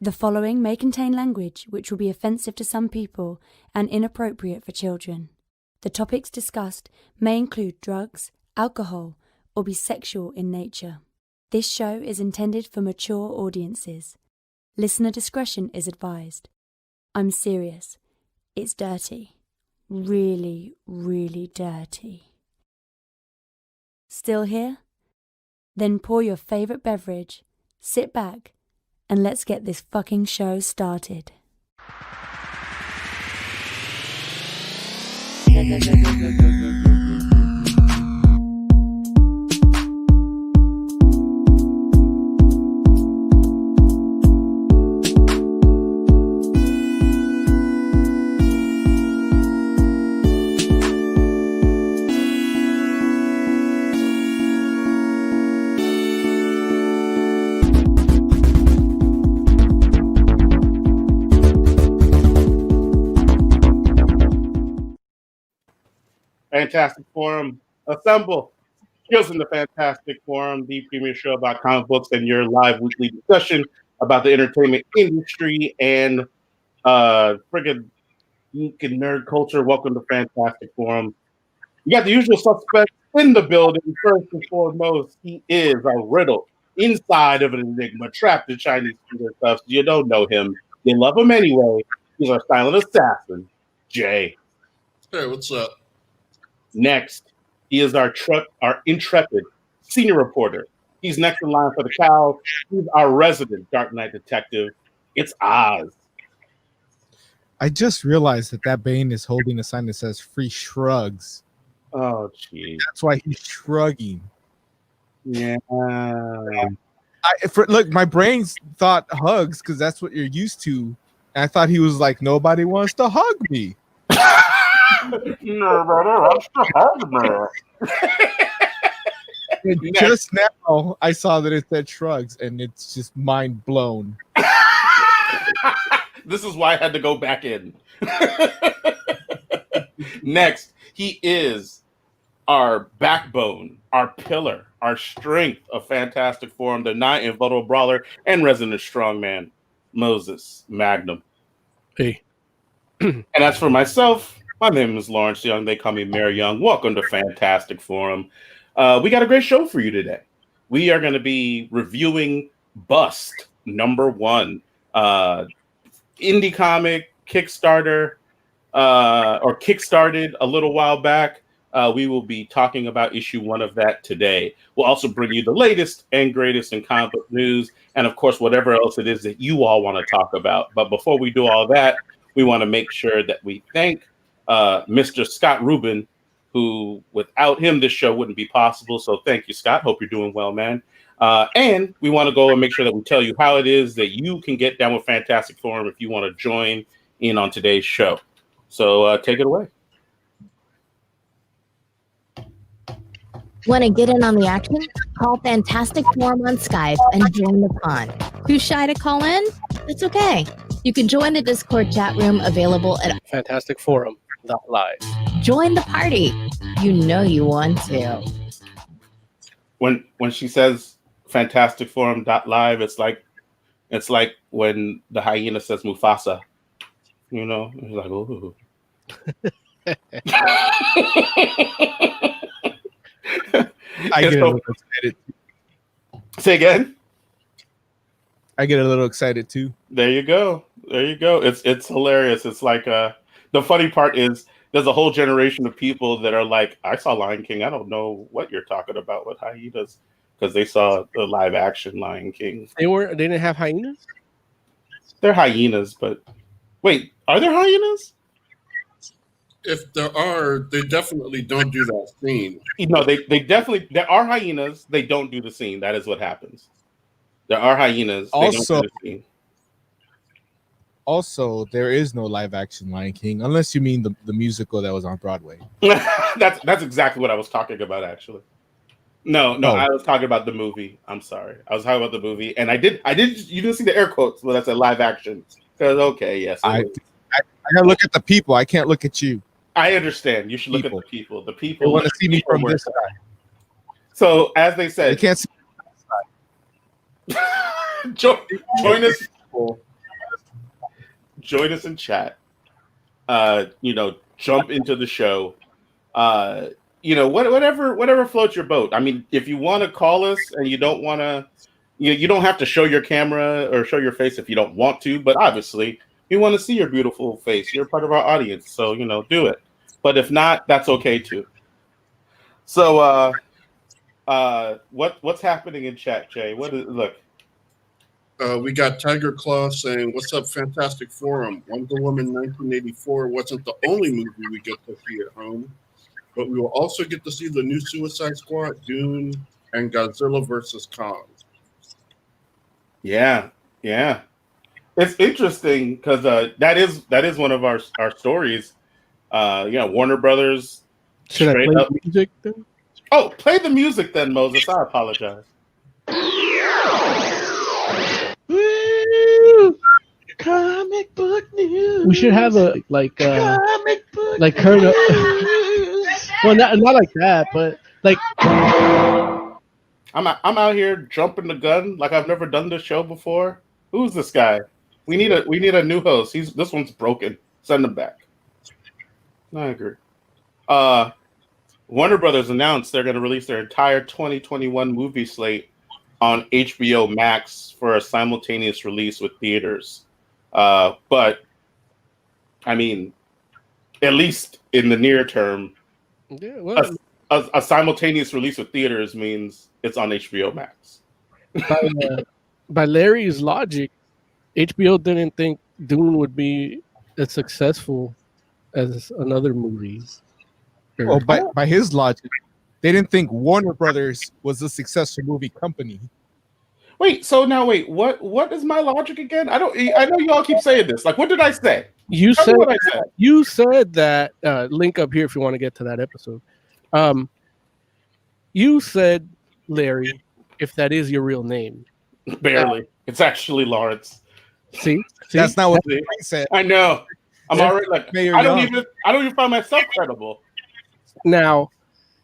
The following may contain language which will be offensive to some people and inappropriate for children. The topics discussed may include drugs, alcohol, or be sexual in nature. This show is intended for mature audiences. Listener discretion is advised. I'm serious. It's dirty. Really, really dirty. Still here? Then pour your favorite beverage, sit back, and let's get this fucking show started. Fantastic Forum, assemble. Skills in the Fantastic Forum, the premier show about comic books and your live weekly discussion about the entertainment industry and friggin' geek and nerd culture. Welcome to Fantastic Forum. You got the usual suspects in the building. First and foremost, he is a riddle inside of an enigma, trapped in Chinese finger cuffs. You don't know him. You love him anyway. He's our silent assassin, Jay. Hey, what's up? Next, he is our intrepid senior reporter. He's next in line for the cow. He's our resident Dark Knight detective. It's Oz. I just realized that Bane is holding a sign that says "Free Shrugs." Oh, geez. That's why he's shrugging. Yeah. Look, my brain thought hugs because that's what you're used to. And I thought he was like, nobody wants to hug me. Nobody wants to hug me. Just now, I saw that it said shrugs, and it's just mind blown. This is why I had to go back in. Next, he is our backbone, our pillar, our strength of Fantastic Forum, the non-invulnerable brawler and resident strongman, Moses Magnum. Hey. And as for myself, my name is Lawrence Young. They call me Mayor Young. Welcome to Fantastic Forum. We got a great show for you today. We are going to be reviewing Bust #1, indie comic Kickstarter, or kickstarted a little while back. We will be talking about issue 1 of that today. We'll also bring you the latest and greatest in comic book news, and of course, whatever else it is that you all want to talk about. But before we do all that, we want to make sure that we thank Mr. Scott Rubin, who without him, this show wouldn't be possible. So thank you, Scott. Hope you're doing well, man. And we want to go and make sure that we tell you how it is that you can get down with Fantastic Forum if you want to join in on today's show. So take it away. Want to get in on the action? Call Fantastic Forum on Skype and join the fun. Too shy to call in? It's okay. You can join the Discord chat room available at FantasticForum.live. Join the party. You know you want to. When she says FantasticForum.live, it's like when the hyena says Mufasa. You know, it's like, ooh. I get a little excited. Say again. I get a little excited too. There you go. It's hilarious. It's like the funny part is there's a whole generation of people that are like, I saw Lion King. I don't know what you're talking about with hyenas, because they saw the live action Lion King. They didn't have hyenas? They're hyenas, but wait, are there hyenas? If there are, they definitely don't do that scene. No, there are hyenas. They don't do the scene. That is what happens. There are hyenas. They don't do the scene. Also, there is no live action Lion King, unless you mean the musical that was on Broadway. That's exactly what I was talking about, actually. No, I was talking about the movie. I'm sorry. I was talking about the movie, and I did. You didn't see the air quotes, but that's a live action. Because yes, I gotta look at the people. I can't look at you. I understand. You should look at the people. The people they want to see me from this side. So, as they said, they can't see join us. join us in chat. Jump into the show. Whatever floats your boat. I mean, if you want to call us and you don't want to, you don't have to show your camera or show your face if you don't want to. But obviously, we want to see your beautiful face. You're part of our audience, so do it. But if not, that's okay too. So, what's happening in chat, Jay? Look? We got Tiger Claw saying, "What's up, Fantastic Forum? Wonder Woman 1984 wasn't the only movie we get to see at home, but we will also get to see the new Suicide Squad, Dune, and Godzilla vs. Kong." Yeah. It's interesting because that is one of our stories. Warner Brothers. Should I play the music then? Oh, play the music then, Moses. I apologize. Woo! Comic book news. We should have a comic book like Colonel. Well, not like that, but like I'm out here jumping the gun like I've never done this show before. Who's this guy? We need a new host. This one's broken. Send him back. I agree. Warner Brothers announced they're going to release their entire 2021 movie slate on HBO Max for a simultaneous release with theaters. But I mean, at least in the near term, a simultaneous release with theaters means it's on HBO Max. By Larry's logic, HBO didn't think Dune would be as successful as another movie. Well, by his logic, they didn't think Warner Brothers was a successful movie company. Wait, what is my logic again? I know y'all keep saying this. Like, what did I say? You said that link up here if you want to get to that episode. You said, Larry, if that is your real name. Barely. It's actually Lawrence. See? That's not what he said. I know. I'm already like, I don't even find myself credible. Now,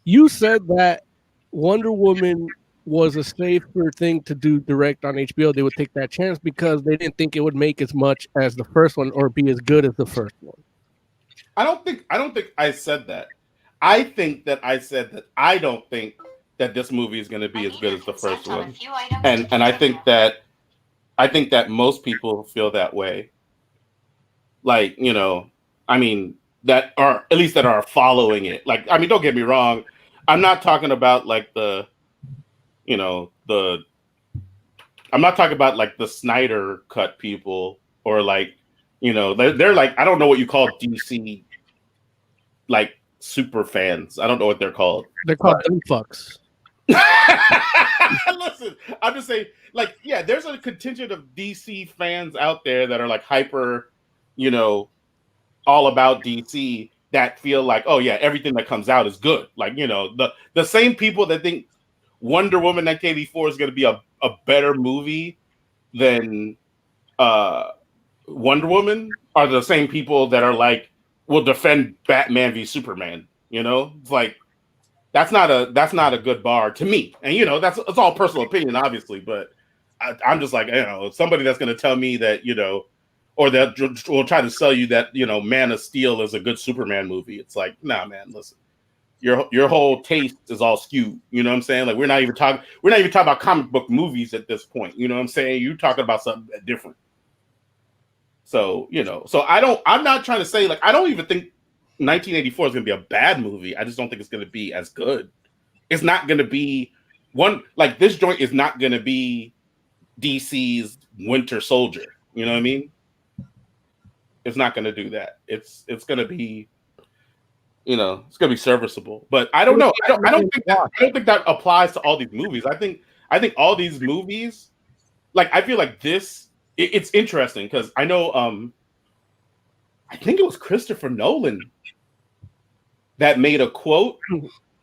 you said that Wonder Woman was a safer thing to do direct on HBO. They would take that chance because they didn't think it would make as much as the first one or be as good as the first one. I don't think I said that. I think that I said that I don't think that this movie is going to be as good as the first one. And I think that most people feel that way. Like, I mean, that are following it. Like, I mean, don't get me wrong. I'm not talking about like I'm not talking about like the Snyder cut people or like, they're like, I don't know what you call DC like super fans. I don't know what they're called. They're called dumb fucks. Listen, I'm just saying, like, yeah, there's a contingent of DC fans out there that are like hyper, all about DC that feel like, oh yeah, everything that comes out is good. Like, the same people that think Wonder Woman 1984 is going to be a better movie than Wonder Woman are the same people that are like, will defend Batman v Superman. It's like, that's not a good bar to me. And it's all personal opinion, obviously, but I'm just like, somebody that's going to tell me that, or that will try to sell you that, Man of Steel is a good Superman movie. It's like, nah, man, listen, your whole taste is all skewed. You know what I'm saying? Like, we're not even talking about comic book movies at this point. You know what I'm saying? You're talking about something different. So, I'm not trying to say, like, I don't even think 1984 is going to be a bad movie. I just don't think it's going to be as good. It's not going to be this joint is not going to be DC's Winter Soldier. You know what I mean? It's not going to do that. It's going to be, it's going to be serviceable. But I don't know. I don't think that applies to all these movies. I think all these movies, like, I feel like this. It's interesting because I know. I think it was Christopher Nolan that made a quote.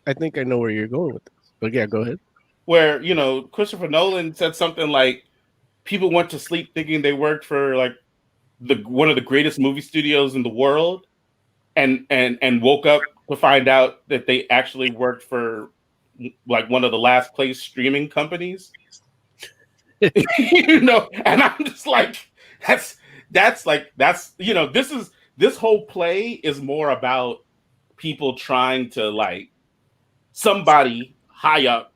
I think I know where you're going with this. But yeah, go ahead. Where, Christopher Nolan said something like, people went to sleep thinking they worked for like one of the greatest movie studios in the world, and woke up to find out that they actually worked for like one of the last place streaming companies. And I'm just like, that's this whole play is more about people trying to like somebody high up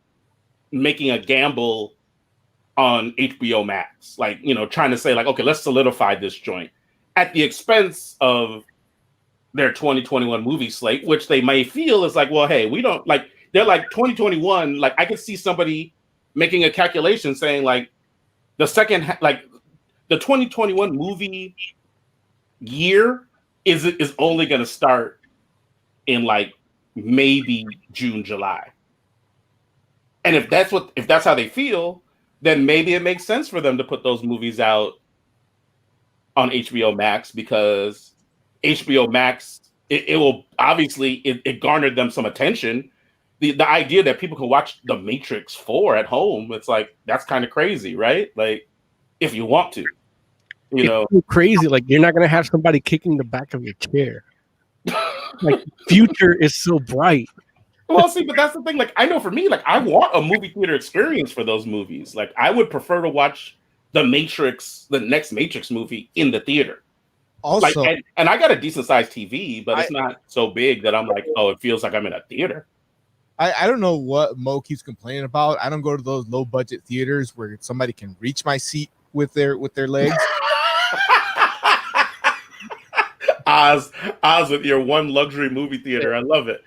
making a gamble on HBO Max, like, trying to say like, okay, let's solidify this joint at the expense of their 2021 movie slate, which they may feel is like, well, hey, we don't like, they're like 2021. Like I could see somebody making a calculation saying like the the 2021 movie year is only going to start in like maybe June, July. And if that's how they feel, then maybe it makes sense for them to put those movies out on HBO Max, because HBO Max, it will obviously, it garnered them some attention. The idea that people can watch The Matrix 4 at home, it's like, that's kind of crazy, right? Like, if you want to, It's crazy. Like, you're not going to have somebody kicking the back of your chair. Like, future is so bright. Well, see, but that's the thing. Like, I know for me, like, I want a movie theater experience for those movies. Like, I would prefer to watch the next Matrix movie in the theater. Also, like, and I got a decent sized TV, but it's not so big that I'm like, oh, it feels like I'm in a theater. I don't know what Mo keeps complaining about. I don't go to those low budget theaters where somebody can reach my seat with their legs. Oz with your one luxury movie theater. I love it.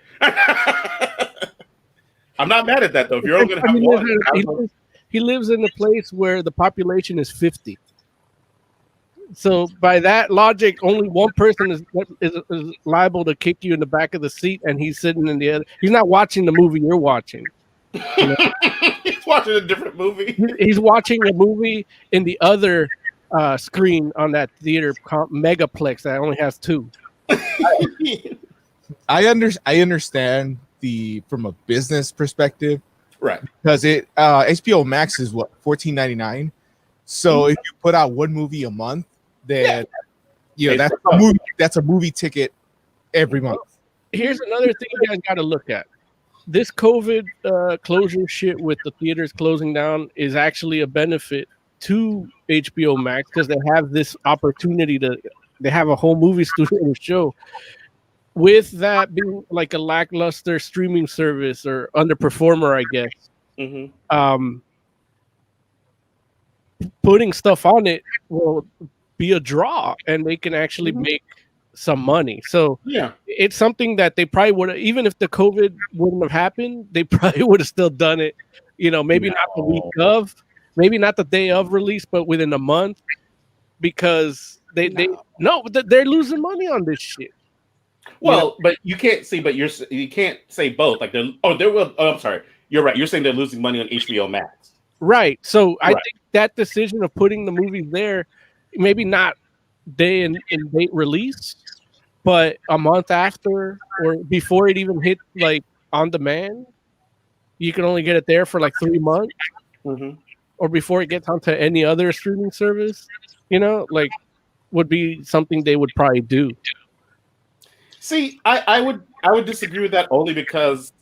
I'm not mad at that though. If you're only gonna have one, he lives in a place where the population is 50. So by that logic, only one person is liable to kick you in the back of the seat, and he's sitting in the other. He's not watching the movie you're watching. He's watching a different movie. He's watching a movie in the other screen on that theater megaplex that only has 2. I understand from a business perspective, right? Because HBO Max is what, $14.99. So if you put out one movie a month, then that's a movie ticket every month. Here's another thing you guys got to look at. This COVID closure shit with the theaters closing down is actually a benefit to HBO Max, because they have this opportunity they have a whole movie studio to show. With that being like a lackluster streaming service or underperformer, I guess, putting stuff on it will be a draw, and they can actually make some money. So it's something that they probably would have, even if the COVID wouldn't have happened, they probably would have still done it. Maybe not the week of, maybe not the day of release, but within a month, because they're losing money on this shit. Well, but you can't see, you can't say both. Like I'm sorry. You're right. You're saying they're losing money on HBO Max. Right. So I think that decision of putting the movies there, maybe not day and date release, but a month after or before it even hit like on demand, you can only get it there for like 3 months, or before it gets onto any other streaming service, like would be something they would probably do. See, I would disagree with that, only because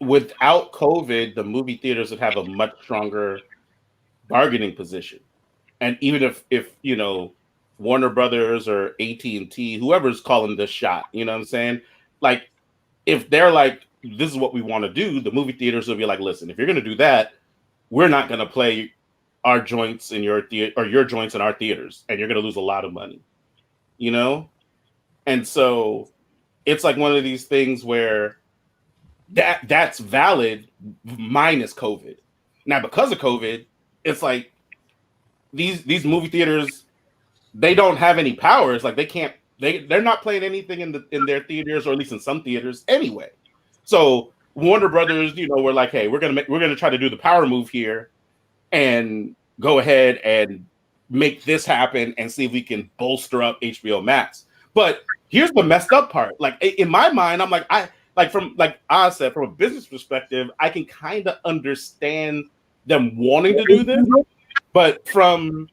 without COVID, the movie theaters would have a much stronger bargaining position. And even if Warner Brothers or AT&T, whoever's calling this shot, you know what I'm saying? Like, if they're like, this is what we want to do, the movie theaters will be like, listen, if you're going to do that, we're not going to play our joints in your theater or your joints in our theaters, and you're going to lose a lot of money, And so it's like one of these things where that's valid minus COVID. Now, because of COVID, it's like these movie theaters, they don't have any power. It's like they're not playing anything in their theaters, or at least in some theaters anyway. So Warner Brothers, we're like, hey, we're gonna try to do the power move here and go ahead and make this happen and see if we can bolster up HBO Max. But here's the messed up part. Like, in my mind, I'm like, from like I said, from a business perspective, I can kind of understand them wanting to do this, but from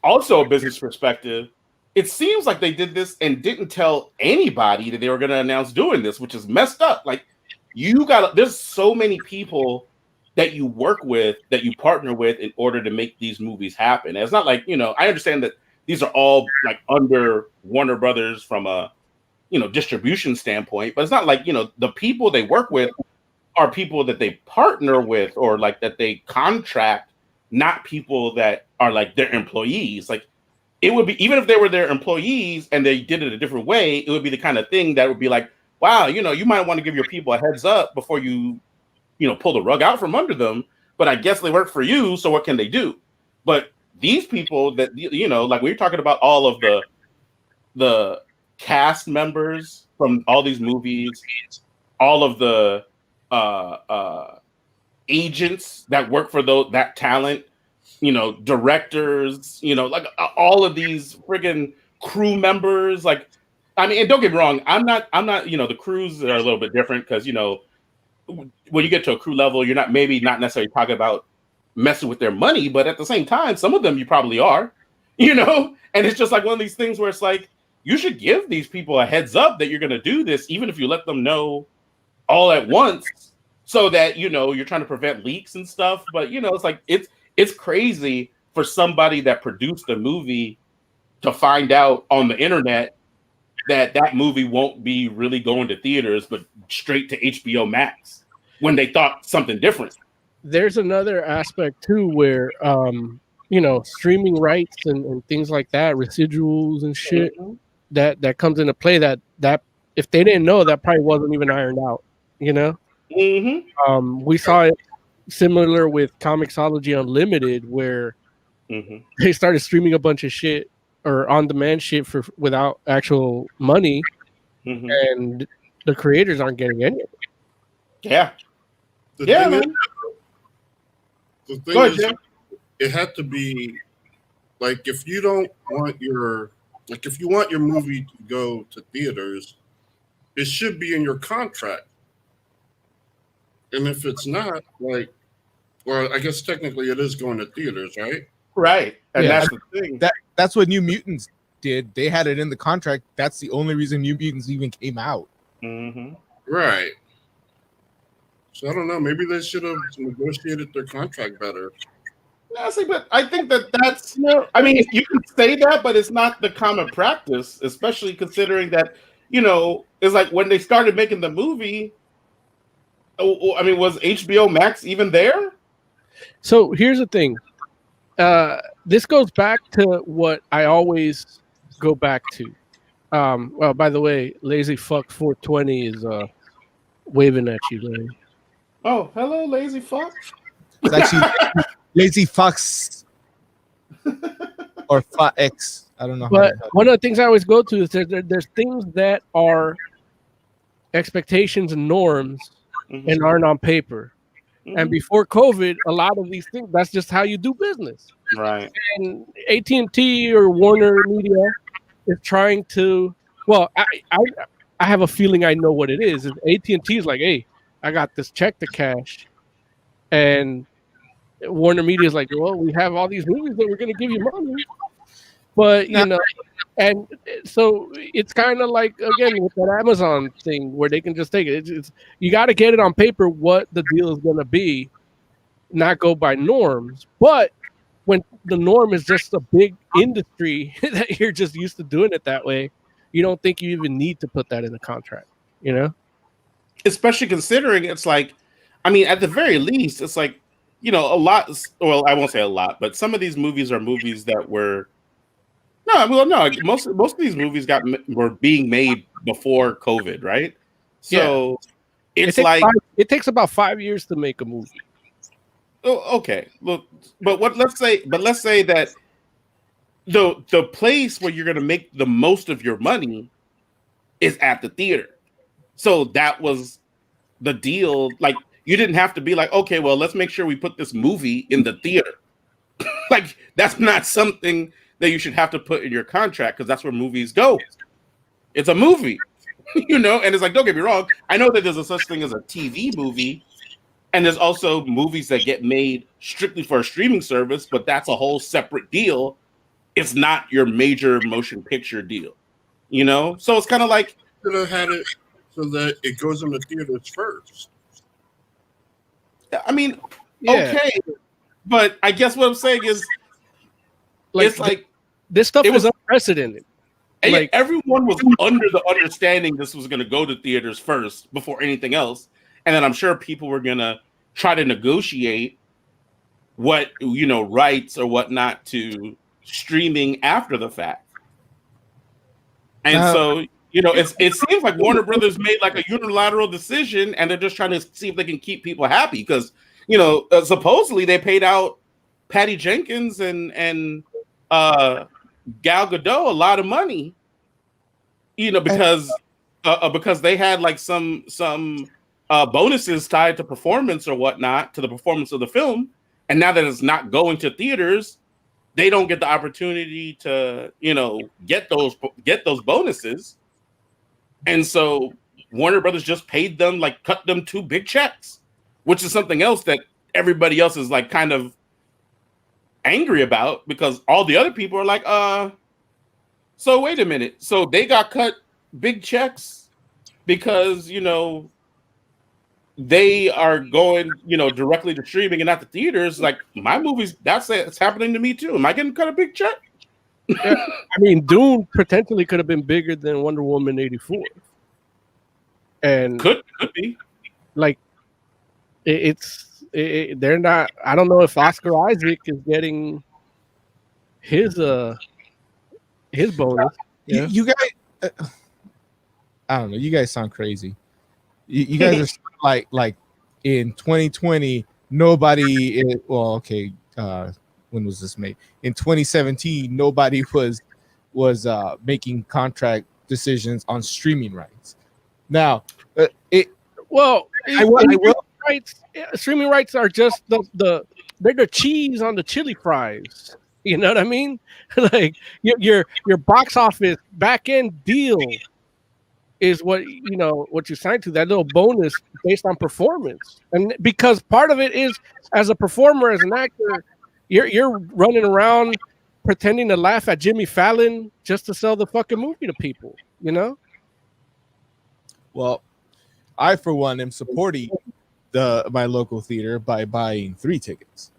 also a business perspective, it seems like they did this and didn't tell anybody that they were going to announce doing this, which is messed up. Like, there's so many people that you work with, that you partner with in order to make these movies happen. And it's not like, I understand that these are all like under Warner Brothers from a, distribution standpoint, but it's not like, the people they work with are people that they partner with or like that they contract, not people that are like their employees. Like it would be, even if they were their employees and they did it a different way, it would be the kind of thing that would be like, wow, you might want to give your people a heads up before you pull the rug out from under them. But I guess they work for you, so what can they do? But these people that, like we were talking about all of the cast members from all these movies, all of the agents that work for that talent, directors, like all of these friggin' crew members. Like, I mean, and don't get me wrong, I'm not, the crews are a little bit different because, when you get to a crew level, you're not necessarily talking about messing with their money, but at the same time, some of them you probably are, and it's just like one of these things where it's like, you should give these people a heads up that you're going to do this, even if you let them know all at once, so that, you're trying to prevent leaks and stuff. But, it's like, it's crazy for somebody that produced a movie to find out on the internet that movie won't be really going to theaters, but straight to HBO Max when they thought something different. There's another aspect too where streaming rights and things like that, residuals and shit, that comes into play that if they didn't know, that probably wasn't even ironed out, we saw it similar with Comixology Unlimited, where they started streaming a bunch of shit or on-demand shit without actual money, and the creators aren't getting any of it. Yeah. The thing is, it had to be like, if you want your movie to go to theaters, it should be in your contract. And if it's not, like, well, I guess technically it is going to theaters, right? Right. And that's the thing. That's what New Mutants did. They had it in the contract. That's the only reason New Mutants even came out. Right. So I don't know. Maybe they should have negotiated their contract better. No, see, but I think that's. I mean, you can say that, but it's not the common practice, especially considering that it's like when they started making the movie. I mean, was HBO Max even there? So here's the thing. This goes back to what I always go back to. Well, by the way, Lazy Fuck 420 is waving at you, Larry. Oh, hello, Lazy Fuck. It's actually Lazy Fox or X. I don't know. But one of the things I always go to is there's things that are expectations and norms and aren't on paper. And before COVID, a lot of these things, that's just how you do business. Right. And AT&T or Warner Media is trying to, well, I have a feeling I know what it is. AT&T is like, hey, I got this check to cash. And Warner Media is like, well, we have all these movies that we're going to give you money. But, and so it's kind of like, again, with that Amazon thing where they can just take it. It's you got to get it on paper what the deal is going to be, not go by norms. But when the norm is just a big industry that you're just used to doing it that way, you don't think you even need to put that in the contract, Especially considering it's like, I mean, at the very least, it's like, a lot. Well, I won't say a lot, but some of these movies are movies that were. No. Most of these movies were being made before COVID, right? So it's like it takes about 5 years to make a movie. Oh, okay. Look, but let's say that the place where you're going to make the most of your money is at the theater. So that was the deal. Like, you didn't have to be like, okay, well, let's make sure we put this movie in the theater. Like, that's not something that you should have to put in your contract, because that's where movies go. It's a movie, and it's like, don't get me wrong. I know that there's a such thing as a TV movie, and there's also movies that get made strictly for a streaming service, but that's a whole separate deal. It's not your major motion picture deal, So it's kind of like, should have had it so that it goes in the theaters first. I mean, okay, but I guess what I'm saying is, it's like This stuff It was- is unprecedented. And yet Like- everyone was under the understanding this was going to go to theaters first before anything else, and then I'm sure people were going to try to negotiate what rights or whatnot to streaming after the fact. And so it seems like Warner Brothers made like a unilateral decision, and they're just trying to see if they can keep people happy because supposedly they paid out Patty Jenkins and Gal Gadot a lot of money, because they had like some bonuses tied to performance or whatnot, to the performance of the film, and now that it's not going to theaters, they don't get the opportunity to get those bonuses, and so Warner Brothers just paid them, like cut them 2 big checks, which is something else that everybody else is like kind of angry about, because all the other people are like, so wait a minute, so they got cut big checks because they are going directly to streaming and not the theaters. Like my movies, it's happening to me too. Am I getting cut a big check? Yeah, I mean, Dune potentially could have been bigger than Wonder Woman 84, and could be like they're not. I don't know if Oscar Isaac is getting his bonus. Yeah. You guys, I don't know. You guys sound crazy. You guys are like in 2020, nobody. Okay. When was this made? In 2017, nobody was making contract decisions on streaming rights. Now, streaming rights are just they're the cheese on the chili fries. You know what I mean? Like your box office back end deal is what you signed to, that little bonus based on performance, and because part of it is, as a performer, as an actor, you're running around pretending to laugh at Jimmy Fallon just to sell the fucking movie to people. Well, I for one am supporting my local theater by buying 3 tickets.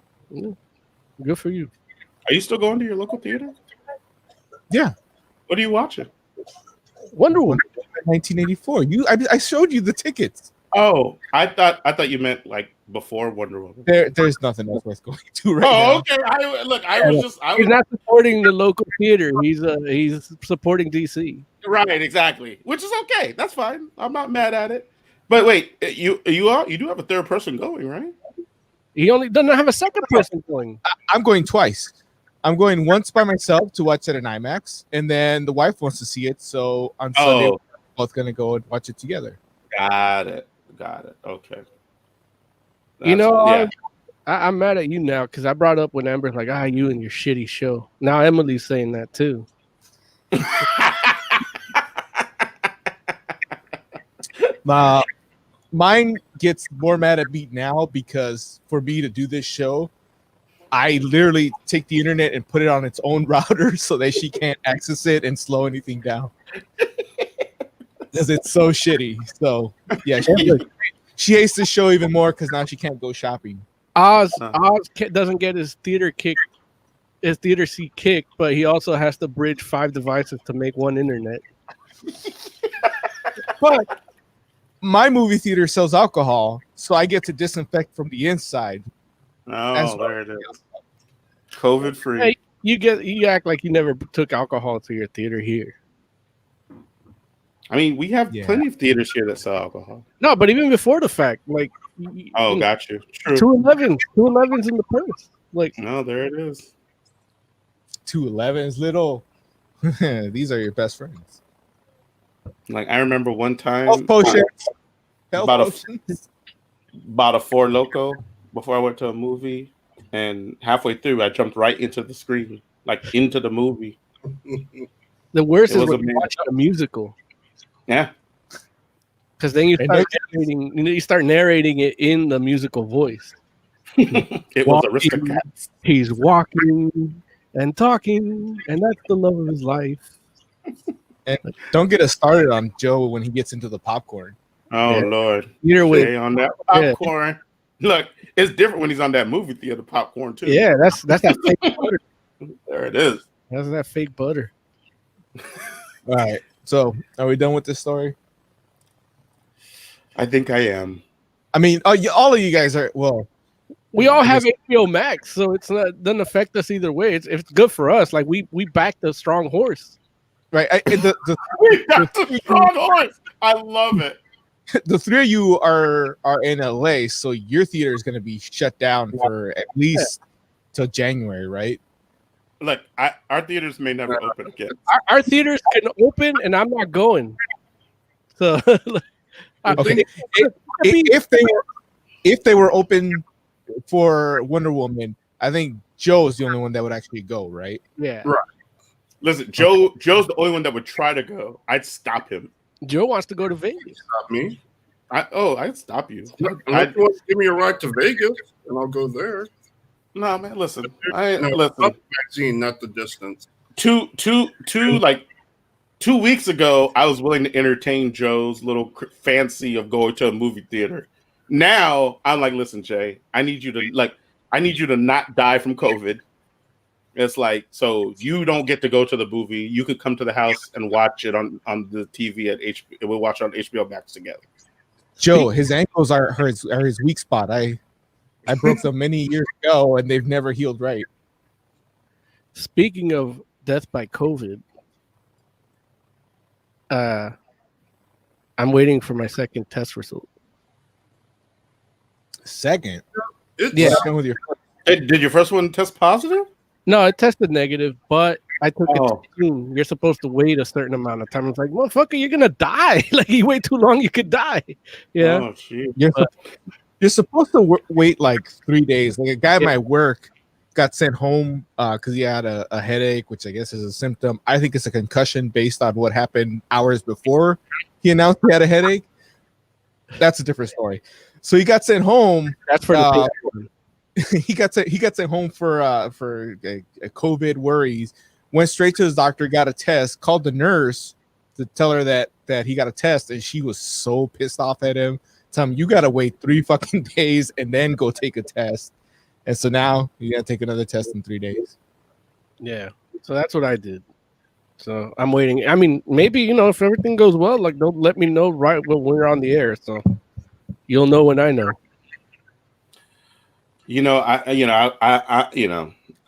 Good for you. Are you still going to your local theater? Yeah. What are you watching? Wonder Woman 1984. I showed you the tickets. Oh, I thought you meant like before Wonder Woman. There's nothing else worth going to right now. Okay. I was He's not supporting the local theater. He's supporting DC. Right, exactly. Which is okay. That's fine. I'm not mad at it. But wait, you do have a third person going, right? He only doesn't have a second person going. I'm going twice. I'm going once by myself to watch it in IMAX, and then the wife wants to see it, so on Sunday we're both gonna go and watch it together. Got it. Okay. I'm mad at you now because I brought up when Amber's like, you and your shitty show. Now Emily's saying that too. Mine gets more mad at me now because for me to do this show, I literally take the internet and put it on its own router so that she can't access it and slow anything down. Because it's so shitty. So yeah, she hates the show even more because now she can't go shopping. Oz doesn't get his theater seat kicked, but he also has to bridge 5 devices to make one internet. But my movie theater sells alcohol, so I get to disinfect from the inside. Oh, there it is. COVID free. Hey, you act like you never took alcohol to your theater here. I mean, we have plenty of theaters here that sell alcohol. No, but even before the fact, like. Got you. True. 211's in the purse. Like, no, there it is. 211's little. These are your best friends. Like I remember one time, Health potions. Bought a Four Loko before I went to a movie, and halfway through, I jumped right into the screen, like into the movie. The worst is when you watch a musical. Yeah. Because then you start narrating it in the musical voice. It was Aristocats. He's walking and talking, and that's the love of his life. And don't get us started on Joe when he gets into the popcorn. Oh Lord! You're with on that popcorn. Yeah. Look, it's different when he's on that movie theater popcorn too. Yeah, that's that. There it is. That's that fake butter. All right. So, are we done with this story? I think I am. I mean, all of you guys are. Well, We all I have guess- HBO Max, so it's not doesn't affect us either way. It's good for us. Like we backed a strong horse. right. We got the strong horse. I love it. The three of you are in LA, so your theater is going to be shut down for at least till January, right? Look, our theaters may never open again. Our theaters can open, and I'm not going. So, Okay. If they were open for Wonder Woman, I think Joe's the only one that would actually go, right? yeah, Right. Listen, Joe's the only one that would try to go. I'd stop him. Joe wants to go to Vegas. Not me. I'd stop you. Unless you want to give me a ride to Vegas, and I'll go there. No, man. Listen, No, listen. not the vaccine, not the distance. Two weeks ago, I was willing to entertain Joe's little fancy of going to a movie theater. Now I'm like, listen, Jay, I need you to not die from COVID. It's like, so you don't get to go to the movie. You could come to the house and watch it on the TV at HBO. We'll watch it on HBO Max together. Joe, his ankles are his weak spot. I broke them many years ago, and they've never healed right. Speaking of death by COVID, I'm waiting for my second test result. Second, It's, Yeah. Come with your Did your first one test positive? No, it tested negative, but I took Oh. it soon. You're supposed to wait a certain amount of time. It's like, motherfucker, you're gonna die. Like you wait too long, you could die. Yeah. Oh, shit. you're supposed to wait like 3 days. Like a guy at my work got sent home because he had a headache, which I guess is a symptom. I think it's a concussion based on what happened hours before he announced he had a headache. That's a different story. So he got sent home. That's for the big one. He got sent home for a COVID worries. Went straight to his doctor, got a test, called the nurse to tell her that he got a test, and she was so pissed off at him. Tell him, you gotta wait 3 fucking days and then go take a test. And so now you gotta take another test in 3 days. Yeah. So that's what I did. So I'm waiting. I mean, maybe if everything goes well, like they'll let me know right when we're on the air. So you'll know when I know.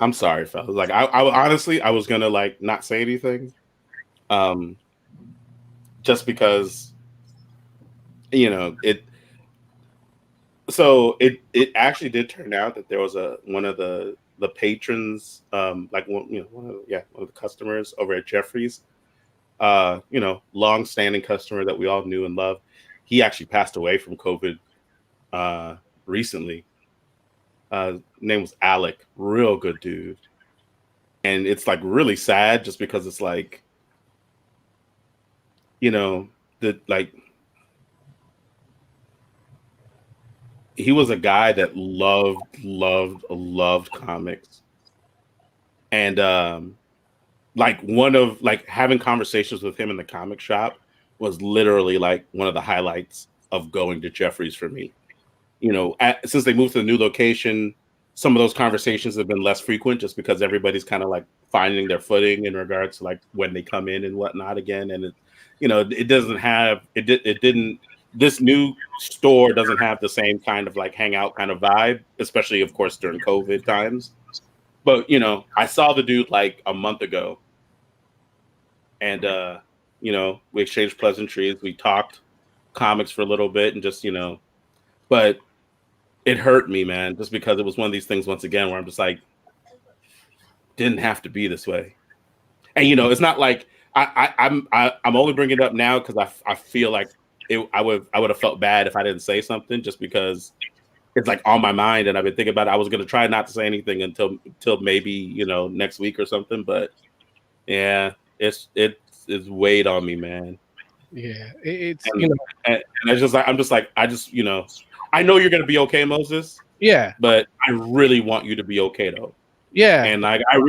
I'm sorry, fellas. Like, I honestly, I was gonna like not say anything, just because, it. So it actually did turn out that there was one of the patrons, one of the customers over at Jeffrey's, long-standing customer that we all knew and loved. He actually passed away from COVID recently. Name was Alec, real good dude. And it's like really sad just because it's like, he was a guy that loved comics. And having conversations with him in the comic shop was literally like one of the highlights of going to Jeffrey's for me. Since they moved to the new location, some of those conversations have been less frequent just because everybody's kind of like finding their footing in regards to like when they come in and whatnot again. And this new store doesn't have the same kind of like hangout kind of vibe, especially of course during COVID times. But, I saw the dude like a month ago and, we exchanged pleasantries. We talked comics for a little bit and just, but it hurt me, man, just because it was one of these things once again where I'm just like, didn't have to be this way. And it's not like I'm only bringing it up now because I feel like I would have felt bad if I didn't say something, just because it's like on my mind and I've been thinking about it. I was gonna try not to say anything until maybe next week or something, but yeah, it's weighed on me, man. Yeah, it's and I'm just like I know you're gonna be okay, Moses. Yeah, but I really want you to be okay though. Yeah, and like I'm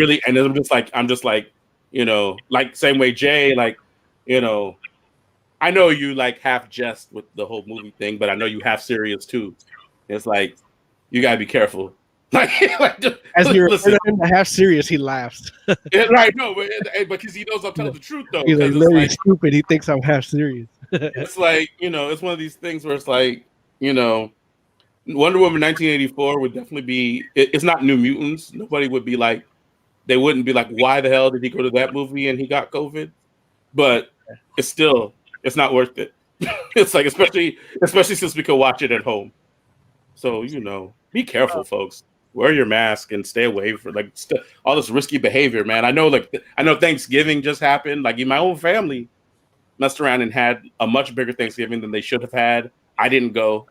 just like like same way Jay, like I know you like half jest with the whole movie thing, but I know you half serious too. It's like you gotta be careful As you're listen, him to half serious, he laughs. right? No, but because he knows I'm telling the truth though. He's like, It's Larry's like stupid. He thinks I'm half serious. it's like it's one of these things where it's like Wonder Woman 1984 would definitely be. It's not New Mutants. Nobody would be like, they wouldn't be like, why the hell did he go to that movie and he got COVID? But it's not worth it. It's like, especially since we could watch it at home. So be careful, folks. Wear your mask and stay away from all this risky behavior, man. I know Thanksgiving just happened. Like, in my own family messed around and had a much bigger Thanksgiving than they should have had. I didn't go,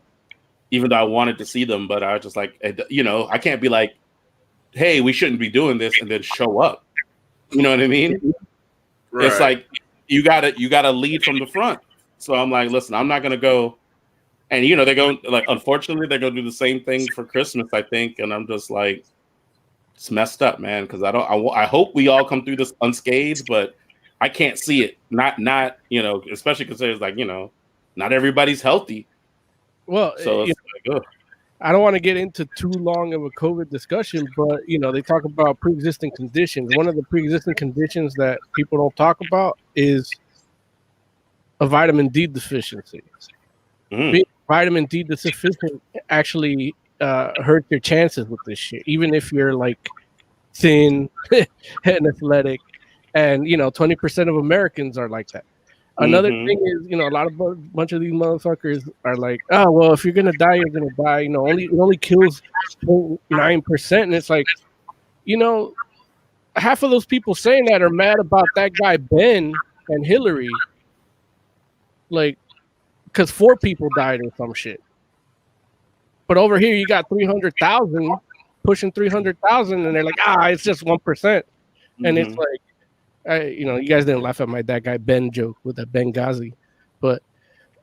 even though I wanted to see them, but I was just like, I can't be like, hey, we shouldn't be doing this and then show up. You know what I mean? Right. It's like you gotta lead from the front. So I'm like, listen, I'm not gonna go. And they're going, like, unfortunately, they're gonna do the same thing for Christmas, I think. And I'm just like, it's messed up, man. Because I hope we all come through this unscathed, but I can't see it. Not especially because there's like not everybody's healthy. Well, so it's like, I don't want to get into too long of a COVID discussion, but they talk about pre-existing conditions. One of the pre-existing conditions that people don't talk about is a vitamin D deficiency. Being vitamin D deficient actually hurt your chances with this shit, even if you're like thin and athletic, and 20% of Americans are like that. Another thing is, a bunch of these motherfuckers are like, oh well, if you're gonna die, you're gonna die. It only kills 9%, and it's like, half of those people saying that are mad about that guy Ben and Hillary, like, because 4 people died or some shit. But over here, you got 300,000, pushing 300,000, and they're like, it's just 1%, and it's like. You guys didn't laugh at my that guy Ben joke with that Benghazi, but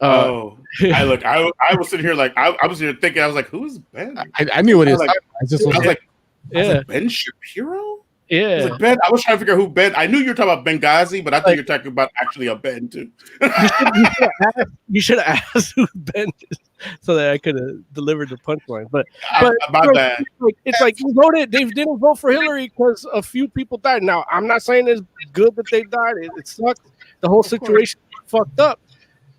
I was sitting here like I was here thinking, I was like, who's Ben? I knew what it is. Like, I was like, Ben Shapiro. Yeah, I was like, Ben. I was trying to figure out who Ben. I knew you were talking about Benghazi, but I think you're talking about actually a Ben too. you should have asked who Ben is so that I could have delivered the punchline. But about that, it's like you voted. They didn't vote for Hillary because a few people died. Now I'm not saying it's good that they died. It sucked. The whole situation fucked up.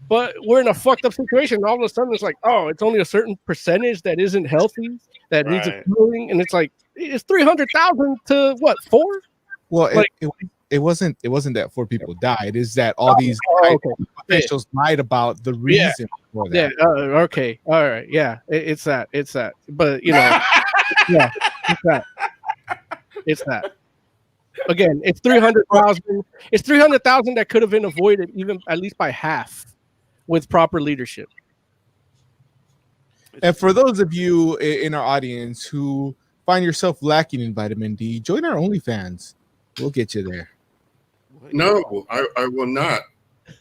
But we're in a fucked up situation. All of a sudden, it's like, it's only a certain percentage that isn't healthy, that needs a healing, and it's like it's 300,000 to what 4? Well, like, it wasn't that 4 people died. Is that all these officials lied about the reason for that? Yeah. Okay. All right. Yeah. It's that. But yeah, it's that. Again, it's 300,000. It's 300,000 that could have been avoided, even at least by half, with proper leadership. And for those of you in our audience who find yourself lacking in vitamin D, join our OnlyFans. We'll get you there. No, I will not.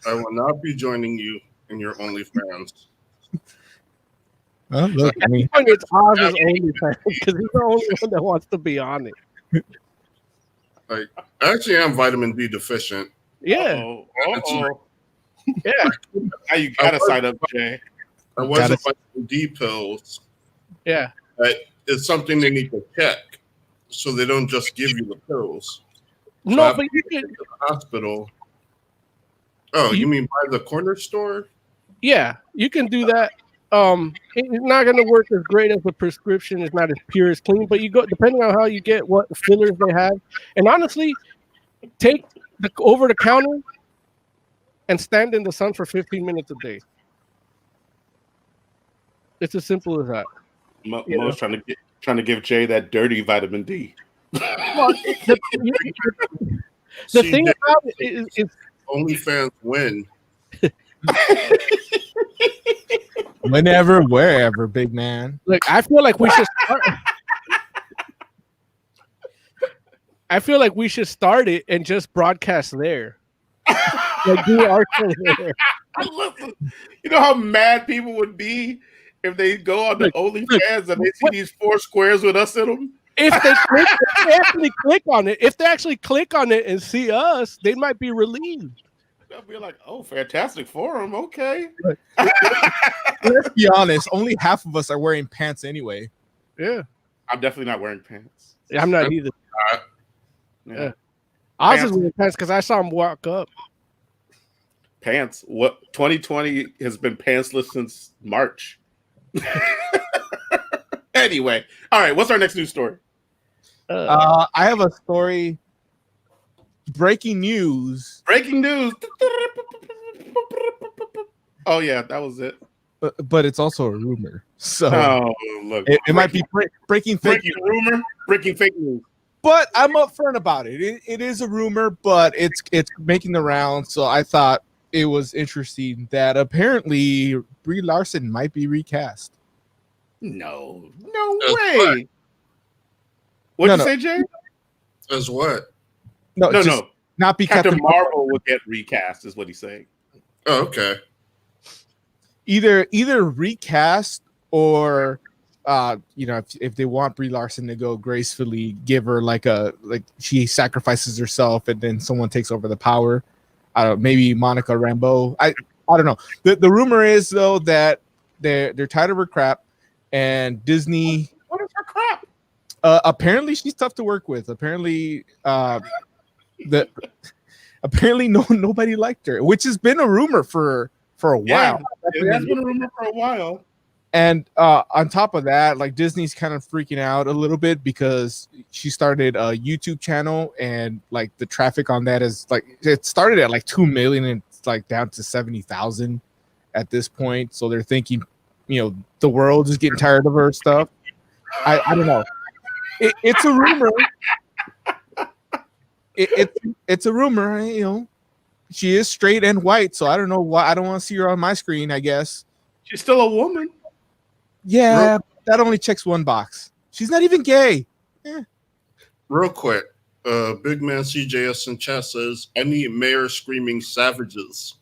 I will not be joining you in your OnlyFans. Well, look, I mean, it's Oz's OnlyFans because he's the only one that wants to be on it. Like, actually, I'm vitamin D deficient. Yeah. Yeah. Now you gotta sign up, Jay. I wasn't vitamin D pills. Yeah. It's something they need to check, so they don't just give you the pills. So no, but you can to the hospital. Oh, you mean by the corner store? Yeah, you can do that. It's not going to work as great as the prescription. It's not as pure as clean, but you go depending on how you get what fillers they have. And honestly, take the over the counter and stand in the sun for 15 minutes a day. It's as simple as that. Mo's trying to give Jay that dirty vitamin D. Well, the thing about it is OnlyFans win. Whenever, wherever, big man. Look, I feel like we should start it and just broadcast there. Like do our show there. You know how mad people would be if they go on the OnlyFans and they see these 4 squares with us in them? If they actually click on it and see us, they might be relieved. They'll be like, "Oh, fantastic forum, okay." Let's be honest. Only half of us are wearing pants anyway. Yeah. I'm definitely not wearing pants. I'm not either. Yeah. Oz is wearing pants because I saw him walk up. Pants. What 2020 has been pantsless since March. Anyway, all right. What's our next news story? I have a story. Breaking news. Breaking news. Oh yeah, that was it. But it's also a rumor. So look, it might be breaking rumor, breaking fake news. But I'm upfront about it. It is a rumor, but it's making the rounds. So I thought it was interesting that apparently Brie Larson might be recast. No way. What'd you say, Jay? As what? No. Not be Captain Marvel will get recast, is what he's saying. Oh, okay. Either recast or if they want Brie Larson to go gracefully, give her like she sacrifices herself and then someone takes over the power. I don't know, maybe Monica Rambeau. I don't know. The rumor is though that they're tired of her crap, and Disney. What is her crap? Apparently she's tough to work with. Apparently nobody liked her, which has been a rumor for a while. Yeah, it has been a rumor for a while. And on top of that, like Disney's kind of freaking out a little bit because she started a YouTube channel, and like the traffic on that is like it started at like 2 million and it's like down to 70,000 at this point. So they're thinking, the world is getting tired of her stuff. I don't know. It's a rumor. It's a rumor. She is straight and white, so I don't know why I don't want to see her on my screen. I guess she's still a woman. Yeah, that only checks one box. She's not even gay. Real quick, big man CJS in chat says, I need Mayor screaming savages.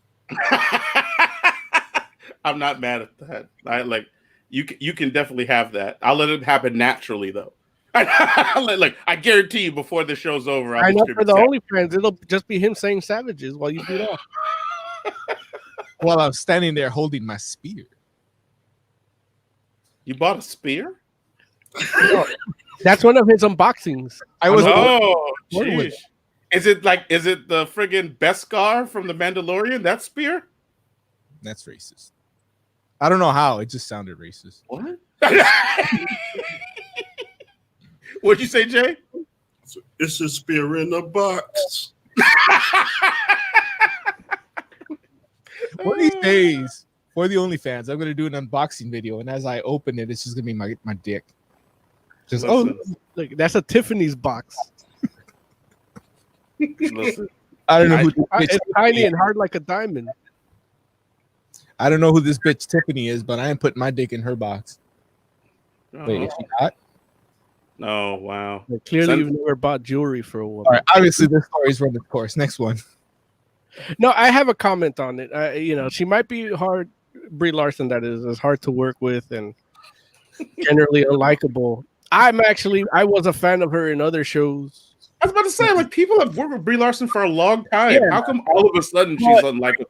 I'm not mad at that. You can definitely have that. I'll let it happen naturally though. I guarantee you before the show's over. I know for the OnlyFans, it'll just be him saying savages while you beat off. While I'm standing there holding my spear. You bought a spear? That's one of his unboxings. Geez. Is it the friggin' Beskar from the Mandalorian? That spear? That's racist. I don't know how. It just sounded racist. What? What'd you say, Jay? It's a spear in a box. One of these days, for the OnlyFans, I'm going to do an unboxing video, and as I open it, it's just going to be my dick. Just look, that's a Tiffany's box. Listen. I don't know who this it's tiny and hard like a diamond. I don't know who this bitch Tiffany is, but I am putting my dick in her box. Oh. Wait, is she not? Oh, wow. Clearly, you've never bought jewelry for a woman. All right, obviously, this story's run its course. Next one. No, I have a comment on it. She might be hard. Brie Larson, that is hard to work with and generally unlikable. I was a fan of her in other shows. I was about to say, people have worked with Brie Larson for a long time. Yeah. How come all of a sudden she's unlikable?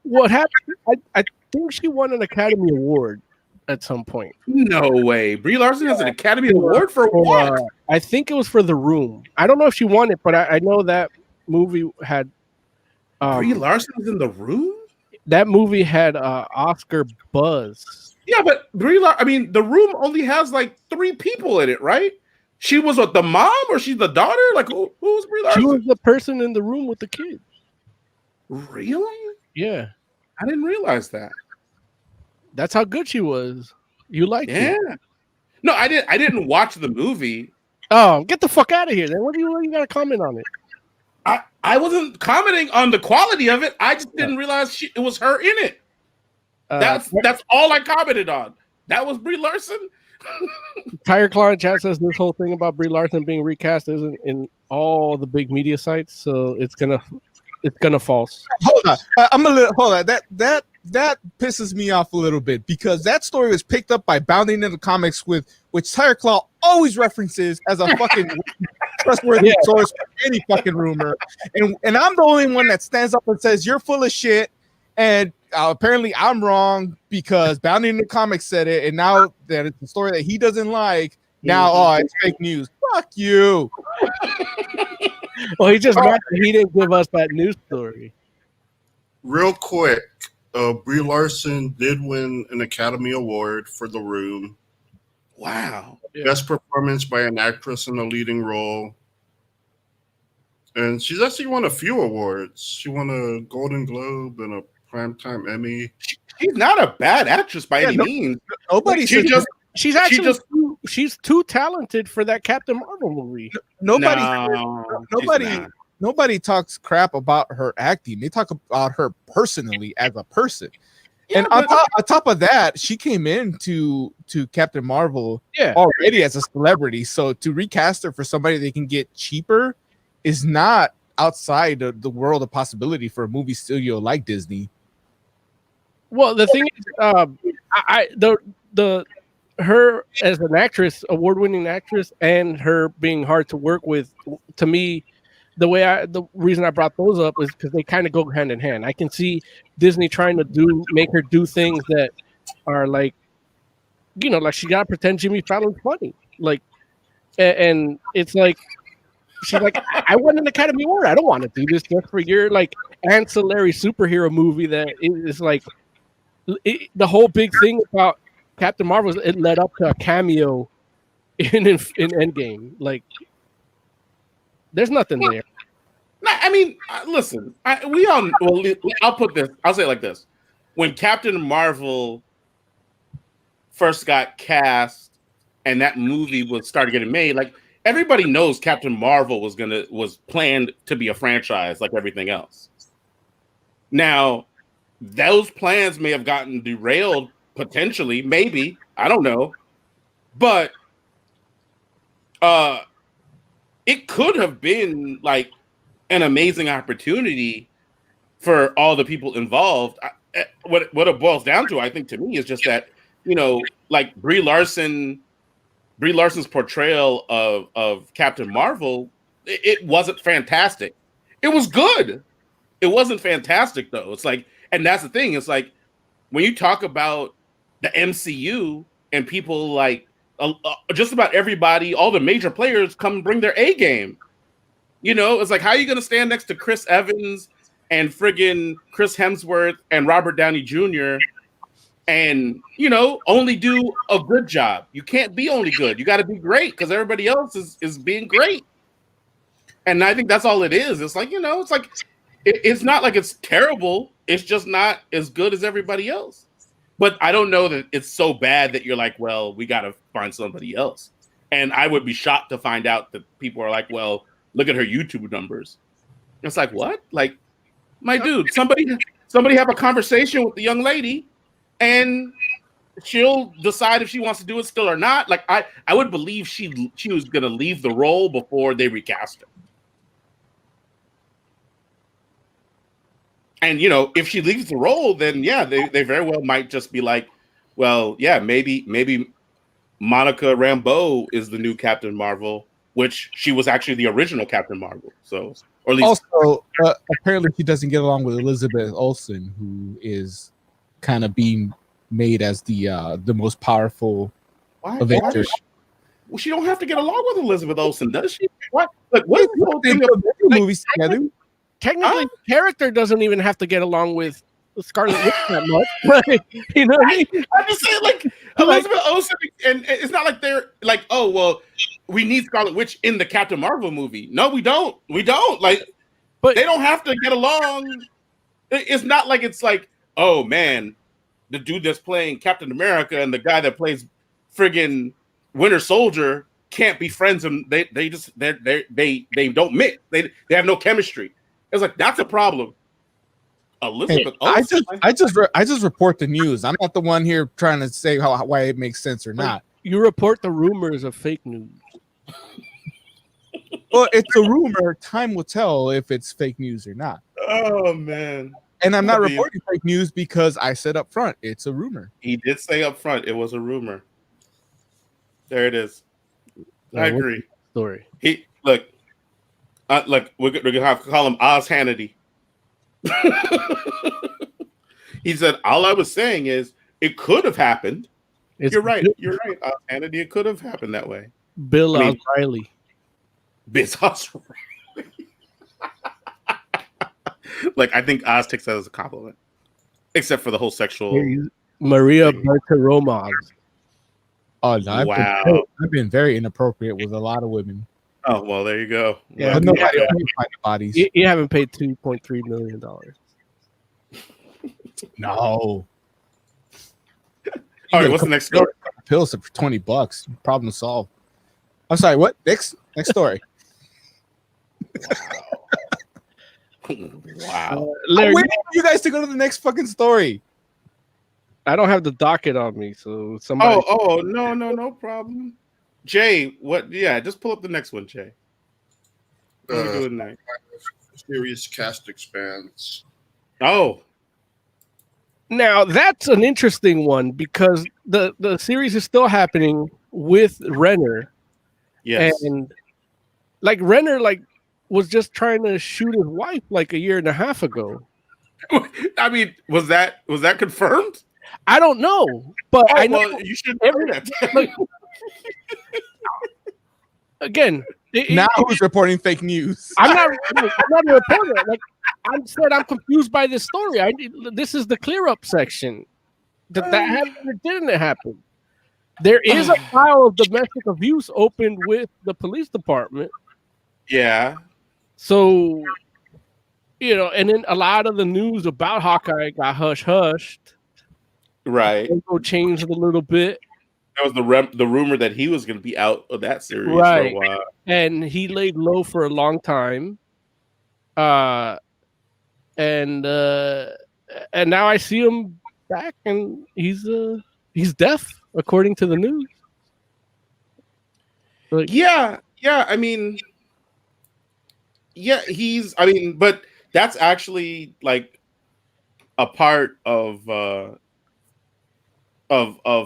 What happened? I think she won an Academy Award at some point. No way. Brie Larson has an Academy Award for what? I think it was for The Room. I don't know if she won it, but I know that movie had Brie Larson was in The Room? That movie had Oscar buzz. Yeah, but The Room only has 3 people in it, right? She was the mom or she's the daughter? Who was Brie Larson? She was the person in the room with the kids. Really? Yeah. I didn't realize that. That's how good she was. You liked it? Yeah. No, I didn't watch the movie. Oh, get the fuck out of here then. What do you got to comment on it? I wasn't commenting on the quality of it. I just didn't realize it was her in it. That's all I commented on. That was Brie Larson. Tiger Claw in chat says this whole thing about Brie Larson being recast isn't in all the big media sites, so it's gonna false. Hold on, hold on. That pisses me off a little bit because that story was picked up by Bounding into Comics which Tiger Claw always references as a fucking trustworthy source for any fucking rumor, and I'm the only one that stands up and says you're full of shit, and apparently I'm wrong because Bounding into Comics said it, and now that it's a story that he doesn't like, Now, oh, it's fake news. Fuck you. Well, he just mad that he didn't give us that news story. Real quick, Brie Larson did win an Academy Award for The Room. Wow. Yeah. Best performance by an actress in a leading role. And she's actually won a few awards. She won a Golden Globe and a Primetime Emmy. She's not a bad actress by any means. Nobody She said just She's actually she's too talented for that Captain Marvel movie. nobody No, nobody she's not. nobody talks crap about her acting. They talk about her personally as a person. Yeah, And on top of that, she came into Captain Marvel Yeah. already as a celebrity. So to recast her for somebody they can get cheaper is not outside of the world of possibility for a movie studio like Disney. Well, the thing is, her as an actress, award-winning actress, and her being hard to work with, to me, the reason I brought those up is because they kind of go hand in hand. I can see Disney trying to make her do things that are like, like she got to pretend Jimmy Fallon's funny, like, and it's like she's like, I won an Academy Award. I don't want to do this just for your like ancillary superhero movie that is like the whole big thing about Captain Marvel. It led up to a cameo in Endgame. Like, there's nothing there. I mean, listen. I'll put this. I'll say it like this: when Captain Marvel first got cast, and that movie started getting made, like everybody knows Captain Marvel was planned to be a franchise, like everything else. Now, those plans may have gotten derailed potentially, maybe, I don't know, but it could have been like an amazing opportunity for all the people involved. What it boils down to, I think, to me, is just that, like Brie Larson's portrayal of Captain Marvel, it wasn't fantastic. It was good. It wasn't fantastic, though. It's like, and that's the thing. It's like when you talk about the MCU and people like just about everybody, all the major players come bring their A game. It's like, how are you going to stand next to Chris Evans and friggin' Chris Hemsworth and Robert Downey Jr. and, only do a good job? You can't be only good. You got to be great because everybody else is being great. And I think that's all it is. It's like, it's like, it's not like it's terrible. It's just not as good as everybody else. But I don't know that it's so bad that you're like, well, we got to find somebody else. And I would be shocked to find out that people are like, well, look at her YouTube numbers. It's like, what? Like, my dude, somebody have a conversation with the young lady and she'll decide if she wants to do it still or not. Like, I would believe she was going to leave the role before they recast her. And, if she leaves the role, then, yeah, they very well might just be like, well, yeah, maybe Monica Rambeau is the new Captain Marvel, which she was actually the original Captain Marvel. So, or at least also, apparently she doesn't get along with Elizabeth Olsen, who is kind of being made as the most powerful Avengers. Well, she don't have to get along with Elizabeth Olsen, does she? What? Like, what is the whole thing of movies together? Technically, the character doesn't even have to get along with Scarlet Witch that much. You know what I mean? I'm just saying, like, Elizabeth Olsen, and it's not like they're like, oh, well, we need Scarlet Witch in the Captain Marvel movie. No, we don't. We don't. Like, but they don't have to get along. It's not like it's like, oh man, the dude that's playing Captain America and the guy that plays friggin' Winter Soldier can't be friends, and they don't mix. They have no chemistry. It's like, that's a problem. Elizabeth Olsen. I just report the news. I'm not the one here trying to say why it makes sense or not. You report the rumors of fake news. Well, it's a rumor. Time will tell if it's fake news or not. Oh man! And I'm not reporting fake news because I said up front it's a rumor. He did say up front it was a rumor. There it is. I agree. Story. Look, we're gonna have to call him Oz Hannity. He said, all I was saying is it could have happened. You're right. You're right. Kennedy, it could have happened that way. Bill O'Reilly. Biz Like, I think Oz takes that as a compliment, except for the whole sexual. Maria Bartiromo. Oh no! Wow. I've been very inappropriate with a lot of women. Oh well, there you go. Yeah, well, nobody bodies. You haven't paid $2.3 million. No. All right, what's the next story? Pills for $20. Problem solved. I'm sorry. What? Next story. Wow. I'm waiting for you guys to go to the next fucking story. I don't have the docket on me, so somebody. Oh, no problem. Jay, what? Yeah, just pull up the next one, Jay. What are we doing next? Series cast expands. Oh, Now that's an interesting one because the series is still happening with Renner, yes. and like Renner was just trying to shoot his wife like a year and a half ago. I mean, was that confirmed? I don't know, but I know you should know that. like, again. Now who's reporting fake news? I'm not a reporter. Like I said, I'm confused by this story. This is the clear up section. That happened or didn't it happen? There is a file of domestic abuse opened with the police department. Yeah. So, and then a lot of the news about Hawkeye got hushed. Right. Changed a little bit. That was the rumor that he was going to be out of that series for a while. And he laid low for a long time. And now I see him back, and he's deaf, according to the news. Like, yeah. I mean, but that's actually like a part of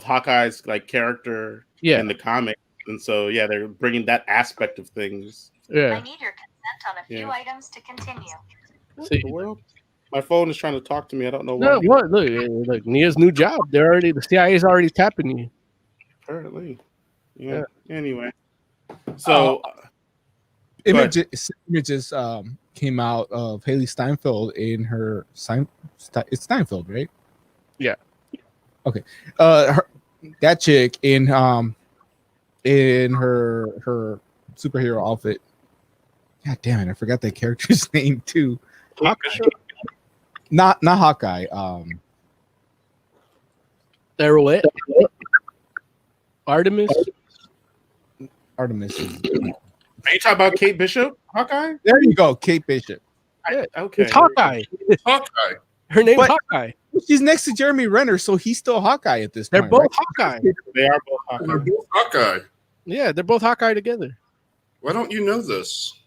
Hawkeye's like character in the comic, and so they're bringing that aspect of things. Yeah. I need your consent on a few items to continue. What the world? My phone is trying to talk to me. I don't know why. No, what? Look, Nia's new job. The CIA's already tapping you. Apparently. Yeah. Anyway. So images came out of Haley Steinfeld in her it's Steinfeld, right? Yeah. Okay. That chick in her superhero outfit. God damn it! I forgot that character's name too. Hawkeye. Not Hawkeye. Arrowhead. Artemis. Are you talking about Kate Bishop, Hawkeye? There you go, Kate Bishop. Okay. It's Hawkeye. Hawkeye. Her name's Hawkeye. She's next to Jeremy Renner, so he's still Hawkeye at this They're point. both Right? Hawkeye. They are both Hawkeye. They're both Hawkeye. Yeah, they're both Hawkeye together. Why don't you know this?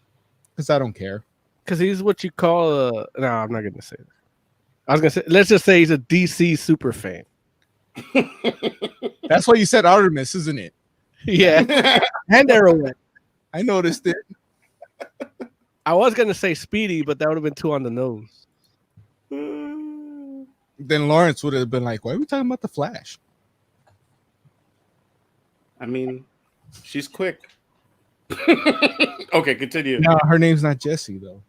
Because I don't care. Because he's what you call no, I'm not gonna say that. I was gonna say, let's just say he's a DC super fan. That's why you said Artemis, isn't it? Yeah. And Arrowhead. I noticed it. I was gonna say Speedy, but that would have been too on the nose. Then Lawrence would have been like, why are we talking about the Flash? I mean, she's quick. Okay, continue. No, her name's not Jessie though.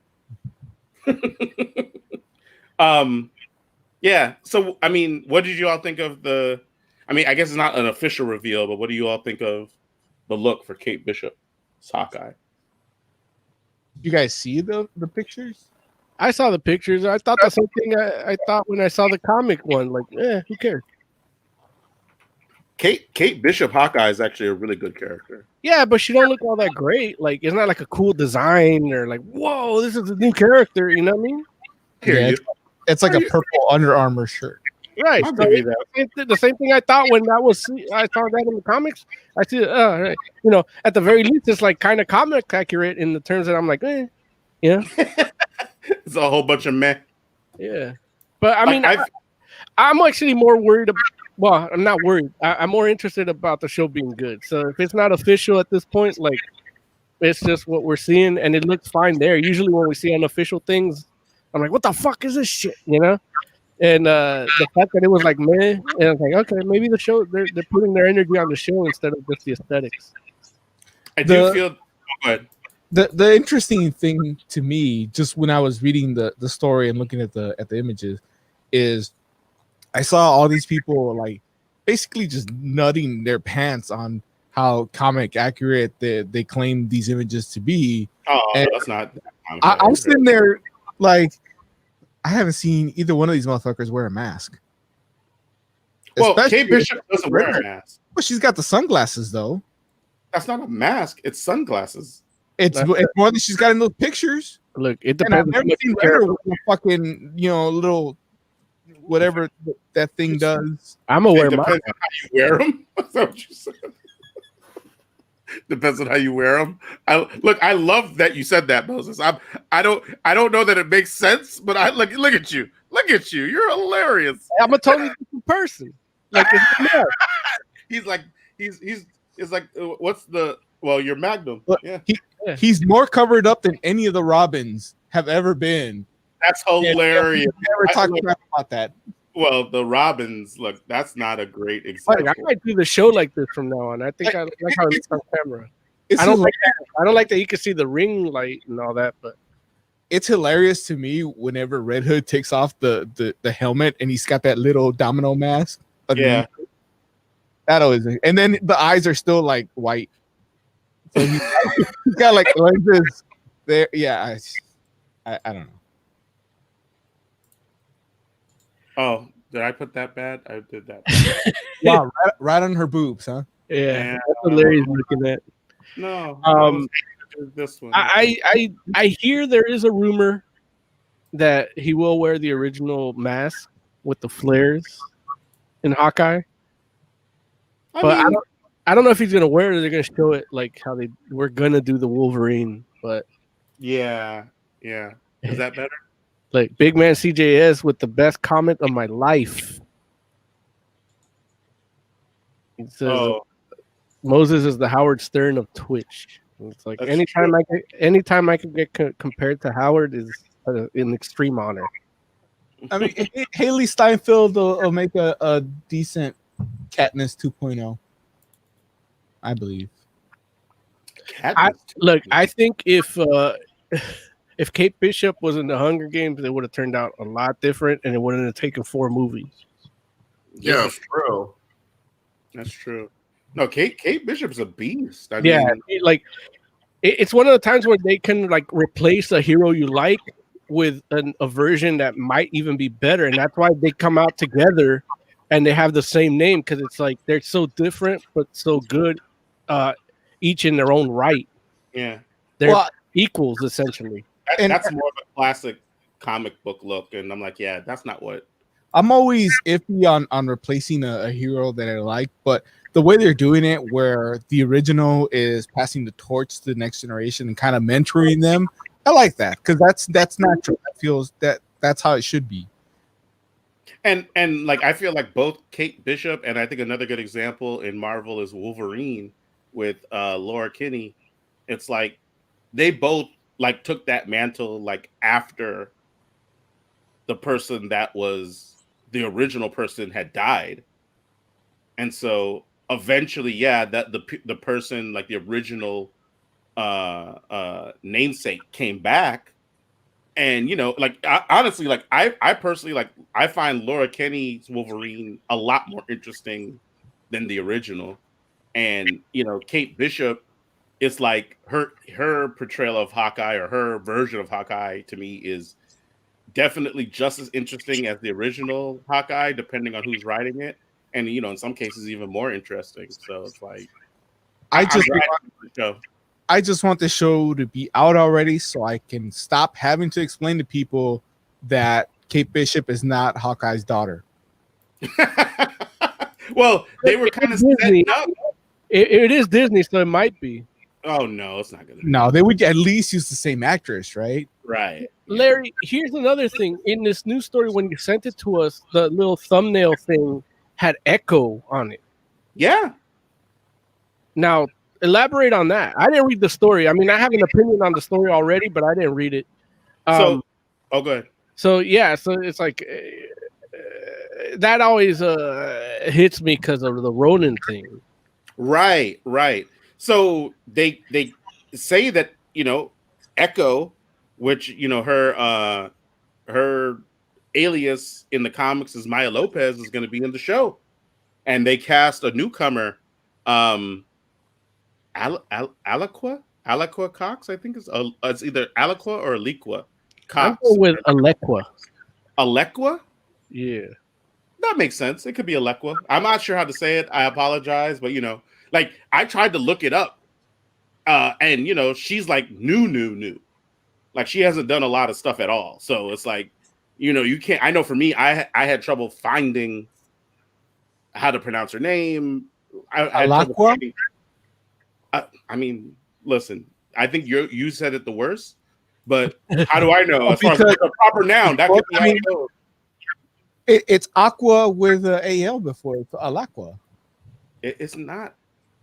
Yeah. So I mean, what did you all think of I guess it's not an official reveal, but what do you all think of the look for Kate Bishop's Hawkeye? You guys see the pictures? I saw the pictures. I thought the same thing I thought when I saw the comic one. Like, who cares? Kate Bishop Hawkeye is actually a really good character. Yeah, but she don't look all that great. Like, it's not like a cool design or like, whoa, this is a new character. You know what I mean? Yeah, it's like a purple Under Armour shirt. Right. I'll So give you that. the same thing I thought when I saw that in the comics. I see, right. At the very least, it's like kind of comic accurate in the terms that I'm like, yeah. It's a whole bunch of meh. Yeah. But I mean, I'm actually more worried about. Well, I'm not worried. I'm more interested about the show being good. So if it's not official at this point, like it's just what we're seeing, and it looks fine there. Usually when we see unofficial things, I'm like, what the fuck is this shit? And the fact that it was like meh, and I was like, okay, maybe the show they're putting their energy on the show instead of just the aesthetics. I do feel. Go ahead. The interesting thing to me, just when I was reading the story and looking at the images, is I saw all these people like basically just nutting their pants on how comic accurate they claim these images to be. Oh, and that's not. I'm sitting there like I haven't seen either one of these motherfuckers wear a mask. Well, Especially Kate Bishop doesn't wear a mask. Well, she's got the sunglasses though. That's not a mask. It's sunglasses. It's more than she's got in those pictures. Look, it And I've depends. never seen her with a fucking, little whatever that thing does. I'm aware. It depends on how you wear them. Is that what you said? Depends on how you wear them. I love that you said that, Moses. I don't know that it makes sense, but I look at you. Look at you. You're hilarious. I'm a totally different person. Like he's like what's the your Magnum? Yeah. He's more covered up than any of the Robins have ever been. That's hilarious. Never talked about that. Well, the Robins, look, that's not a great example. I might do the show like this from now on. I think I like how it looks on camera. I don't like that you can see the ring light and all that, but it's hilarious to me whenever Red Hood takes off the helmet and he's got that little domino mask. Yeah. That always, and then the eyes are still like white. So he's got like lenses there. Yeah, I don't know. Oh, did I put that bad? I did that. Wow, right on her boobs, huh? Yeah, that's hilarious looking at. No, this one. I hear there is a rumor that he will wear the original mask with the flares in Hawkeye. I don't know if he's gonna wear it or they're gonna show it like how we're gonna do the Wolverine, but yeah. Is that better? Like Big Man CJS with the best comment of my life. He says Moses is the Howard Stern of Twitch. It's like anytime I can get compared to Howard is an extreme honor. I mean, Haley Steinfeld will make a decent Katniss 2.0, I believe. I think if Kate Bishop was in the Hunger Games, it would have turned out a lot different, and it wouldn't have taken 4 movies. Yeah, that's true. That's true. No, Kate Bishop's a beast. I mean, it's one of the times where they can like replace a hero you like with a version that might even be better, and that's why they come out together and they have the same name because it's like they're so different but so good, each in their own right. Yeah, they're equals essentially. That's more of a classic comic book look, and I'm like, yeah, that's not what. I'm always iffy on replacing a hero that I like, but the way they're doing it, where the original is passing the torch to the next generation and kind of mentoring them, I like that because that's natural. That feels that's how it should be. And like I feel like both Kate Bishop and I think another good example in Marvel is Wolverine with Laura Kinney. It's like they both like took that mantle like after the person that was the original person had died, and so eventually, that the person like the original namesake came back, and like honestly, like I personally like I find Laura Kinney's Wolverine a lot more interesting than the original, and Kate Bishop. It's like her portrayal of Hawkeye or her version of Hawkeye to me is definitely just as interesting as the original Hawkeye, depending on who's writing it, and in some cases even more interesting. So it's like I just want the show to be out already, so I can stop having to explain to people that Kate Bishop is not Hawkeye's daughter. Well, they were kind of setting up. It is Disney, so it might be. Oh no, it's not gonna be. No, they would at least use the same actress, right? Right. Larry, here's another thing. In this news story, when you sent it to us, the little thumbnail thing had Echo on it. Yeah. Now, elaborate on that. I didn't read the story. I mean, I have an opinion on the story already, but I didn't read it. Go ahead. So, yeah. So it's like, that always hits me because of the Ronin thing. Right. So they say that, Echo, which, her alias in the comics is Maya Lopez, is going to be in the show, and they cast a newcomer, Alaqua Cox, I think it's either Alaqua or Aliqua Cox. I'm going with Alaqua. Alaqua? Yeah. That makes sense. It could be Alaqua. I'm not sure how to say it. I apologize, but like I tried to look it up, and she's like new. Like she hasn't done a lot of stuff at all. So it's like, you can't. I know for me, I had trouble finding how to pronounce her name. Alaqua? I mean, listen. I think you said it the worst, but how do I know? As far as a proper noun, that could be. I know. It's Aqua with an AL before. It's Alaqua. It's not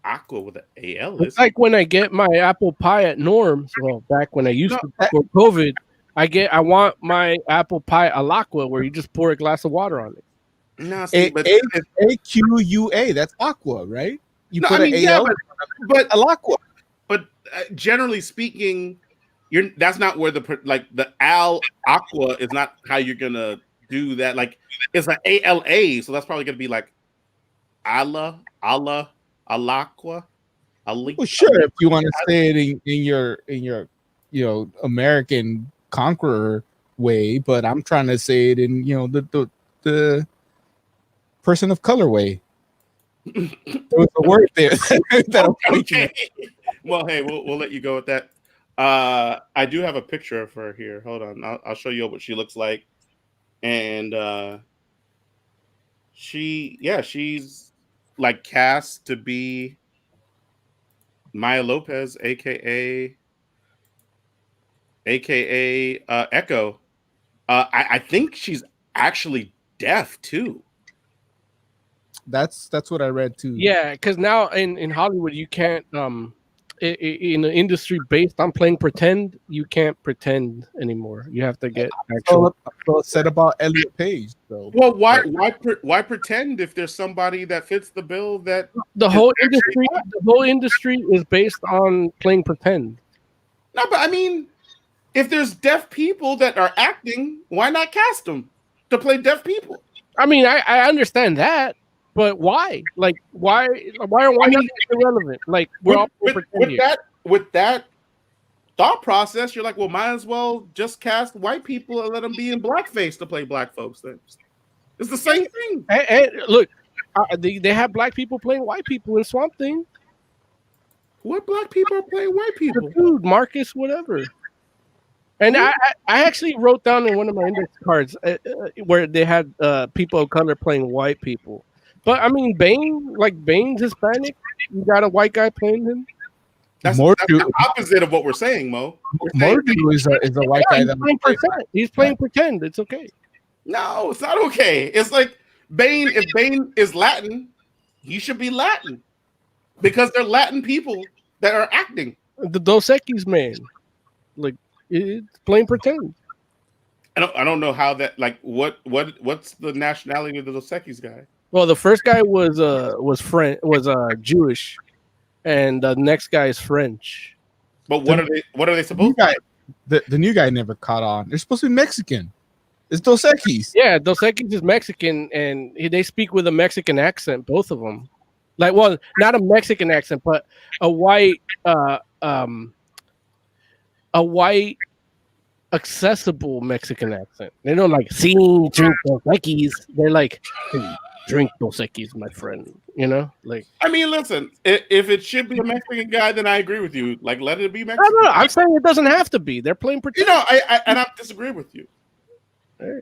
Aqua with an AL. It's like when I get my apple pie at Norm's. Well, back when I used to before COVID, I want my apple pie Alaqua, where you just pour a glass of water on it. No, see, but AQUA. That's Aqua, right? You put an AL, yeah, but Alaqua. But generally speaking, that's not where the Al Aqua is not how you're gonna do that. Like it's an ALA, so that's probably gonna be like Alaqua. Well, sure, if you want to say it in your American conqueror way, but I'm trying to say it in the person of color way. There was a word there. Okay. Well, hey, we'll let you go with that. I do have a picture of her here. Hold on, I'll show you what she looks like. And she's like cast to be Maya Lopez, aka Echo. I think she's actually deaf too. That's what I read too. Yeah, because now in Hollywood you can't in an industry based on playing pretend, you can't pretend anymore. You have to get actual. So it said about Elliot Page. So Well, why pretend if there's somebody that fits the bill that the whole industry is based on playing pretend. No, but I mean, if there's deaf people that are acting, why not cast them to play deaf people? I mean, I understand that, but why? Like, why not irrelevant? Like, we're all with that thought process, you're like, well, might as well just cast white people and let them be in blackface to play black folks. Then it's the same thing. Hey, look, they have black people playing white people in Swamp Thing. What black people are playing white people? Dude, Marcus, whatever. And I actually wrote down in one of my index cards where they had people of color playing white people. But I mean, Bane's Hispanic. You got a white guy playing him. That's the opposite of what we're saying, Mo. Mordu is a white guy. He's playing pretend. It's okay. No, it's not okay. It's like Bane. If Bane is Latin, he should be Latin because they're Latin people that are acting. The Dos Equis man, like it's playing pretend. I don't know how that what's the nationality of the Dos Equis guy? Well, the first guy was Jewish, and the next guy is French. But what are they supposed to be? The new guy never caught on. They're supposed to be Mexican. It's Dos Equis. Yeah, Dos Equis is Mexican, and they speak with a Mexican accent, both of them. Like, well, not a Mexican accent, but a white accessible Mexican accent. They don't like sing, drink Dos Equis. They're like, hey, drink Dos Equis, my friend. You know, like. I mean, listen. If it should be a Mexican guy, then I agree with you. Like, let it be Mexican. No, I'm saying it doesn't have to be. They're playing pretend. I disagree with you. Hey.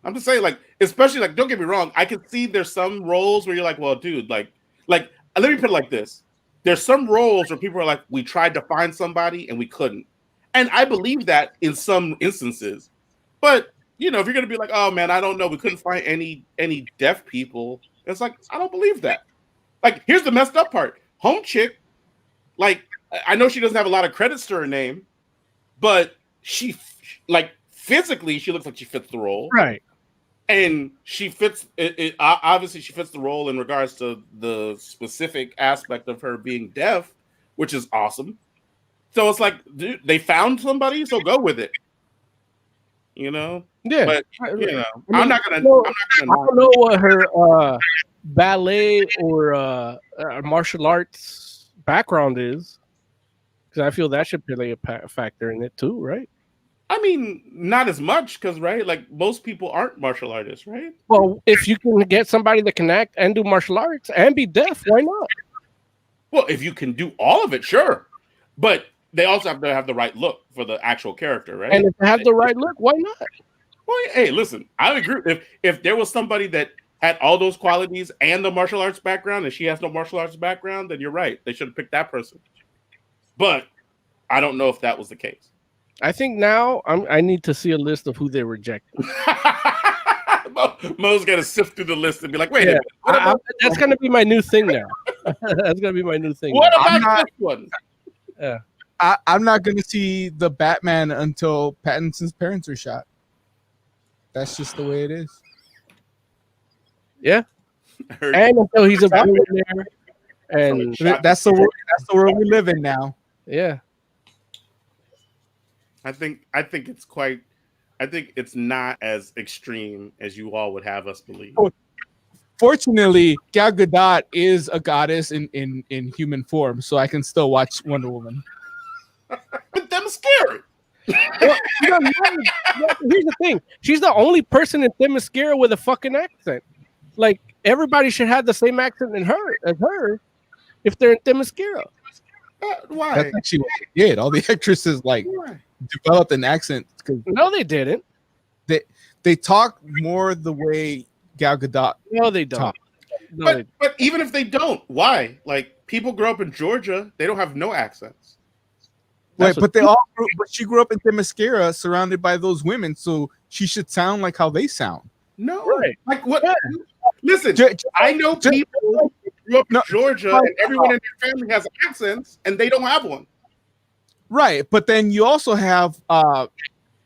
I'm just saying, like, especially like, don't get me wrong. I can see there's some roles where you're like, well, dude, like, let me put it like this. There's some roles where people are like, we tried to find somebody and we couldn't. And I believe that in some instances. But, if you're going to be like, oh, man, I don't know. We couldn't find any deaf people. It's like, I don't believe that. Like, here's the messed up part. Home Chick, like, I know she doesn't have a lot of credits to her name, but she, like, physically, she looks like she fits the role. Right. And she fits obviously she fits the role in regards to the specific aspect of her being deaf, which is awesome. So it's like, dude, they found somebody, so go with it. You know? Yeah. But you know, I I'm not gonna I don't know what her ballet or martial arts background is, because I feel that should play a factor in it too, right? I mean, not as much, because right, like most people aren't martial artists, right? Well, if you can get somebody that can act and do martial arts and be deaf, why not? Well, if you can do all of it, sure. But they also have to have the right look for the actual character, right? And if they have the right look, why not? Well, hey, listen, I agree. If there was somebody that had all those qualities and the martial arts background, and she has no martial arts background, then you're right. They should have picked that person. But I don't know if that was the case. I think now I need to see a list of who they rejected. Mo's got to sift through the list and be like, wait a minute. That's going to be my new thing now. That's going to be my new thing. What about this one? Yeah. I'm not going to see the Batman until Pattinson's parents are shot. That's just the way it is. Yeah. And until he's a billionaire. And that's the world we live in now. Yeah. I think it's not as extreme as you all would have us believe. Fortunately, Gal Gadot is a goddess in human form, so I can still watch Wonder Woman. But them scary. Well, here's the thing. She's the only person in Themyscira with a fucking accent. Like, everybody should have the same accent as her if they're in Themyscira. Why? That's actually what they did. All the actresses developed an accent. No, they didn't. They talk more the way Gal Gadot. No, they don't. But even if they don't, why? Like, people grow up in Georgia, they don't have no accents. But she grew up in Themyscira, surrounded by those women, so she should sound like how they sound. No, right? Like what? Yeah. Listen, I know people who grew up in Georgia, and everyone in their family has accents, and they don't have one. Right, but then you also have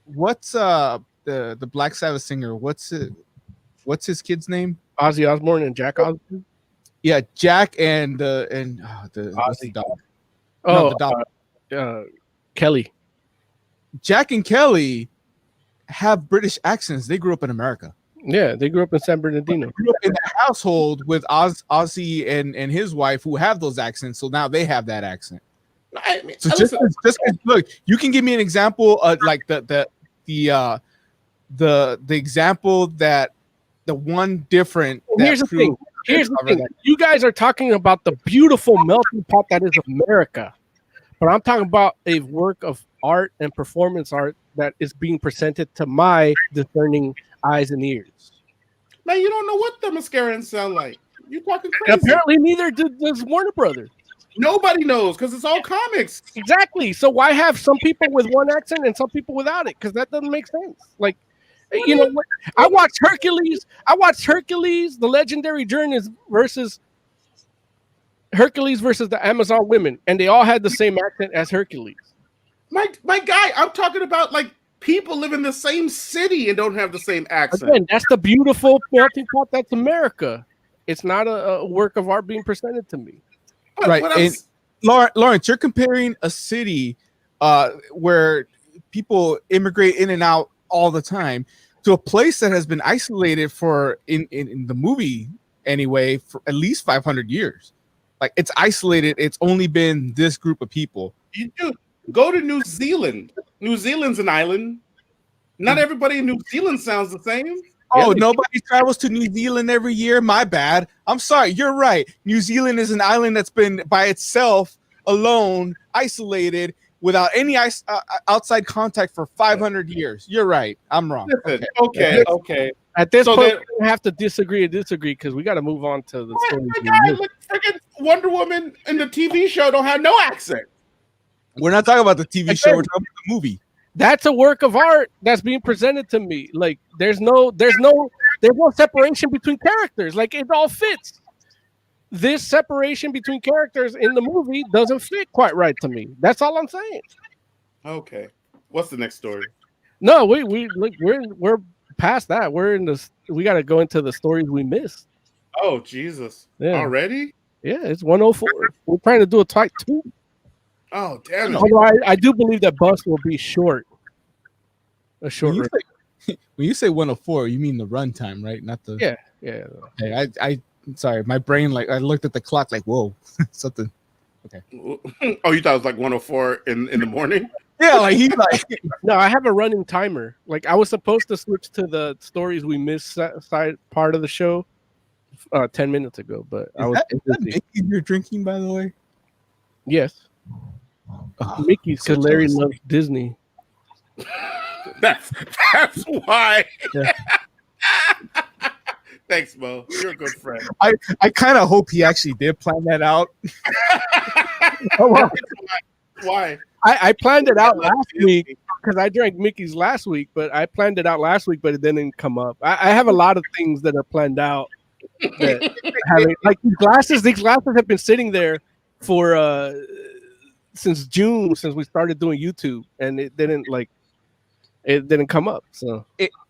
what's the Black Sabbath singer? What's his kid's name? Ozzy Osbourne and Jack Osbourne. Yeah, Jack and the dog. Oh, the dog. Kelly. Jack and Kelly have British accents. They grew up in America. Yeah, they grew up in San Bernardino. They grew up in a household with Ozzy and his wife who have those accents, so now they have that accent. I mean, so just look, you can give me an example of like the example that the one different. Here's the thing. You guys are talking about the beautiful melting pot that is America, but I'm talking about a work of art and performance art that is being presented to my discerning eyes and ears. Man, you don't know what the Mascarans sound like. You're talking crazy. And apparently, neither does Warner Brothers. Nobody knows because it's all comics. Exactly. So why have some people with one accent and some people without it? Because that doesn't make sense. Like, you know what? I watched Hercules. The Legendary Journeys versus the Amazon women, and they all had the same accent as Hercules. My guy, I'm talking about like people live in the same city and don't have the same accent. Again, that's the beautiful melting pot. That's America. It's not a work of art being presented to me. Right. And Lawrence, you're comparing a city where people immigrate in and out all the time to a place that has been isolated for in the movie anyway for at least 500 years. Like, it's isolated. It's only been this group of people. You do go to New Zealand. New Zealand's an island. Not everybody in New Zealand sounds the same. Oh, nobody travels to New Zealand every year. My bad. I'm sorry. You're right. New Zealand is an island that's been by itself, alone, isolated, without any outside contact for 500 years. You're right. I'm wrong. Okay. At this point, we have to disagree because we got to move on to the story. Look, freaking Wonder Woman in the TV show don't have no accent. We're not talking about the TV show. We're talking about the movie. That's a work of art that's being presented to me. Like, there's no separation between characters. Like, it all fits. This separation between characters in the movie doesn't fit quite right to me. That's all I'm saying. Okay. What's the next story? No, we're past that. We got to go into the stories we missed. Oh Jesus! Yeah. Already? Yeah, it's 104. We're trying to do a type 2. Oh damn it! Although I do believe that bus will be short. A short. When you say 104, you mean the runtime, right? Not the. Yeah. Okay, I sorry, my brain I looked at the clock like, whoa, something. Okay. Oh, you thought it was like 104 in the morning? Yeah, like he's like. No, I have a running timer. Like I was supposed to switch to the stories we missed side part of the show 10 minutes ago, but I was that Mickey you're drinking, by the way? Yes. Mickey's because Larry loves Disney. That's why. Yeah. Thanks, Mo. You're a good friend. I kind of hope he actually did plan that out. Why? I planned it out last week because I drank Mickey's last week, but I planned it out last week, but it didn't come up. I have a lot of things that are planned out. Like these glasses have been sitting there for since June, since we started doing YouTube, and it didn't come up. So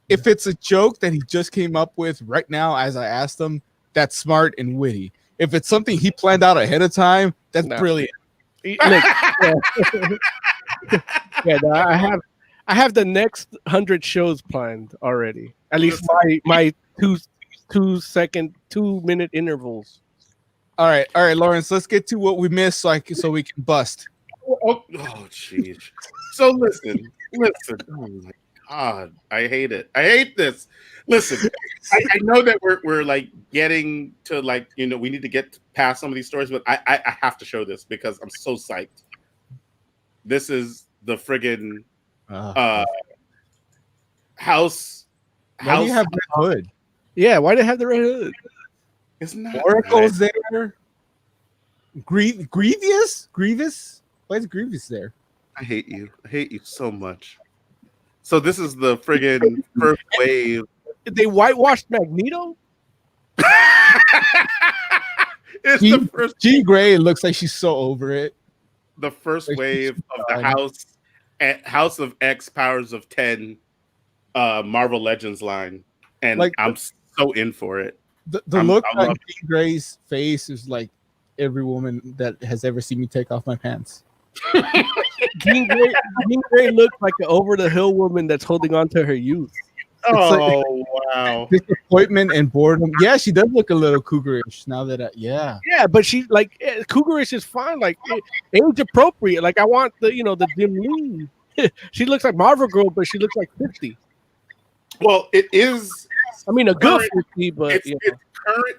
if it's a joke that he just came up with right now as I asked him, that's smart and witty. If it's something he planned out ahead of time, that's brilliant. Look, I have the next 100 shows planned already. At least my 2-minute intervals. All right, Lawrence. Let's get to what we missed so we can bust. Oh, jeez. So listen. Oh my God, I hate it. I hate this. Listen, I know that we're like getting to we need to get past some of these stories, but I have to show this because I'm so psyched. This is the friggin' house. Why do you have red hood? Yeah, why do they have the red hood? Isn't that Oracle's there? Grievous? Why is Grievous there? I hate you. I hate you so much. So this is the friggin' first wave. They whitewashed Magneto? It's the first. Jean Grey looks like she's so over it. The first wave of the House of X Powers of 10 Marvel Legends line. And I'm so in for it. The look on Jean Grey's face is like every woman that has ever seen me take off my pants. Jean Grey looks like an over-the-hill woman that's holding on to her youth. Wow. Disappointment and boredom. Yeah, she does look a little cougarish now that yeah, but she cougarish is fine, like age appropriate. Like I want the Jim Lee. She looks like Marvel Girl, but she looks like 50. Well, it is. I mean, a good 50, but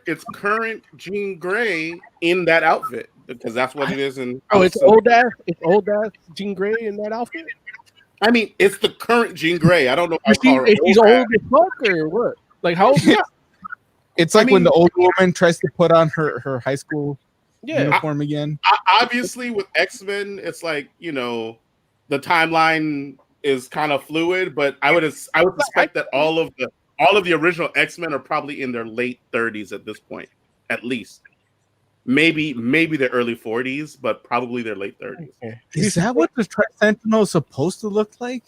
it's current Jean Grey in that outfit because that's what it is. It's old ass Jean Grey in that outfit. I mean, it's the current Jean Grey. I don't know if she's old as fuck or what. Like how old? It's like when the old woman tries to put on her high school uniform again. Obviously, with X-Men, it's like the timeline is kind of fluid, but I would suspect that all of the original X-Men are probably in their late 30s at this point, at least. Maybe their early 40s, but probably their late 30s. Is that what the Tri-Sentinel is supposed to look like?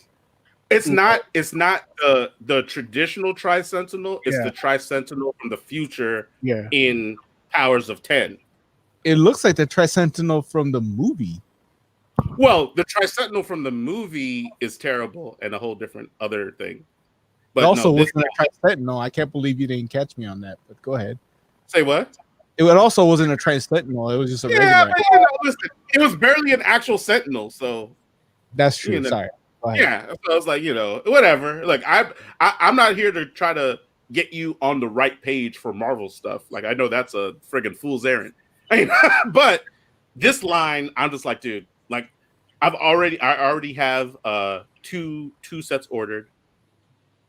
It's not the traditional Tri-Sentinel. It's the Tri-Sentinel from the future in Powers of 10. It looks like the Tri-Sentinel from the movie. Well, the Tri-Sentinel from the movie is terrible and a whole different other thing. But it also wasn't a Tri-Sentinel. I can't believe you didn't catch me on that, but go ahead. Say what? It also wasn't a Tri-Sentinel. It was just a regular. But, listen, it was barely an actual Sentinel, so that's true. Sorry. Yeah, so I was like, whatever. Like I'm not here to try to get you on the right page for Marvel stuff. Like I know that's a friggin' fool's errand. But this line, I'm just like, dude. Like I already have two sets ordered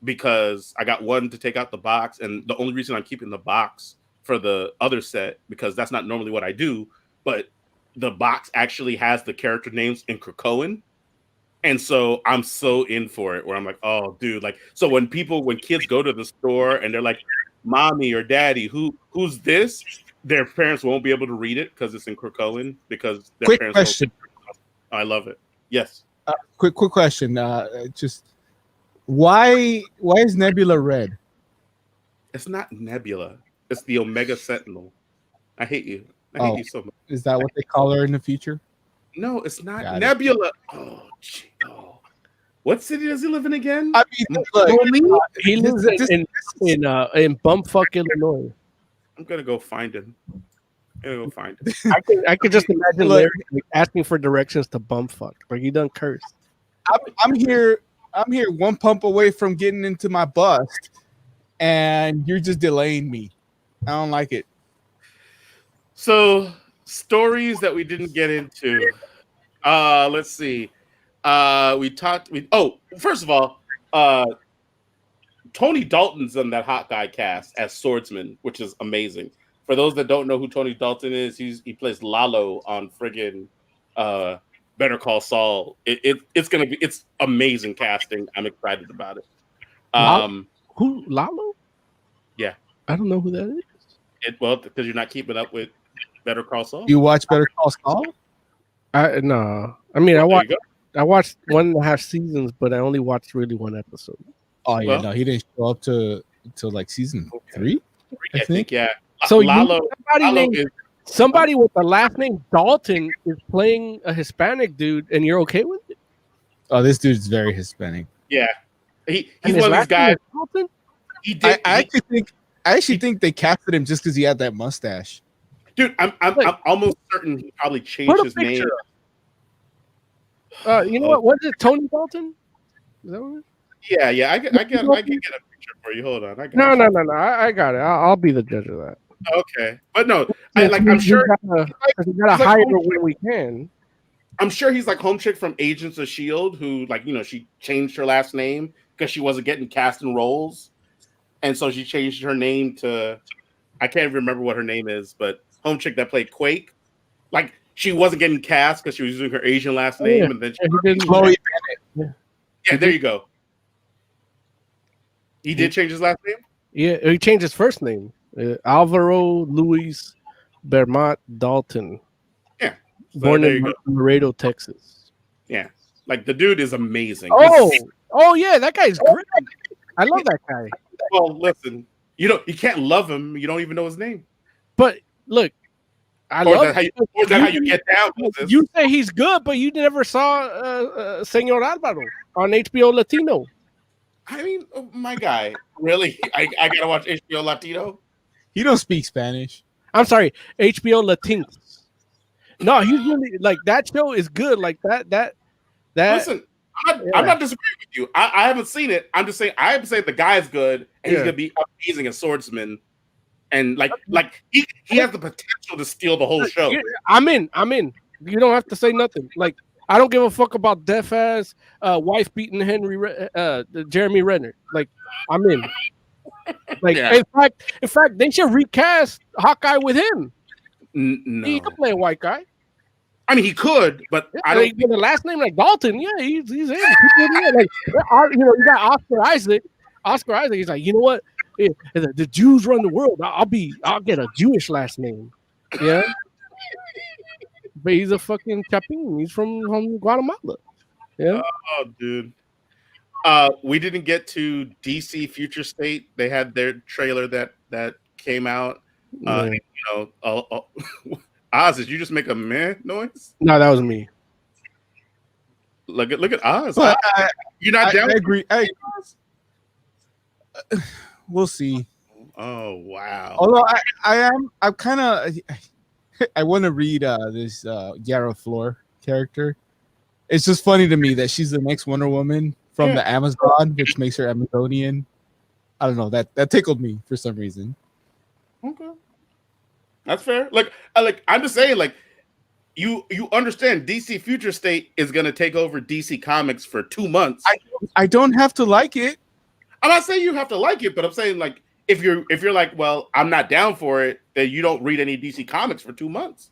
because I got one to take out the box, and the only reason I'm keeping the box for the other set because that's not normally what I do, but the box actually has the character names in Krakoan. And so I'm so in for it where I'm like, oh dude, like, so when kids go to the store and they're like, mommy or daddy, who's this? Their parents won't be able to read it because it's in Krakoan because their quick parents question. I love it. Yes. Quick question. Just Why is Nebula red? It's not Nebula. It's the Omega Sentinel. I hate you. I hate you so much. Is that what they call her in the future? No, it's not Got it. Nebula. Oh, gee, oh. What city does he live in again? I mean, look, He lives in bumfuck Illinois. I'm gonna go find him. I could just imagine Look. Larry asking for directions to bumfuck. Like he done cursed. I'm here one pump away from getting into my bust, and you're just delaying me. I don't like it. So stories that we didn't get into. Let's see. First of all, Tony Dalton's on that Hawkeye cast as swordsman, which is amazing. For those that don't know who Tony Dalton is, he plays Lalo on friggin' Better Call Saul. It's amazing casting. I'm excited about it. Who Lalo? Yeah, I don't know who that is. Because you're not keeping up with Better Call Saul. You watch Better Call Saul? No. I mean, I watched 1.5 seasons, but I only watched really one episode. Oh yeah, Well- no, he didn't show up till like season 3. I think yeah. So Lalo is somebody with the last name Dalton is playing a Hispanic dude, and you're okay with it? Oh, this dude's very Hispanic. yeah. He's And one his of these last name guys. is Dalton? He did. I actually think they casted him just because he had that mustache. Dude, I'm almost certain he probably changed Put a his name. picture You know what? Was it Tony Dalton? Is that what it is? Yeah. I can get a picture for you. Hold on. No. I got it. I'll be the judge of that. Okay, but no, I'm sure we gotta he's like hire her home when we can. I'm sure he's like home chick from Agents of Shield, who she changed her last name because she wasn't getting cast in roles, and so she changed her name to I can't remember what her name is, but home chick that played Quake, like she wasn't getting cast because she was using her Asian last name, and then He didn't. Chloe yeah, there you go. He did change his last name. Yeah, he changed his first name. Alvaro Luis Bermont Dalton. Yeah, so Born there in you go. Laredo, Texas. Yeah, like the dude is amazing. Oh yeah, that guy's great. I love that guy. Well, listen, you can't love him. You don't even know his name. But look, Or is that how you get down with this? You say he's good, but you never saw Senor Alvaro on HBO Latino. I mean, oh, my guy, really? I gotta watch HBO Latino. He don't speak Spanish. I'm sorry, HBO Latinos. No, he's really like that show is good. Like that. Listen, I'm not disagreeing with you. I haven't seen it. I'm just saying I have to say the guy's good and he's gonna be amazing as swordsman. And like he has the potential to steal the whole show. I'm in. You don't have to say nothing. Like I don't give a fuck about deaf ass wife beating Jeremy Renner. Like I'm in. Like in fact, they should recast Hawkeye with him. No, He could play a white guy. I mean he could, but I don't. With a last name like Dalton. Yeah, he's in. Like you got Oscar Isaac. Oscar Isaac. He's like, you know what? Yeah, the Jews run the world. I'll get a Jewish last name. Yeah. But he's a fucking Chapin. He's from Guatemala. Yeah. Oh, dude. We didn't get to DC Future State. They had their trailer that came out. Oz, did you just make a meh noise? No, that was me. Look at Oz. But You're not down. I agree. We'll see. Oh wow. Although I'm kind of I want to read this Yara Flor character. It's just funny to me that she's the next Wonder Woman from the Amazon, which makes her Amazonian. I don't know, that tickled me for some reason. Okay, that's fair. I'm just saying, like you understand DC Future State is gonna take over DC Comics for 2 months. I don't have to like it. I'm not saying you have to like it, but I'm saying like if you're like, well, I'm not down for it, then you don't read any DC Comics for 2 months.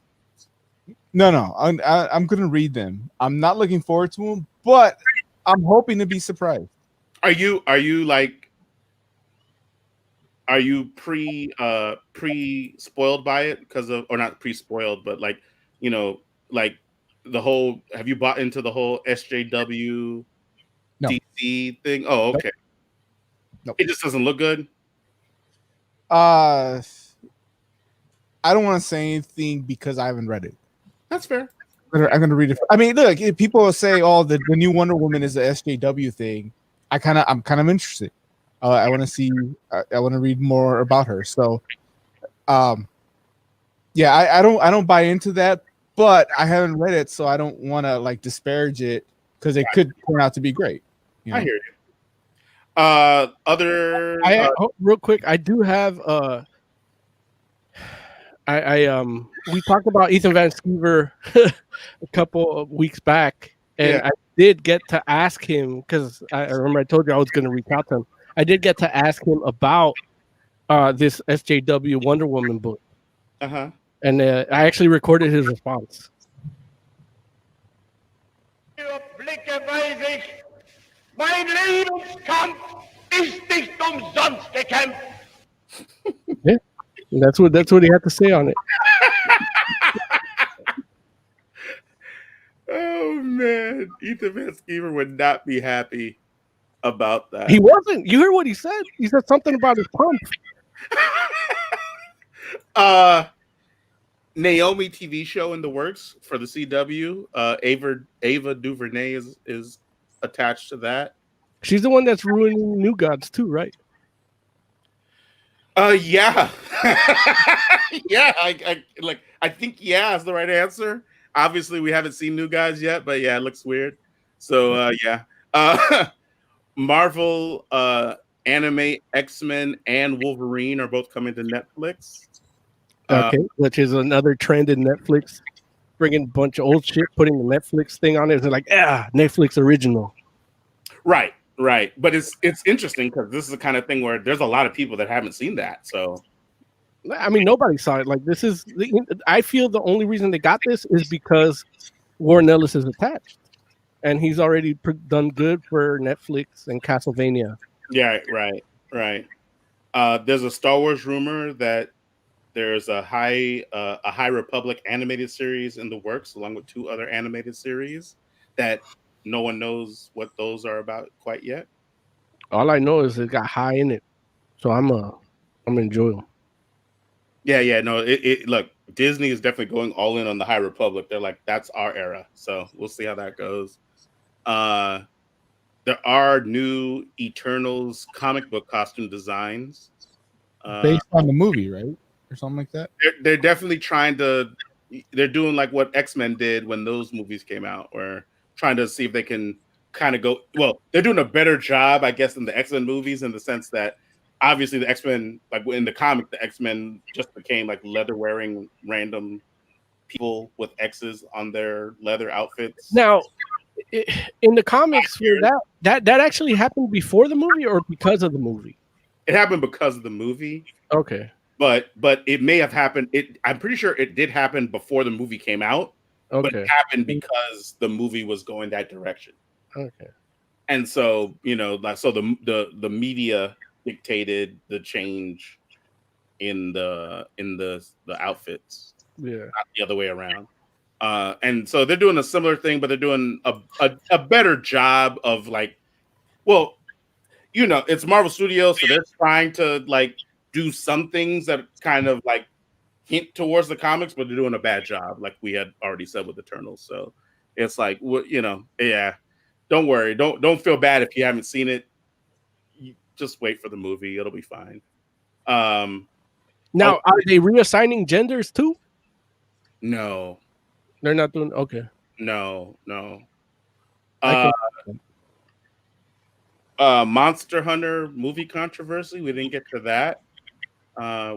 No, I'm gonna read them. I'm not looking forward to them, but I'm hoping to be surprised. Are you pre spoiled by it because of, or not pre spoiled, but like like the whole? Have you bought into the whole SJW? No. DC DC thing? Oh, okay. Nope. It just doesn't look good. I don't want to say anything because I haven't read it. That's fair. I'm gonna read it. I mean, look, if people say, "Oh, the new Wonder Woman is the SJW thing," I'm kind of interested. I want to see. I want to read more about her. So, yeah, I don't buy into that, but I haven't read it, so I don't want to like disparage it because it could turn out to be great. You know? I hear you. Real quick, I do have we talked about Ethan Van Sciver a couple of weeks back, and I did get to ask him because I remember I told you I was going to reach out to him. I did get to ask him about this SJW Wonder Woman book, and I actually recorded his response. Blicke weiß ich, mein Lebenskampf ist nicht umsonst gekämpft. Yeah, that's what he had to say on it. Oh man, Ethan Van Sciver would not be happy about that. He wasn't. You heard what he said? He said something about his pump. Naomi TV show in the works for the CW. Ava DuVernay is attached to that. She's the one that's ruining New Gods too, right? Yeah. Yeah, I think yeah is the right answer. Obviously, we haven't seen New Guys yet, but yeah, it looks weird. So yeah. Marvel anime, X-Men, and Wolverine are both coming to Netflix. Okay, which is another trend in Netflix, bringing a bunch of old shit, putting the Netflix thing on it. They're like, Netflix original. Right. But it's interesting because this is the kind of thing where there's a lot of people that haven't seen that. So, I mean, nobody saw it. Like, I feel the only reason they got this is because Warren Ellis is attached, and he's already done good for Netflix and Castlevania. Yeah, right. There's a Star Wars rumor that there's a High Republic animated series in the works, along with 2 other animated series that no one knows what those are about quite yet. All I know is it got high in it, so I'm enjoy them. Yeah. No, it look, Disney is definitely going all in on the High Republic. They're like, that's our era. So we'll see how that goes. There are new Eternals comic book costume designs based on the movie, right, or something like that. They're definitely trying to. They're doing like what X-Men did when those movies came out, or trying to see if they can kind of go. Well, they're doing a better job, I guess, than the X-Men movies in the sense that obviously the X-Men, like in the comic, the X-Men just became like leather-wearing random people with X's on their leather outfits. Now, in the comics, that actually happened before the movie or because of the movie? It happened because of the movie. Okay. But it may have happened. I'm pretty sure it did happen before the movie came out. Okay. But it happened because the movie was going that direction. Okay. And so, the media dictated the change in the outfits. Yeah. Not the other way around. And so they're doing a similar thing, but they're doing a better job of it's Marvel Studios, so they're trying to do some things that kind of hint towards the comics, but they're doing a bad job, like we had already said with Eternals. So it's yeah. Don't worry, don't feel bad if you haven't seen it. You just wait for the movie; it'll be fine. Now, are they reassigning genders too? No, they're not doing. Okay. No. Monster Hunter movie controversy. We didn't get to that.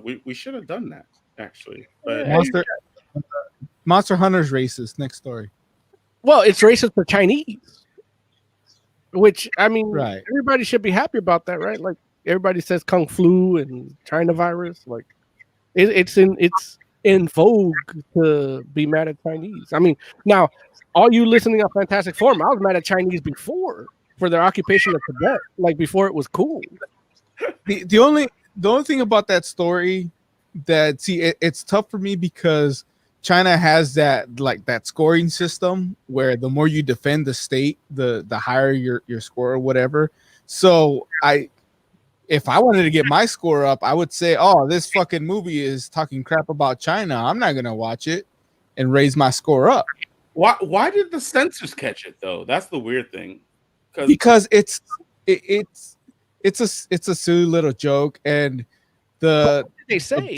We should have done that actually. But Monster Hunter's racist. Next story. Well, it's racist for Chinese, which I mean, right. Everybody should be happy about that, right? Like everybody says Kung Flu and China virus. Like it's in vogue to be mad at Chinese. I mean, now all you listening on Fantastic Forum, I was mad at Chinese before for their occupation of Tibet, like before it was cool. The only thing about that story it's tough for me because China has that scoring system where the more you defend the state, the higher your score or whatever. So if I wanted to get my score up, I would say, oh, this fucking movie is talking crap about China. I'm not gonna watch it and raise my score up. Why did the censors catch it though? That's the weird thing. Because it's a silly little joke, and what did they say?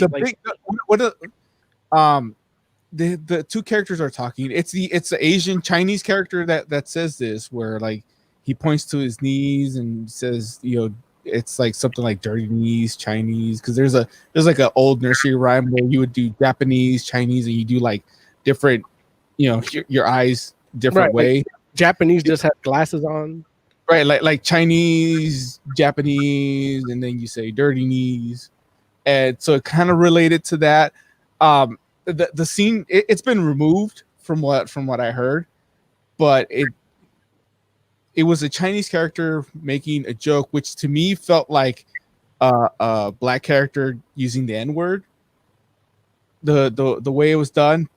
The two characters are talking. It's the Asian Chinese character that says this, where like he points to his knees and says, it's like something like dirty knees Chinese, because there's like an old nursery rhyme where you would do Japanese, Chinese, and you do like different, your eyes different way. Like Japanese just have glasses on. Right, like Chinese, Japanese, and then you say dirty knees, and so it kind of related to that. The scene it's been removed from what I heard, but it was a Chinese character making a joke, which to me felt like a black character using the N-word. The way it was done.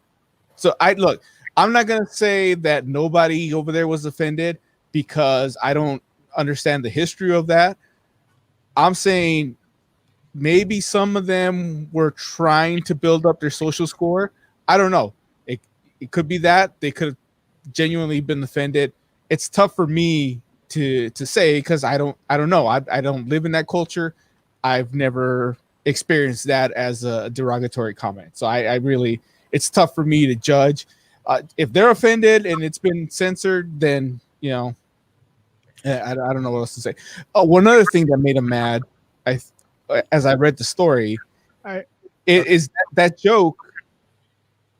So I'm not gonna say that nobody over there was offended, because I don't understand the history of that. I'm saying maybe some of them were trying to build up their social score. I don't know. It could be that they could have genuinely been offended. It's tough for me to say, because I don't know. I don't live in that culture. I've never experienced that as a derogatory comment. So I really, it's tough for me to judge. If they're offended and it's been censored, then I don't know what else to say. One other thing that made him mad, as I read the story, is that joke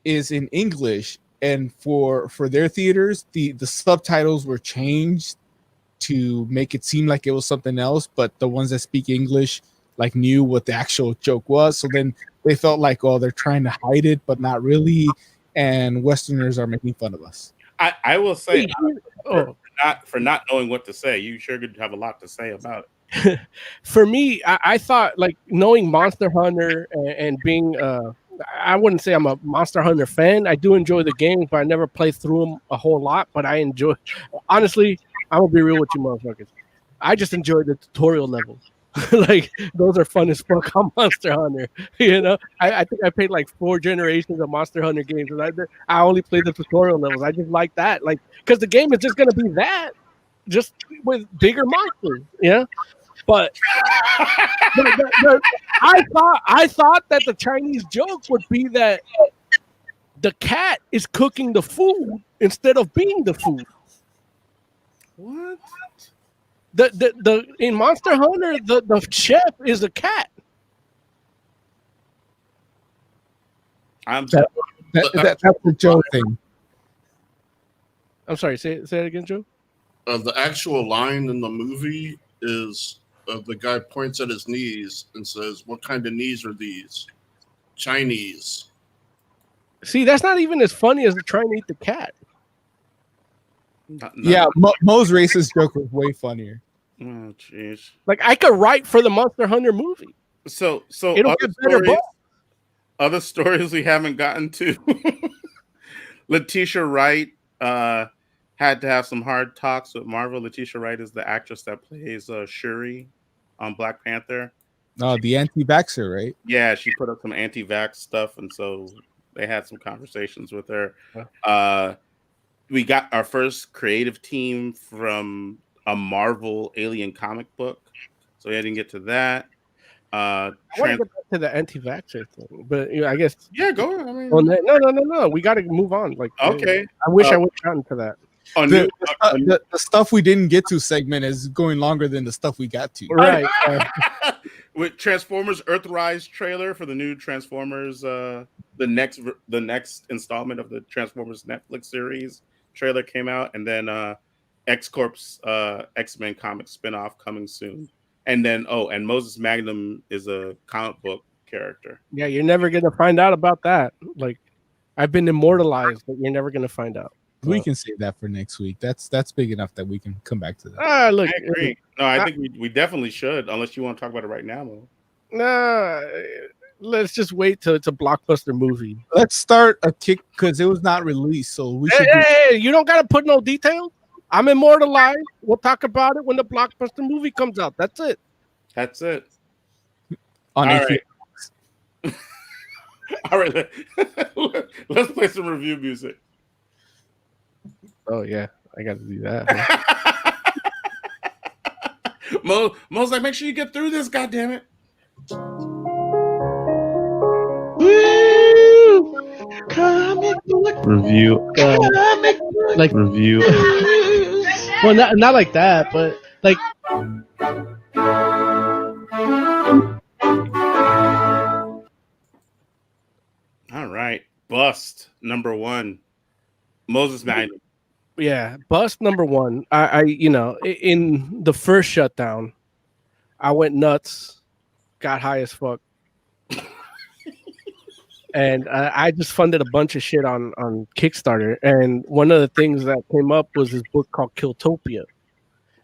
is in English, and for their theaters, the subtitles were changed to make it seem like it was something else, but the ones that speak English like knew what the actual joke was. So then they felt like, oh, they're trying to hide it, but not really, and Westerners are making fun of us. I will say, for not knowing what to say, you sure could have a lot to say about it. For me, I thought, like, knowing Monster Hunter and being I wouldn't say I'm a Monster Hunter fan. I do enjoy the games, but I never played through them a whole lot. But I enjoy, honestly, I'm gonna be real with you, motherfuckers. I just enjoyed the tutorial levels. Like, those are fun as fuck on Monster Hunter. I think I played like 4 generations of Monster Hunter games, and I only played the tutorial levels. I just like that, like, because the game is just gonna be that, just with bigger monsters, But I thought that the Chinese joke would be that the cat is cooking the food instead of being the food. What? The in Monster Hunter, the chef is a cat. That's the Joe thing. I'm sorry. Say it again, Joe. The actual line in the movie is the guy points at his knees and says, "What kind of knees are these? Chinese." See, that's not even as funny as trying to eat the cat. Yeah, Mo's racist joke was way funnier. Oh, jeez. Like, I could write for the Monster Hunter movie. So it'll get better. Other stories we haven't gotten to. Letitia Wright had to have some hard talks with Marvel. Letitia Wright is the actress that plays Shuri on Black Panther. Oh, the anti-vaxxer, right? Yeah, she put up some anti-vax stuff, and so they had some conversations with her. We got our first creative team from a Marvel Alien comic book, so we didn't get to that. I want to get back to the anti-vaxxer thing, but I guess go. I mean, no. We got to move on. Like, okay, I wish I would have gotten to that. The stuff we didn't get to segment is going longer than the stuff we got to. Right. With Transformers Earthrise trailer for the new Transformers, the next installment of the Transformers Netflix series trailer came out, and then X-Corp's X-Men comic spinoff coming soon. And then and Moses Magnum is a comic book character. Yeah, you're never gonna find out about that. Like, I've been immortalized, but you're never gonna find out. We can save that for next week. That's big enough that we can come back to that. Look, I agree. No, I think we definitely should, unless you want to talk about it right now, Mo. Nah, let's just wait till it's a blockbuster movie. Let's start a kick because it was not released, so we should. Hey, you don't gotta put no details. I'm immortalized. We'll talk about it when the blockbuster movie comes out. That's it. That's it. On All HBO. right. All right. Let's play some review music. Oh yeah, I got to do that. Mo's like, make sure you get through this. God damn it. Comic book Review. Like review. Well, not like that, but like. All right. Bust number 1. Moses Magnum. Yeah, bust number 1. I in the first shutdown, I went nuts, got high as fuck, and I just funded a bunch of shit on Kickstarter. And one of the things that came up was this book called Killtopia.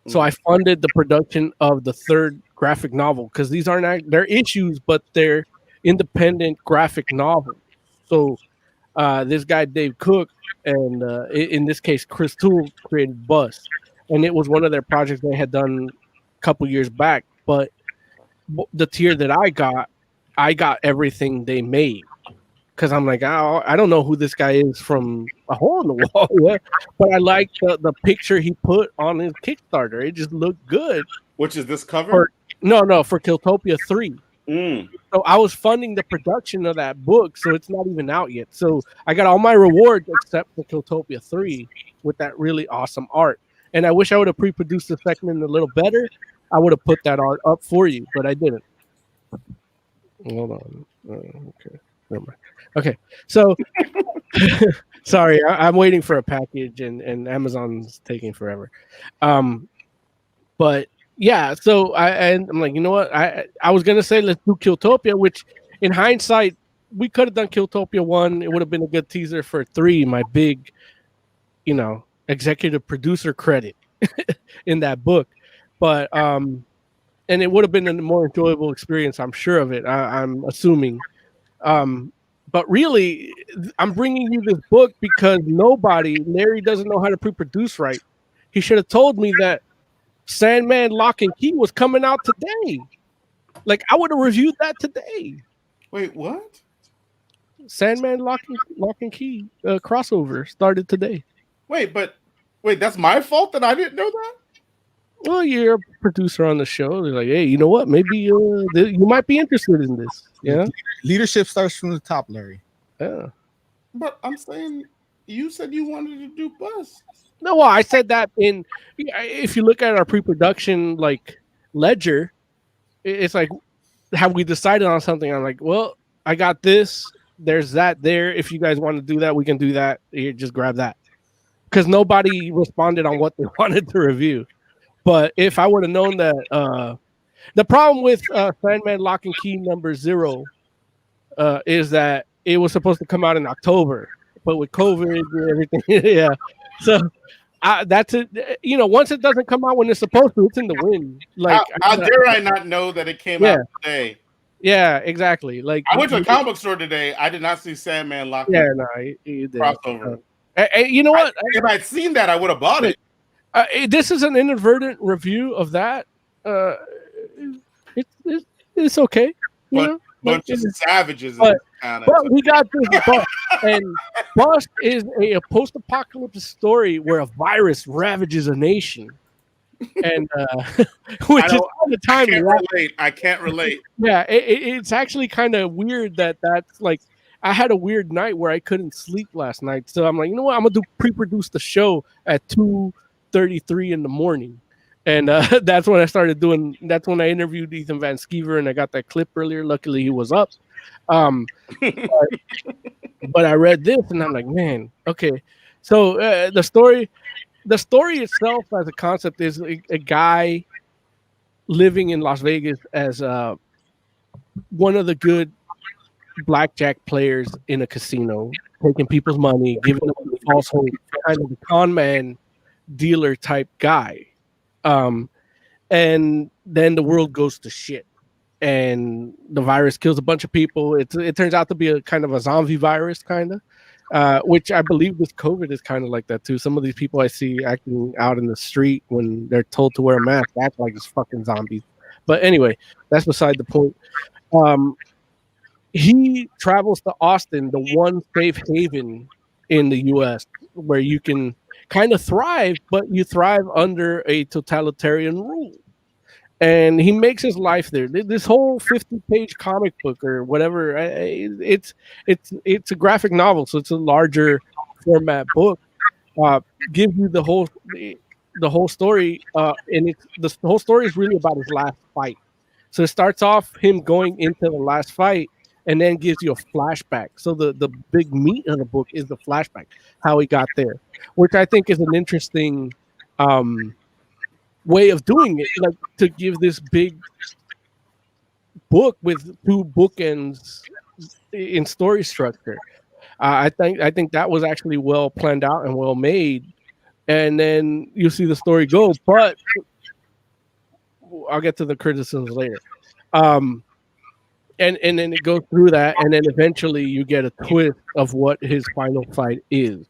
So I funded the production of the 3rd graphic novel because these aren't they're issues, but they're independent graphic novels. So this guy Dave Cook and in this case Chris Toole created Bust, and it was one of their projects they had done a couple years back. But the tier that I got everything they made because I'm like, I don't know who this guy is from a hole in the wall, but I like the picture he put on his Kickstarter. It just looked good. Which is this cover? For Killtopia 3. So I was funding the production of that book, so it's not even out yet. So I got all my rewards except for Killtopia 3 with that really awesome art. And I wish I would have pre-produced the segment a little better. I would have put that art up for you, but I didn't. Hold on. Okay. Never mind. Okay. So sorry, I'm waiting for a package and Amazon's taking forever. But yeah, so I'm like, you know what? I was gonna say let's do Killtopia, which in hindsight we could have done Killtopia 1. It would have been a good teaser for 3, my big, executive producer credit in that book. But and it would have been a more enjoyable experience, I'm sure of it. I'm assuming. But really, I'm bringing you this book because Larry doesn't know how to pre-produce right. He should have told me that Sandman Lock and Key was coming out today. Like, I would have reviewed that today. Wait, what? Sandman Lock and Key crossover started today. Wait, that's my fault that I didn't know that? Well, you're a producer on the show. They're like, hey, you know what? Maybe you might be interested in this. Yeah. Leadership starts from the top, Larry. Yeah. But I'm saying you said you wanted to do Bust. No, well, I said that if you look at our pre-production ledger, it's like, have we decided on something? I'm like, well, I got this. There's that there. If you guys want to do that, we can do that. Here, just grab that. Because nobody responded on what they wanted to review. But if I would have known that, the problem with Sandman Lock and Key number 0 is that it was supposed to come out in October, but with COVID and everything, yeah. So that's it. Once it doesn't come out when it's supposed to, it's in the wind. Like, how dare I not know that it came out today? Yeah, exactly. Like, I went to a comic book store today. I did not see Sandman Lock. Yeah, no, you did. Crossover. You know what? If I'd seen that, I would have bought it. This is an inadvertent review of that. It's okay. Bunch of savages. But we got this Bust, and Bust is a post-apocalyptic story where a virus ravages a nation, and which is all the time. I can't relate. Yeah, it's actually kind of weird that's like. I had a weird night where I couldn't sleep last night, so I'm like, you know what? I'm gonna pre-produce the show at 2:33 in the morning. And that's when I started doing. That's when I interviewed Ethan Van Skeever, and I got that clip earlier. Luckily, he was up. But I read this, and I'm like, man, okay. So the story itself, as a concept, is a guy living in Las Vegas as one of the good blackjack players in a casino, taking people's money, giving them false hope, kind of a con man dealer type guy. And then the world goes to shit. and the virus kills a bunch of people. It turns out to be a kind of a zombie virus, kind of, which I believe with COVID is kind of like that too. Some of these people I see acting out in the street when they're told to wear a mask act like it's fucking zombies. But anyway, that's beside the point. He travels to Austin, the one safe haven in the U.S. where you can kind of thrive, but you thrive under a totalitarian rule. And he makes his life there. This whole 50-page comic book or whatever, it's a graphic novel, so it's a larger format book. Gives you the whole story, and the whole story is really about his last fight. So it starts off him going into the last fight, and then gives you a flashback. So the big meat of the book is the flashback, how he got there, which I think is an interesting way of doing it, like to give this big book with 2 bookends in story structure. I think that was actually well planned out and well made. And then you see the story go, but I'll get to the criticisms later. And then it goes through that, and then eventually you get a twist of what his final fight is.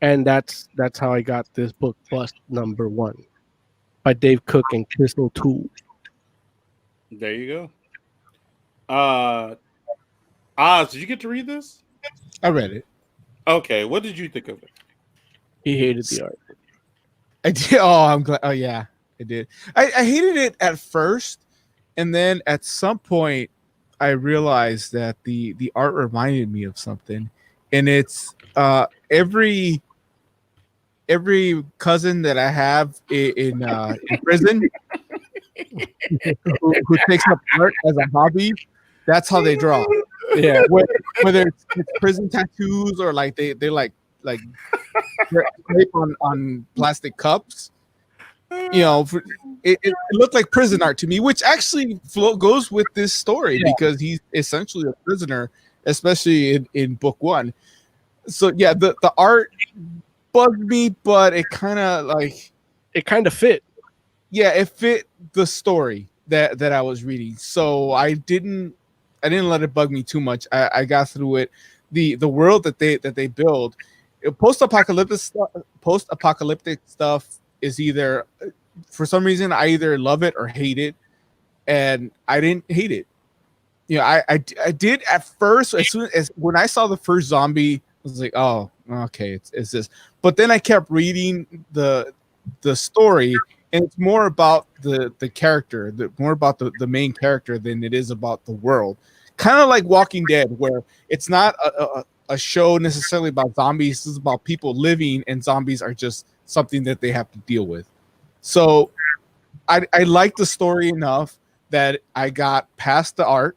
And that's how I got this book, Bust Number 1, by Dave Cook and Crystal Toole. There you go. Oz, did you get to read this? I read it. Okay, what did you think of it? He hated the art. I did. Oh, I'm glad. Oh, yeah, I did. I hated it at first, and then at some point, I realized that the art reminded me of something, and it's every cousin that I have in prison who takes up art as a hobby. That's how they draw. Yeah, whether it's prison tattoos or like they like scrape on plastic cups. You know, it looked like prison art to me, which actually goes with this story because he's essentially a prisoner, especially in book 1. So yeah, the art bugged me, but it kind of fit. Yeah, it fit the story that I was reading. So I didn't let it bug me too much. I got through it. The world that they build, post-apocalyptic stuff is either, for some reason, I either love it or hate it, and I didn't hate it. You know, I did at first. As soon as when I saw the first zombie, I was like, oh, okay, it's this. But then I kept reading the story, and it's more about the character, more about the main character than it is about the world. Kind of like Walking Dead, where it's not a show necessarily about zombies. It's about people living, and zombies are just something that they have to deal with. So I liked the story enough that I got past the art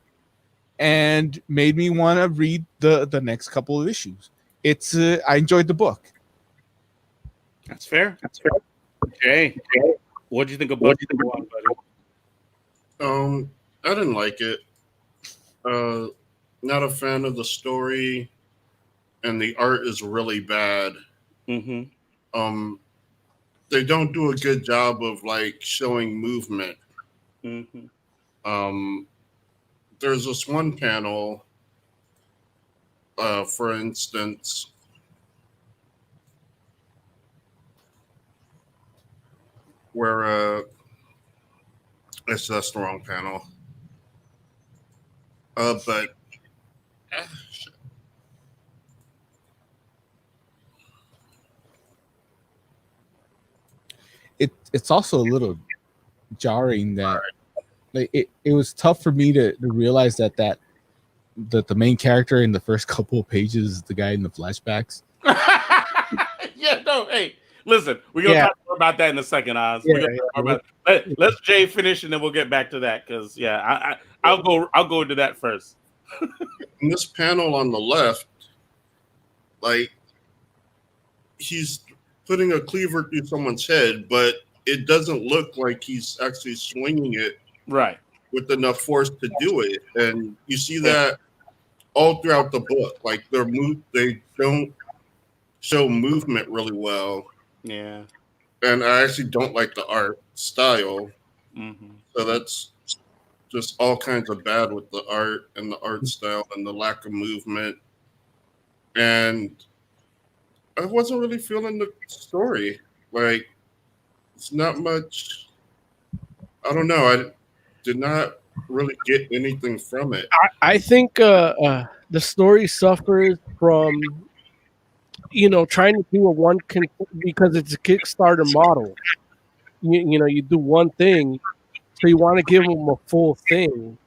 and made me want to read the next couple of issues. It's I enjoyed the book. That's fair. Jay, what do you think about the one, buddy? I didn't like it. Not a fan of the story, and the art is really bad. Mm-hmm. They don't do a good job of like showing movement. Mm-hmm. There's this one panel, for instance, where that's the wrong panel. But it's also a little jarring that like it was tough for me to realize that the main character in the first couple of pages is the guy in the flashbacks. Yeah, no, hey, listen, we're gonna talk more about that in a second, Oz. Let's Jay finish and then we'll get back to that because I'll go into that first. In this panel on the left, like he's putting a cleaver through someone's head, but it doesn't look like he's actually swinging it right with enough force to do it. And you see that all throughout the book. Like they don't show movement really well. Yeah. And I actually don't like the art style. Mm-hmm. So that's just all kinds of bad with the art and the art style and the lack of movement. And I wasn't really feeling the story. Like, it's not much. I don't know. I did not really get anything from it. I think the story suffers from trying to do because it's a Kickstarter model. You do one thing, so you want to give them a full thing,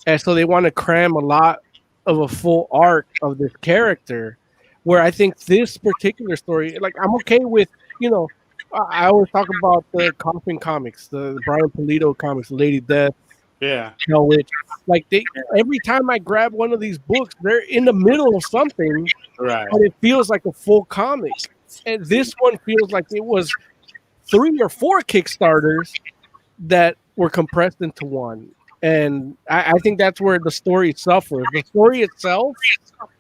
and so they want to cram a lot of a full arc of this character. Where I think this particular story, like I'm okay with, I always talk about the Coffin comics, the Brian Pulido comics, Lady Death, Yeah. Hell Witch. Like every time I grab one of these books, they're in the middle of something, Right. but it feels like a full comic. And this one feels like it was 3 or 4 Kickstarters that were compressed into one. And I think that's where the story suffers. The story itself,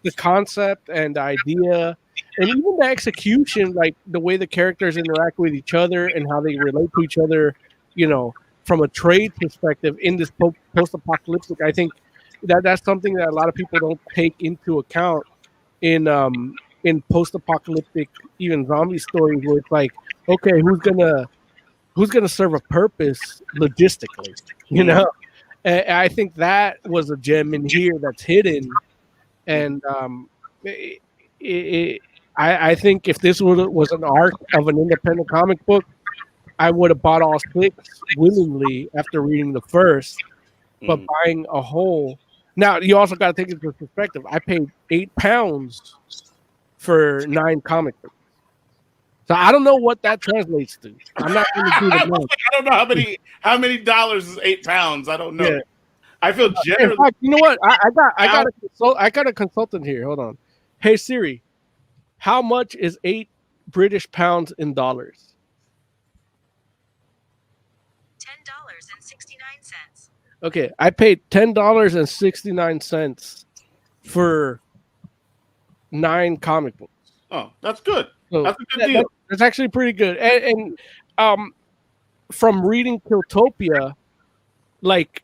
the concept and the idea, and even the execution, like the way the characters interact with each other and how they relate to each other, from a trade perspective in this post-apocalyptic, I think that's something that a lot of people don't take into account in post-apocalyptic, even zombie stories, where it's like, okay, who's gonna serve a purpose logistically, And I think that was a gem in here that's hidden, and I think if this was an arc of an independent comic book, I would have bought all 6 willingly after reading the first, but buying a whole. Now you also got to take it into perspective. I paid £8 for 9 comic books. So I don't know what that translates to. I'm not going to do the math. I don't know how many dollars is £8. I don't know. Yeah. I feel generally. In fact, you know what? I got a consultant here. Hold on. Hey Siri, how much is 8 British pounds in dollars? $10.69. Okay, I paid $10.69 for 9 comic books. Oh, that's good. So that's a good deal. That's actually pretty good. And from reading Killtopia, like,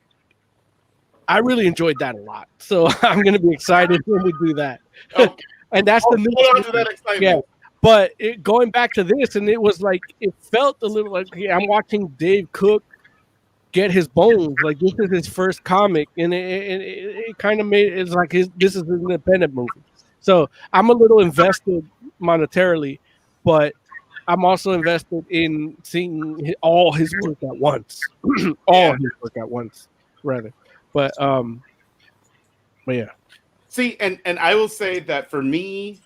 I really enjoyed that a lot. So I'm going to be excited when we do that. Okay. And that's the new hold on to that excitement. Yeah. But going back to this, and it was like, it felt a little like I'm watching Dave Cook get his bones. Like, this is his first comic, and it kind of made it's like this is an independent movie. So I'm a little invested monetarily, but I'm also invested in seeing all his work at once. His work at once, rather. But yeah. See, and I will say that for me,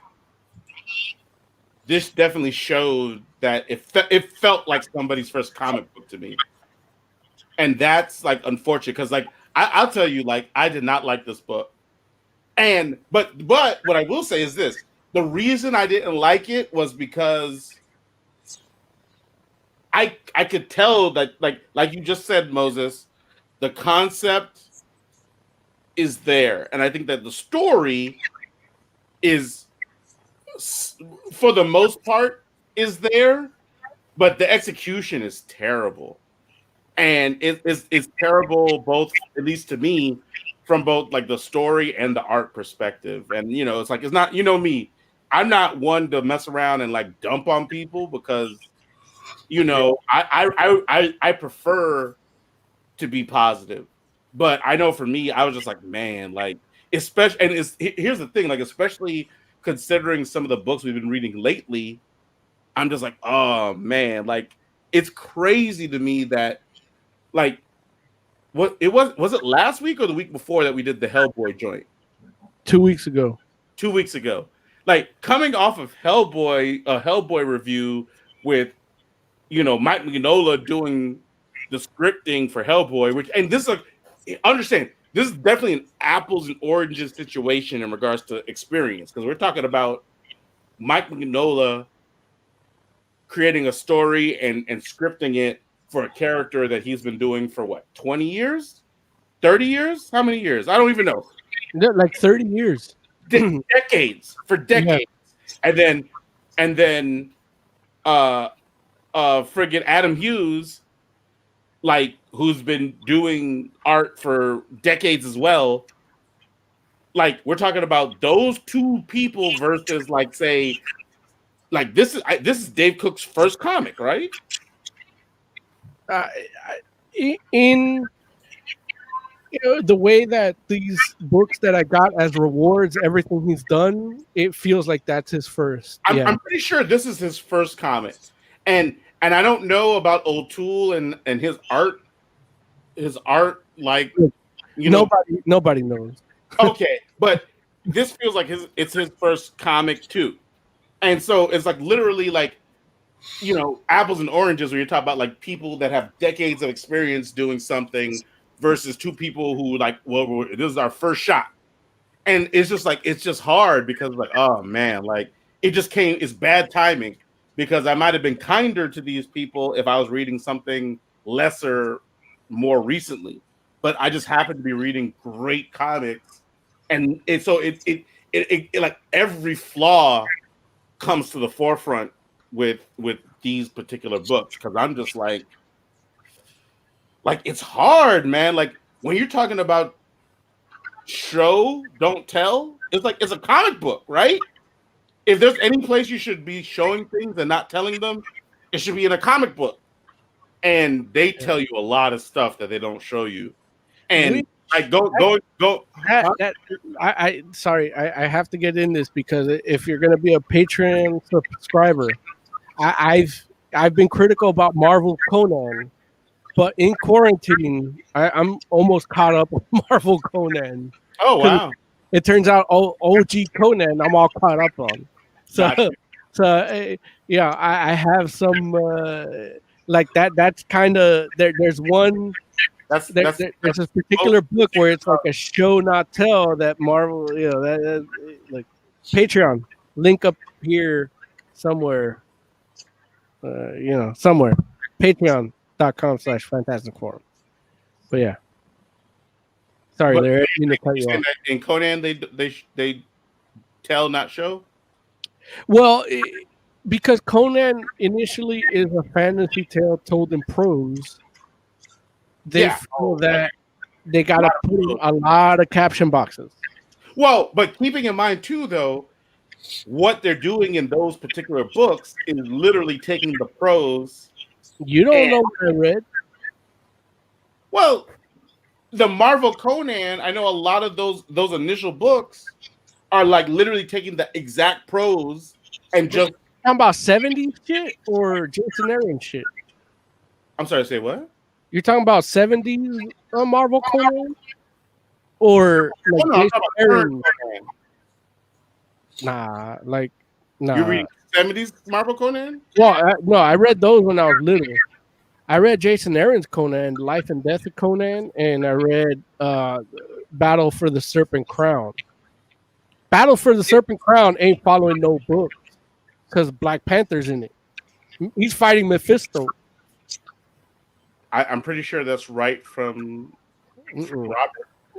this definitely showed that it felt like somebody's first comic book to me, and that's like unfortunate because like I'll tell you, like, I did not like this book, but what I will say is this: the reason I didn't like it was because I could tell that like you just said, Moses, the concept is there, and I think that the story is, for the most part, is there, but the execution is terrible, and it's terrible both, at least to me, from both like the story and the art perspective. And it's like, it's not, me, I'm not one to mess around and like dump on people because I prefer to be positive. But I know for me, I was just like, man, like, especially, and here's the thing, like, especially considering some of the books we've been reading lately, I'm just like, oh man, like, it's crazy to me that, like, was it last week or the week before that we did the Hellboy joint? 2 weeks ago. 2 weeks ago. Like, coming off of Hellboy, a Hellboy review with, Mike Mignola doing the scripting for Hellboy, understand, this is definitely an apples and oranges situation in regards to experience, because we're talking about Mike Mignola creating a story and scripting it for a character that he's been doing for what, 20 years? 30 years? How many years? I don't even know. Like 30 years. Decades. For decades. Yeah. And then friggin' Adam Hughes, like, who's been doing art for decades as well. Like we're talking about those two people versus like say like this is Dave Cook's first comic, right? In the way that these books that I got as rewards, everything he's done, it feels like that's his first. I'm pretty sure this is his first comic, and I don't know about O'Toole and his art. His art, like nobody knows. Okay, but this feels like it's his first comic too, and so it's like literally like apples and oranges when you're talking about like people that have decades of experience doing something versus two people who like, well, this is our first shot. And it's just like, it's just hard because like, oh man, like it's bad timing because I might've been kinder to these people if I was reading something lesser more recently, but I just happen to be reading great comics. And it like every flaw comes to the forefront with these particular books. Cause I'm just like it's hard, man. Like when you're talking about show, don't tell, it's like it's a comic book, right? If there's any place you should be showing things and not telling them, it should be in a comic book. And they tell you a lot of stuff that they don't show you. And Sorry, I have to get in this because if you're gonna be a Patreon subscriber, I've been critical about Marvel Conan. But in quarantine, I'm almost caught up with Marvel Conan. Oh, wow. It turns out OG Conan I'm all caught up on. So yeah, I have some like that. That's kind of there's one. There's this particular book where it's like a show not tell that Marvel. That like Patreon link up here somewhere. Somewhere Patreon.com/Fantastic Forum. But yeah, sorry, Larry, I didn't cut you off. In Conan, they tell not show. Well, because Conan initially is a fantasy tale told in prose, they feel that they gotta put in a lot of caption boxes. Well, but keeping in mind too, though, what they're doing in those particular books is literally taking the prose. You don't know what I read. Well, the Marvel Conan, I know a lot of those initial books are like literally taking the exact prose and just talking about 70s shit or Jason Aaron shit. I'm sorry, say what? You're talking about 70s Marvel Conan or like Jason Aaron? Nah. You read 70s Marvel Conan? Well, no, I read those when I was little. I read Jason Aaron's Conan, Life and Death of Conan, and I read Battle for the Serpent Crown. Battle for the Serpent Crown ain't following no book because Black Panther's in it. He's fighting Mephisto. I'm pretty sure that's right from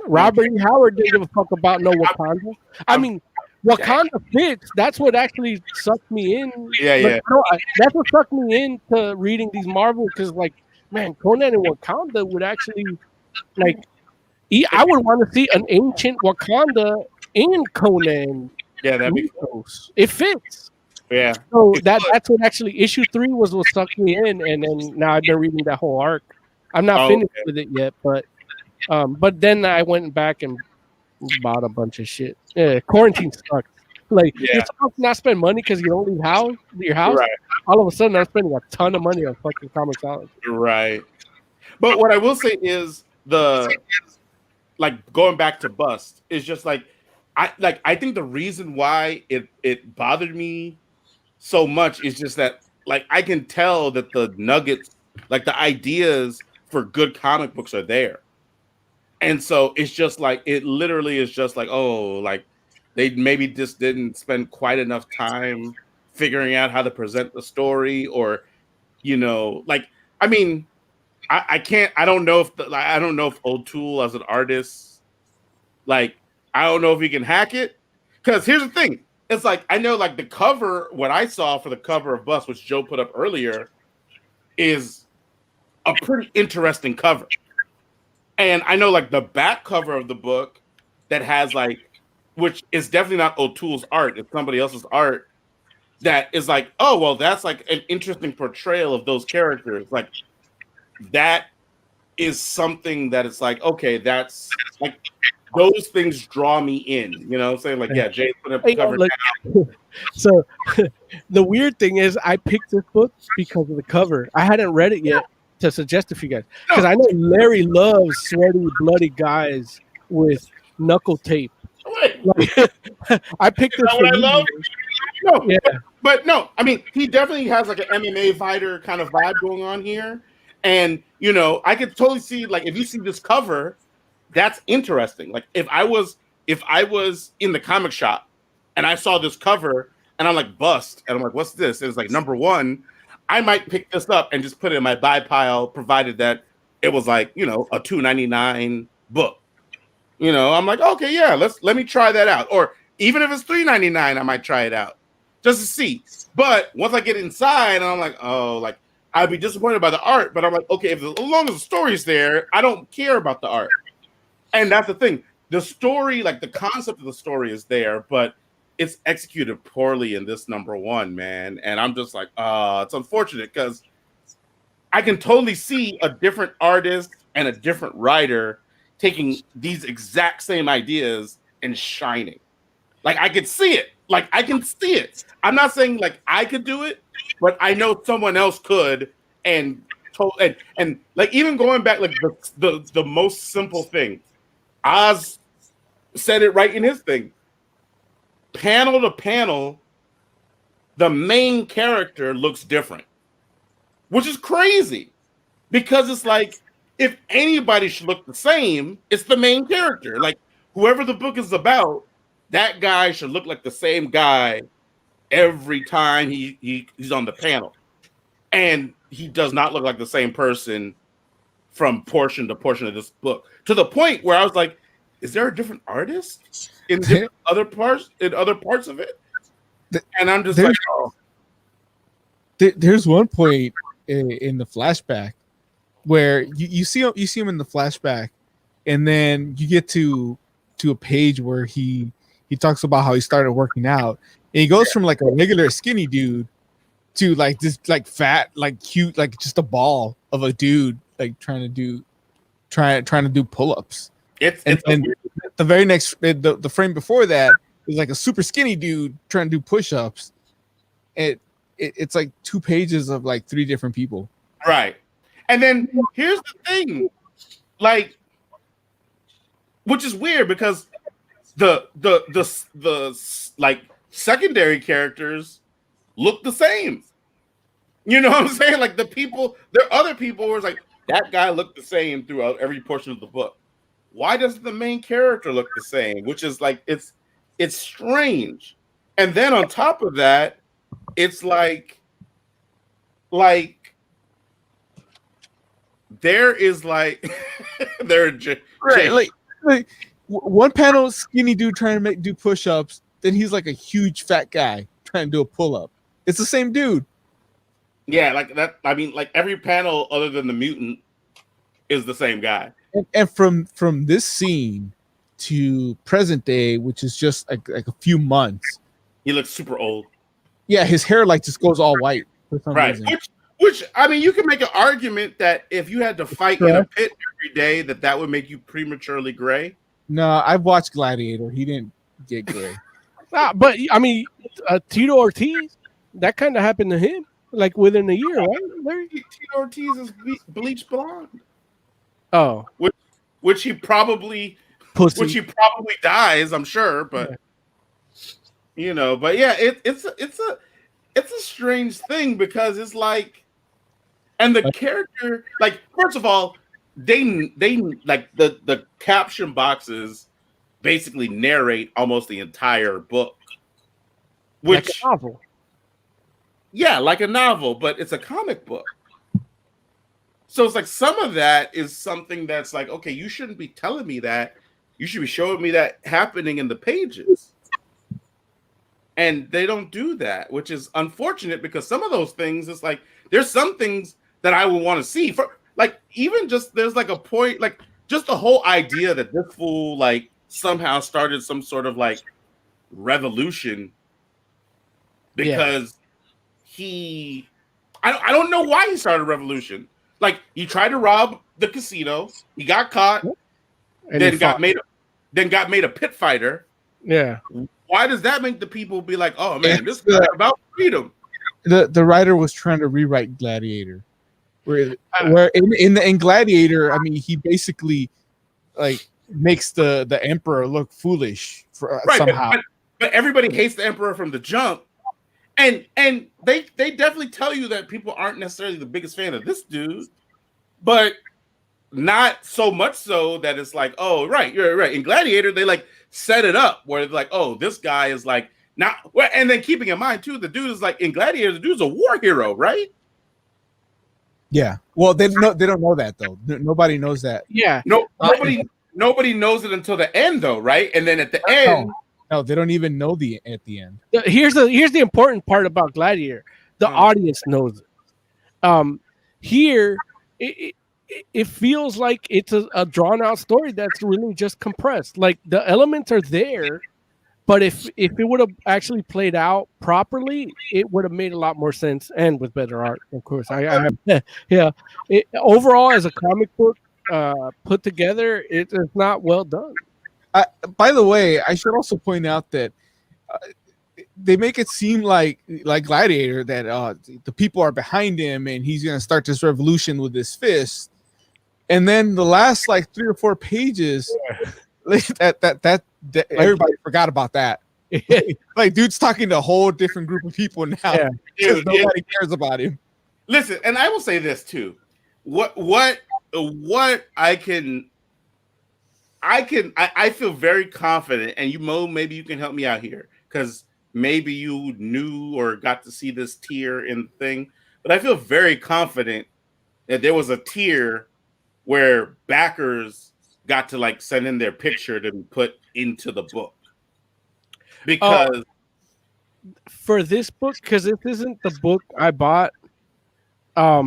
Robert E. Howard didn't give a fuck about no Wakanda. I mean, Wakanda fits. That's what actually sucked me in. Yeah. That's what sucked me into reading these Marvel because, like, man, Conan and Wakanda would actually, like, I would want to see an ancient Wakanda in Conan. Yeah, that'd be cool. It fits. Yeah. So that's what actually issue 3 was what sucked me in, and then now I've been reading that whole arc. I'm not finished with it yet, but then I went back and bought a bunch of shit. Yeah, quarantine sucks. Like you're supposed to not spend money because you don't leave your house. Right. All of a sudden, I'm spending a ton of money on fucking Comixology. Right. But what I will say is going back to Bust is just like I think the reason why it bothered me so much is just that like I can tell that the nuggets, like the ideas for good comic books are there. And so it's just like it literally is just like, oh, like they maybe just didn't spend quite enough time figuring out how to present the story, or like I mean, I don't know if O'Toole as an artist, like I don't know if he can hack it. Because here's the thing, it's like I know like the cover, what I saw for the cover of Bust, which Joe put up earlier, is a pretty interesting cover. And I know like the back cover of the book that has like, which is definitely not O'Toole's art, it's somebody else's art, that is like, oh, well, that's like an interesting portrayal of those characters. Like that is something that it's like, okay, that's like those things draw me in, you know what I'm saying? Like, yeah, Jay's put up the cover now. So the weird thing is I picked this book because of the cover. I hadn't read it yet to suggest it for you guys. Because I know Larry loves sweaty, bloody guys with knuckle tape. Like, I picked this for what I love? No, yeah. but no, I mean, he definitely has like an MMA fighter kind of vibe going on here. And, you know, I could totally see, like, if you see this cover, that's interesting. Like, if I was in the comic shop and I saw this cover and I'm like, bust, and I'm like, what's this? And it's like #1, I might pick this up and just put it in my buy pile, provided that it was like, you know, a $2.99 book. You know, I'm like, okay, yeah, let me try that out. Or even if it's $3.99, I might try it out just to see. But once I get inside, and I'm like, oh, like I'd be disappointed by the art. But I'm like, okay, as long as the story's there, I don't care about the art. And that's the thing. The story, like the concept of the story is there, but it's executed poorly in this #1, man. And I'm just like, it's unfortunate because I can totally see a different artist and a different writer taking these exact same ideas and shining. Like I could see it. Like I can see it. I'm not saying like I could do it, but I know someone else could. And like even going back, like the most simple thing, Oz said it right in his thing. Panel to panel, the main character looks different, which is crazy because it's like, if anybody should look the same, it's the main character. Like whoever the book is about, that guy should look like the same guy every time he's on the panel. And he does not look like the same person from portion to portion of this book. To the point where I was like, is there a different artist in other parts of it? And I'm just like, oh. There's one point in the flashback where you see him in the flashback, and then you get to a page where he talks about how he started working out, and he goes from like a regular skinny dude to like this like fat, like cute, like just a ball of a dude like trying to do pull-ups. And the very next the frame before that is like a super skinny dude trying to do push-ups. It's like 2 pages of like 3 different people. Right. And then here's the thing, like, which is weird because the like secondary characters look the same. You know what I'm saying? Like there are other people where it's like that guy looked the same throughout every portion of the book. Why doesn't the main character look the same? Which is like it's strange. And then on top of that, it's like there is like like one panel skinny dude trying to do push-ups, then he's like a huge fat guy trying to do a pull-up. It's the same dude. Yeah, like that. I mean, like every panel other than the mutant is the same guy. And from this scene to present day, which is just like a few months, he looks super old. Yeah, his hair like just goes all white for some reason. Which I mean, you can make an argument that if you had to fight in a pit every day, that would make you prematurely gray. No, I've watched Gladiator. He didn't get gray. But I mean, Tito Ortiz, that kind of happened to him, like within a year, right? Tito Ortiz is bleach blonde. Oh, which he probably dies, I'm sure, but you know, but yeah, it's a strange thing because it's like, and the character, like, first of all, they like the caption boxes basically narrate almost the entire book, which like a novel. Yeah, like a novel, but it's a comic book. So it's like some of that is something that's like, okay, you shouldn't be telling me that. You should be showing me that happening in the pages. And they don't do that, which is unfortunate because some of those things, it's like, there's some things that I would want to see. like even just there's like a point, like just the whole idea that this fool like somehow started some sort of like revolution because I don't know why he started a revolution. Like he tried to rob the casino, he got caught, And then got made a pit fighter. Yeah. Why does that make the people be like, oh man, this is about freedom? The writer was trying to rewrite Gladiator, where in Gladiator, I mean, he basically like makes the emperor look foolish for somehow. But everybody hates the emperor from the jump, and they definitely tell you that people aren't necessarily the biggest fan of this dude, but not so much so that it's like, oh right, you're right. In Gladiator, they like set it up where it's like, oh, this guy is like not. Well, and then keeping in mind too, the dude is like in Gladiator, the dude's a war hero, right? Yeah. Well, they don't know that though. Nobody knows that. Yeah. Nobody knows it until the end though, right? And then at the end, no, they don't even know at the end. Here's the important part about Gladiator. The audience knows it. Here it feels like it's a drawn out story that's really just compressed. Like the elements are there, but if it would have actually played out properly, it would have made a lot more sense and with better art, of course. Overall, as a comic book put together, it's not well done. By the way, I should also point out that they make it seem like Gladiator that the people are behind him and he's going to start this revolution with his fist. And then the last like 3 or 4 pages, that everybody forgot about that. Like dude's talking to a whole different group of people now. Yeah. Dude, nobody cares about him. Listen, and I will say this too. What I feel very confident, and maybe you can help me out here because maybe you knew or got to see this tier in the thing, but I feel very confident that there was a tier where backers got to like send in their picture to be put into the book. Because for this book, because this isn't the book I bought. I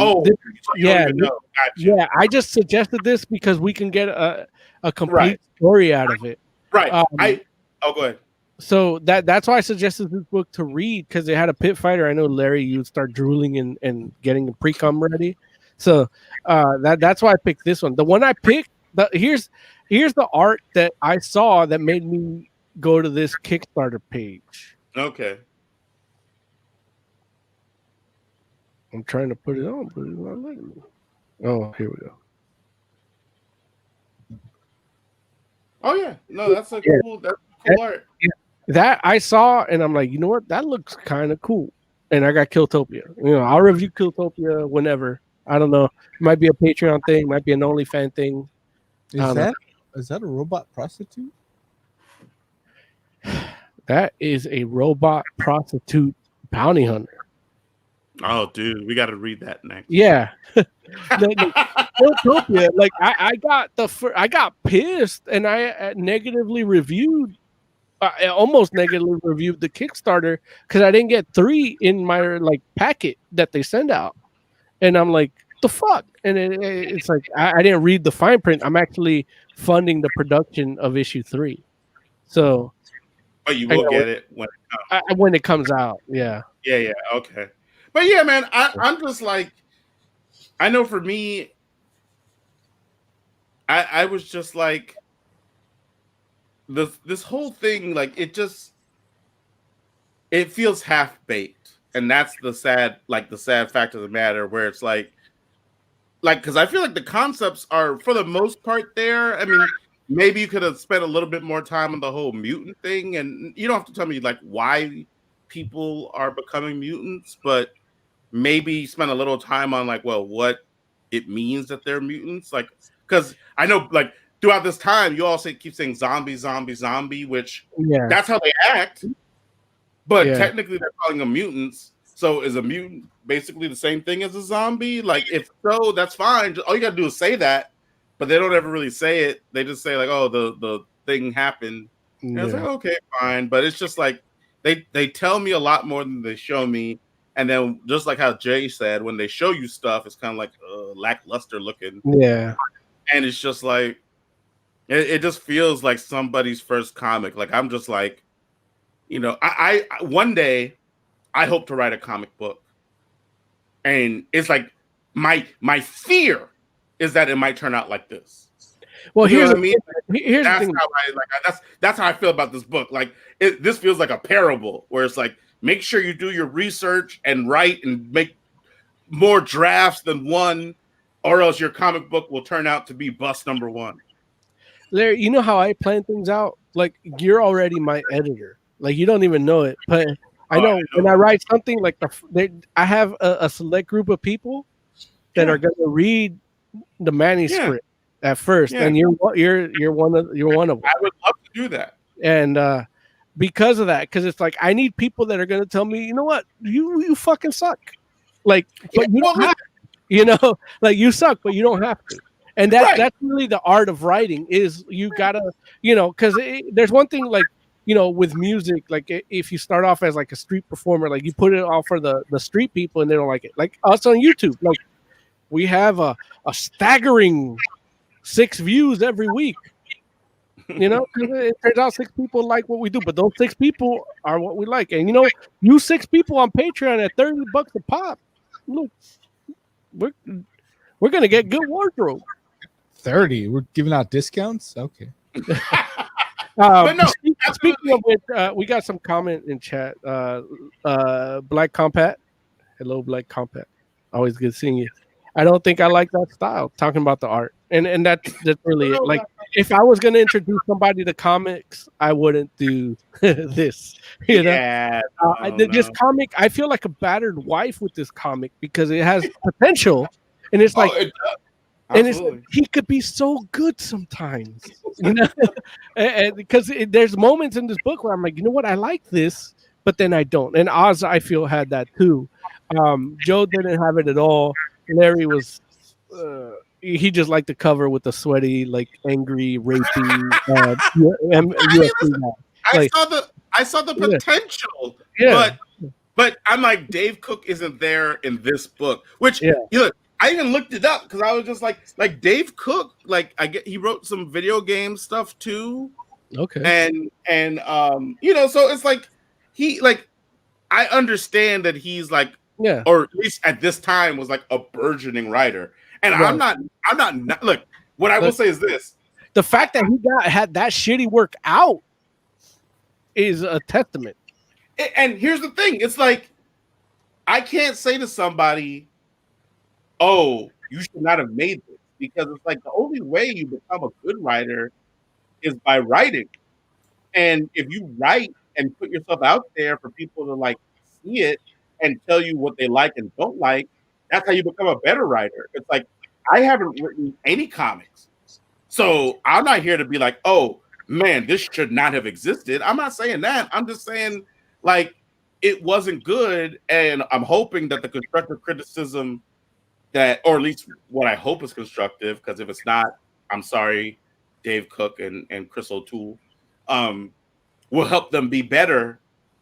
just suggested this because we can get a complete story out of it. Right. Go ahead. So that's why I suggested this book to read, because it had a pit fighter. I know Larry, you'd start drooling and getting a pre-cum ready. So that's why I picked this one. The one I picked, here's the art that I saw that made me go to this Kickstarter page. Okay. I'm trying to put it on, but it's not letting me. Oh, here we go. Oh yeah, no, that's a cool art. Yeah. That I saw, and I'm like, you know what? That looks kind of cool. And I got Killtopia. I'll review Killtopia whenever. I don't know. It might be a Patreon thing, might be an OnlyFans thing. Is that a robot prostitute? That is a robot prostitute bounty hunter. Oh, dude, we got to read that next. Yeah, Killtopia. Like I got pissed, and I negatively reviewed. I almost negatively reviewed the Kickstarter because I didn't get 3 in my packet that they send out, and I'm like, the fuck? And it's like I didn't read the fine print. I'm actually funding the production of issue 3, so. But you will get it when it comes out. Yeah. Yeah. Okay. But yeah, man, I'm just like, I know for me, I was just like, this whole thing, like it feels half baked, and that's the sad fact of the matter, where it's like, because I feel like the concepts are for the most part there. I mean, maybe you could have spent a little bit more time on the whole mutant thing, and you don't have to tell me like why people are becoming mutants, but maybe spend a little time on like, well, what it means that they're mutants. Like, because I know like throughout this time, you all keep saying zombie, which that's how they act. But technically, they're calling them mutants. So is a mutant basically the same thing as a zombie? Like, if so, that's fine. All you got to do is say that. But they don't ever really say it. They just say like, "Oh, the thing happened." And I was like, "Okay, fine." But it's just like they tell me a lot more than they show me, And then just like how Jay said, when they show you stuff, it's kind of like lackluster looking. Yeah. And it's just like, it just feels like somebody's first comic. Like, I'm just like, you know, I one day I hope to write a comic book. And it's like my fear is that it might turn out like this. Well, you know here's what I mean? Here's that's the thing. That's how I feel about this book. Like, this feels like a parable where it's like, make sure you do your research and write and make more drafts than one, or else your comic book will turn out to be bust number one. Larry, you know how I plan things out? Like, you're already my editor. Like, you don't even know it, but I know when I write something, like I have a select group of people that are going to read the manuscript at first, and you're one of them. I would love to do that, and because of that, because it's like I need people that are going to tell me, you know what, you fucking suck, like, but you don't have to, you know, like, you suck, but you don't have to. And that's really the art of writing, is you gotta, you know, because there's one thing, like, you know, with music, like, if you start off as like a street performer, like, you put it all for the street people and they don't like it. Like us on YouTube, like, we have a staggering 6 views every week, you know, because it turns out 6 people like what we do, but those 6 people are what we like. And, you know, you 6 people on Patreon at $30 a pop, look, we're gonna get good wardrobe. 30. We're giving out discounts. Okay. But no, speaking of which, we got some comment in chat. Black Compat, hello, Black Compat. Always good seeing you. I don't think I like that style. Talking about the art, and that's really it. Like, if I was gonna introduce somebody to comics, I wouldn't do this. You know, this comic. I feel like a battered wife with this comic because it has potential, and it's like. And it's, he could be so good sometimes, you know, and because there's moments in this book where I'm like, you know what, I like this, but then I don't. And Oz, I feel, had that too. Joe didn't have it at all. Larry was, he just liked the cover with the sweaty, like, angry, rapey. I saw the potential, but I'm like, Dave Cook isn't there in this book, which you know. I even looked it up because I was just like Dave Cook, like, he wrote some video game stuff too. Okay. And you know, so it's like I understand that he's like, or at least at this time was like a burgeoning writer. And I'm not look, what I will say is this. The fact that he had that shitty work out is a testament. And here's the thing, it's like, I can't say to somebody, oh, you should not have made this, because it's like the only way you become a good writer is by writing. And if you write and put yourself out there for people to, like, see it and tell you what they like and don't like, that's how you become a better writer. It's like, I haven't written any comics, so I'm not here to be like, oh man, this should not have existed. I'm not saying that. I'm just saying, like, it wasn't good, and I'm hoping that the constructive criticism that, or at least what I hope is constructive, because if it's not, I'm sorry, Dave Cook and Chris O'Toole, will help them be better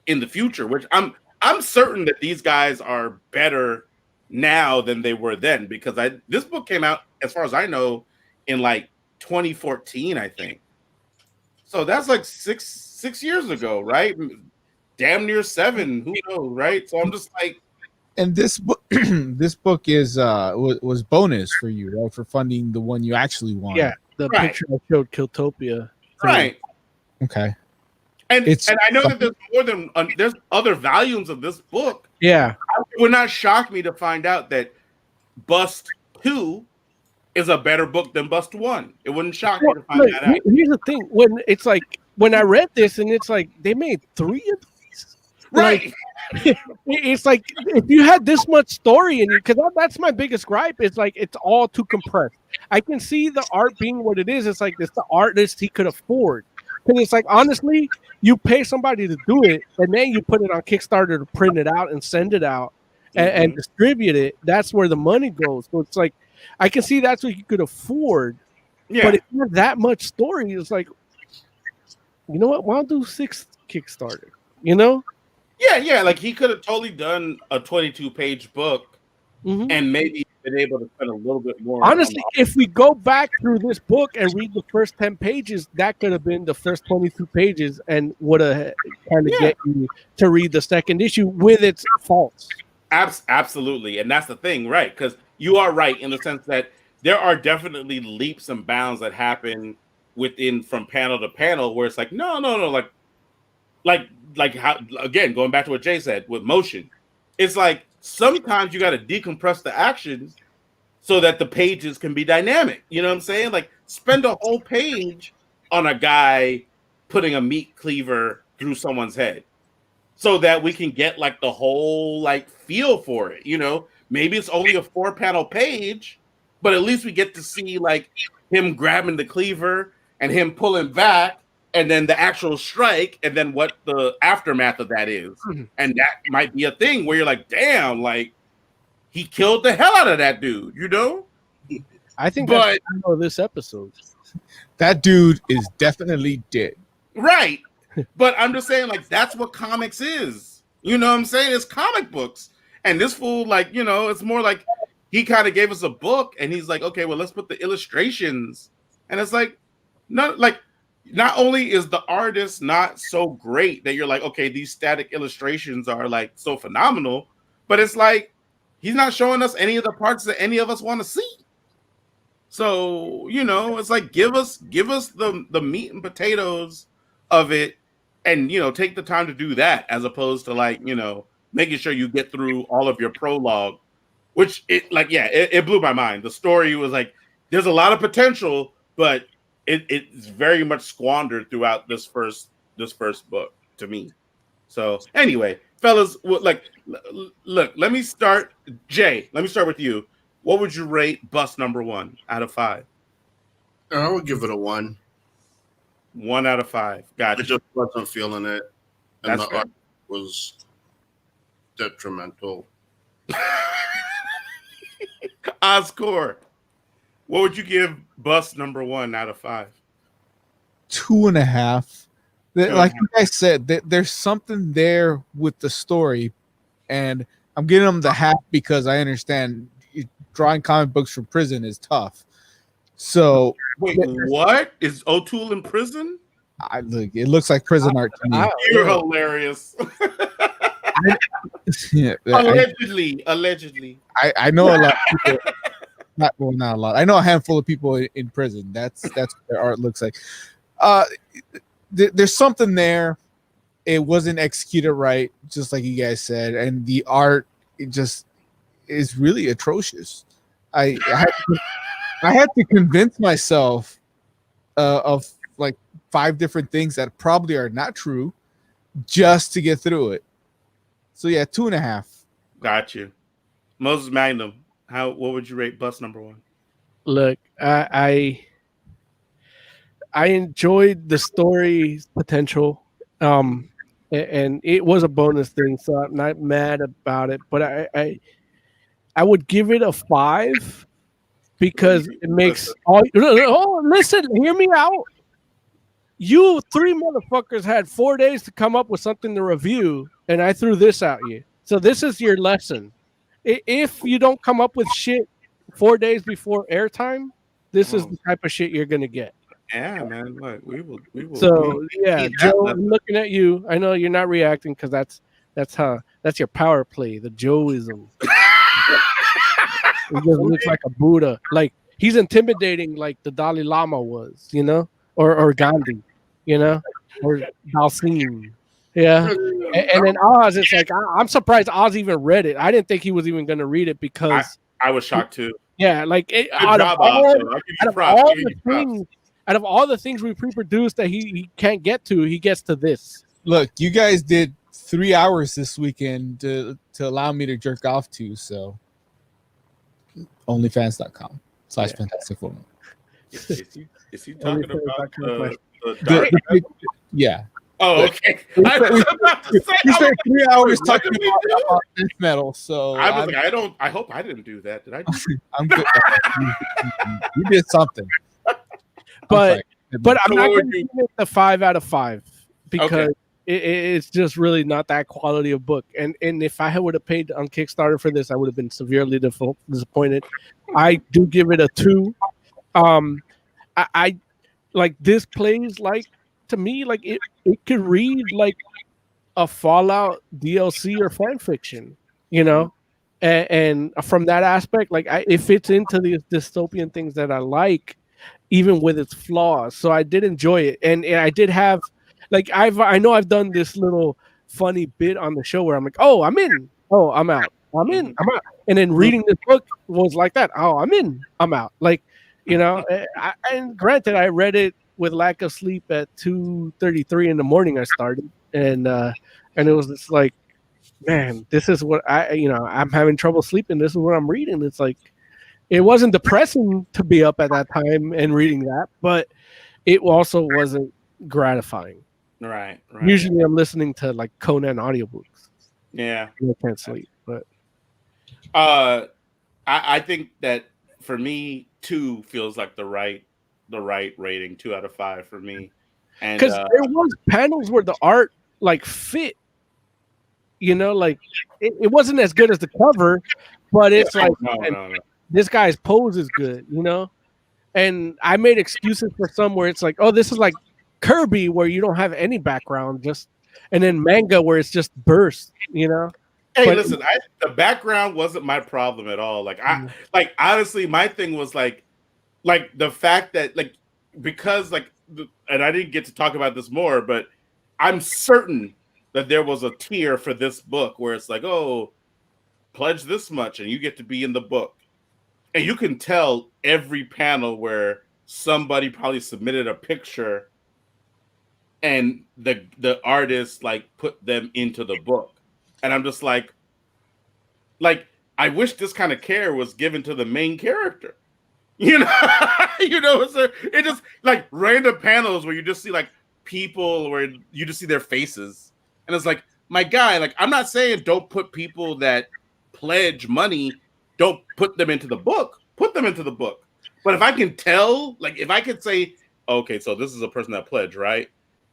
in the future. Which I'm certain that these guys are better now than they were then, because this book came out, as far as I know, in like 2014, I think. So that's like six years ago, right? Damn near 7. Who knows, right? So I'm just like. And this book, this book is was bonus for you, right? For funding the one you actually wanted. Yeah, the picture I showed, Killtopia. Right. Okay. And I know that there's more than there's other volumes of this book. Yeah. It would not shock me to find out that Bust 2 is a better book than Bust 1. It wouldn't shock me to find that out. Here's the thing: when I read this, and it's like they made 3 of these, right? Like, it's like, if you had this much story in you, because that's my biggest gripe. It's like it's all too compressed. I can see the art being what it is. It's like it's the artist he could afford. Because it's like, honestly, you pay somebody to do it, and then you put it on Kickstarter to print it out and send it out and distribute it. That's where the money goes. So it's like, I can see that's what you could afford. Yeah. But if you have that much story, it's like, you know what? Why don't do 6 Kickstarter? You know? Yeah. Like he could have totally done a 22-page book and maybe been able to spend a little bit more. Honestly, if we go back through this book and read the first 10 pages, that could have been the first 22 pages and would have kind of get you to read the second issue with its faults. Absolutely. And that's the thing, right? Because you are right in the sense that there are definitely leaps and bounds that happen from panel to panel where it's like, no. Like how, again, going back to what Jay said with motion, it's like sometimes you got to decompress the actions so that the pages can be dynamic. You know what I'm saying? Like spend a whole page on a guy putting a meat cleaver through someone's head so that we can get like the whole like feel for it. You know, maybe it's only a 4-panel page, but at least we get to see like him grabbing the cleaver and him pulling back and then the actual strike and then what the aftermath of that is. And that might be a thing where you're like, damn, like he killed the hell out of that dude, you know? I think that's this episode. That dude is definitely dead. Right. But I'm just saying, like, that's what comics is. You know what I'm saying? It's comic books. And this fool, like, you know, it's more like he kind of gave us a book and he's like, okay, well, let's put the illustrations. And it's like, not only is the artist not so great that you're like, okay, these static illustrations are like so phenomenal, but it's like he's not showing us any of the parts that any of us want to see. So, you know, it's like give us the meat and potatoes of it and, you know, take the time to do that as opposed to like, you know, making sure you get through all of your prologue, which it blew my mind. The story was like, there's a lot of potential, but it's very much squandered throughout this first book to me. So anyway, fellas, like, look, let me start. Jay, let me start with you. What would you rate Bus number 1 out of 5? I would give it a 1. 1 out of 5. Gotcha. I just wasn't feeling it, and That's the art was detrimental. Oscore, what would you give Bus number 1 out of 5? 2.5. Like you guys said, there's something there with the story, and I'm giving them the half because I understand drawing comic books from prison is tough. So wait, what is O'Toole in prison? It looks like prison art to me. You're hilarious. Allegedly. I know a lot of people. Not a lot. I know a handful of people in prison. That's what their art looks like. There's something there. It wasn't executed right, just like you guys said, and the art just is really atrocious. I had to convince myself of like 5 different things that probably are not true just to get through it. So yeah, 2.5. Got you. Moses Magnum, what would you rate Bus number 1? Look, I enjoyed the story's potential, and it was a bonus thing, so I'm not mad about it. But I would give it a 5 because it makes listen, hear me out. You 3 motherfuckers had 4 days to come up with something to review, and I threw this at you. So this is your lesson. If you don't come up with shit 4 days before airtime, this is the type of shit you're gonna get. Yeah, man. Look, we will. So yeah, Joe, I'm looking at you. I know you're not reacting because that's your power play, the Joeism. He just looks like a Buddha. Like he's intimidating, like the Dalai Lama was, you know, or Gandhi, you know, or Dalsim. Yeah, and then Oz, it's like I'm surprised Oz even read it. I didn't think he was even going to read it because I was shocked too. Yeah, like out of all the things we pre-produced that he can't get to, he gets to this. Look, you guys did 3 hours this weekend to allow me to jerk off to, so onlyfans.com/fantastic forum. Is he talking about yeah. Oh, okay. You spent 3 hours talking about death metal, so I was like, I hope I didn't do that. Did I? I'm good. You did something, but I'm not going to give it the 5 out of 5 because it's just really not that quality of book. And if I would have paid on Kickstarter for this, I would have been severely disappointed. I do give it a 2. I like this plays like, to me, like it could read like a Fallout DLC or fan fiction, you know. And from that aspect, like it fits into these dystopian things that I like, even with its flaws. So I did enjoy it, and I did have, like, I know I've done this little funny bit on the show where I'm like, oh, I'm in, oh, I'm out, I'm in, I'm out, and then reading this book was like that. Oh, I'm in, I'm out, like, you know. And granted, I read it with lack of sleep at 2:33 in the morning. I started, and it was just like, man, this is what I'm having trouble sleeping. This is what I'm reading. It's like, it wasn't depressing to be up at that time and reading that, but it also wasn't gratifying. Right. Usually I'm listening to like Conan audiobooks. Yeah. I can't sleep, but I think that for me, 2 feels like the right rating. 2 out of 5 for me. And because there was panels where the art like fit, you know, like it wasn't as good as the cover, but it's like, no. This guy's pose is good, you know. And I made excuses for some where it's like, oh, this is like Kirby where you don't have any background, just, and then manga where it's just burst, you know. Hey, but, listen, the background wasn't my problem at all. Like like honestly, my thing was like the fact that like, because like, and I didn't get to talk about this more, but I'm certain that there was a tier for this book where it's like, oh, pledge this much and you get to be in the book. And you can tell every panel where somebody probably submitted a picture and the artist like put them into the book. And I'm just like I wish this kind of care was given to the main character. You know, it just like random panels where you just see like people where you just see their faces. And it's like, my guy, like, I'm not saying don't put people that pledge money, don't put them into the book. Put them into the book. But if I can tell, like, if I could say, okay, so this is a person that pledged, right?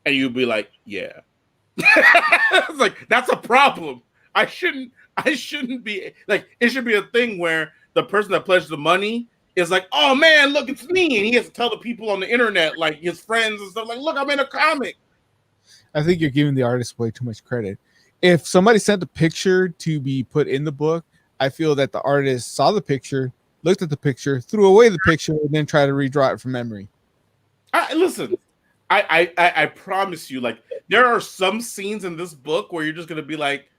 And you'd be like, yeah. It's like, that's a problem. I shouldn't be like, it should be a thing where the person that pledged the money is like, oh man, look, it's me. And he has to tell the people on the internet, like his friends and stuff, like, look, I'm in a comic. I think you're giving the artist way too much credit. If somebody sent a picture to be put in the book, I feel that the artist saw the picture, looked at the picture, threw away the picture, and then tried to redraw it from memory. Listen, I promise you, like, there are some scenes in this book where you're just going to be like,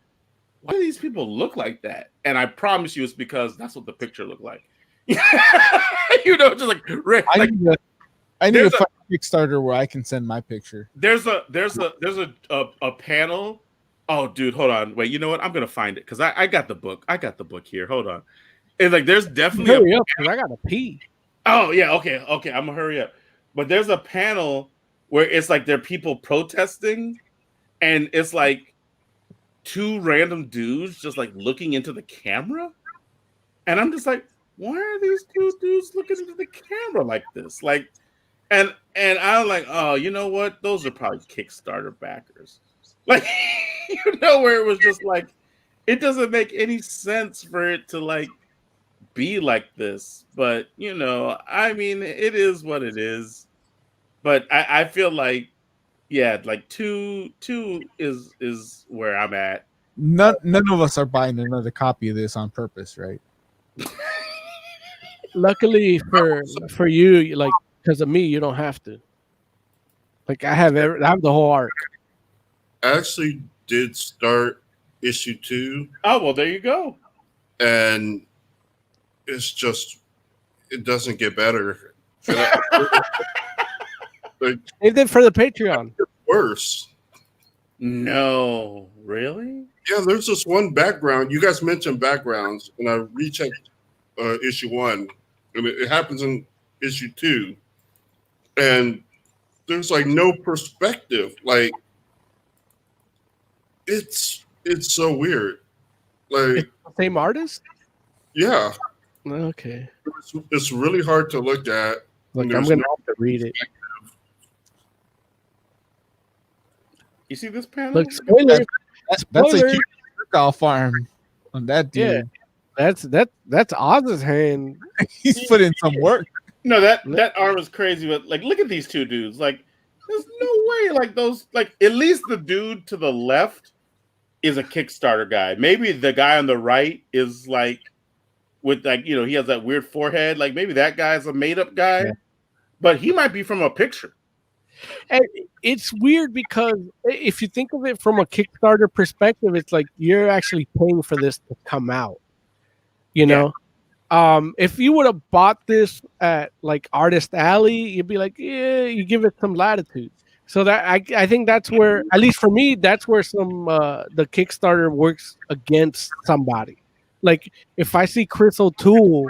why do these people look like that? And I promise you it's because that's what the picture looked like. You know, just like, I need a Kickstarter where I can send my picture. There's a panel. Oh, dude, hold on. Wait, you know what? I'm gonna find it because I got the book. I got the book here. Hold on. It's like there's definitely hurry up because I gotta pee. Oh yeah, okay. I'm gonna hurry up. But there's a panel where it's like there are people protesting, and it's like 2 random dudes just like looking into the camera, and I'm just like, why are these 2 dudes looking into the camera like this? Like, and I'm like, oh, you know what? Those are probably Kickstarter backers. Like, you know, where it was just like, it doesn't make any sense for it to like be like this. But you know, I mean, it is what it is. But I feel like, yeah, like 2 is where I'm at. None of us are buying another copy of this on purpose, right? Luckily for you, like, because of me, you don't have to. Like, I have the whole arc. I actually did start issue 2. Oh, well, there you go. And it's just, it doesn't get better. They did for the Patreon. Worse. No, really? Yeah, there's this one background. You guys mentioned backgrounds, and I rechecked issue 1, and it happens in issue 2. And there's like no perspective. Like, it's so weird. Like, it's the same artist? Yeah. Okay. It's really hard to look at. Like, I'm gonna have to read it. You see this panel? Look, spoiler. That's a Spoiler. huge cow farm on that dude. Yeah, that's Oz's hand. He's put in some work. No, that arm is crazy. But like, look at these two dudes. Like, there's no way. Like those. Like, at least the dude to the left is a Kickstarter guy. Maybe the guy on the right is like with like he has that weird forehead. Like maybe that guy is a made up guy, but he might be from a picture. And it's weird because if you think of it from a Kickstarter perspective, it's like you're actually paying for this to come out. You know, if you would have bought this at like Artist Alley, you'd be like, yeah, you give it some latitude. So that I think that's where, at least for me, that's where some the Kickstarter works against somebody. Like if I see Chris O'Toole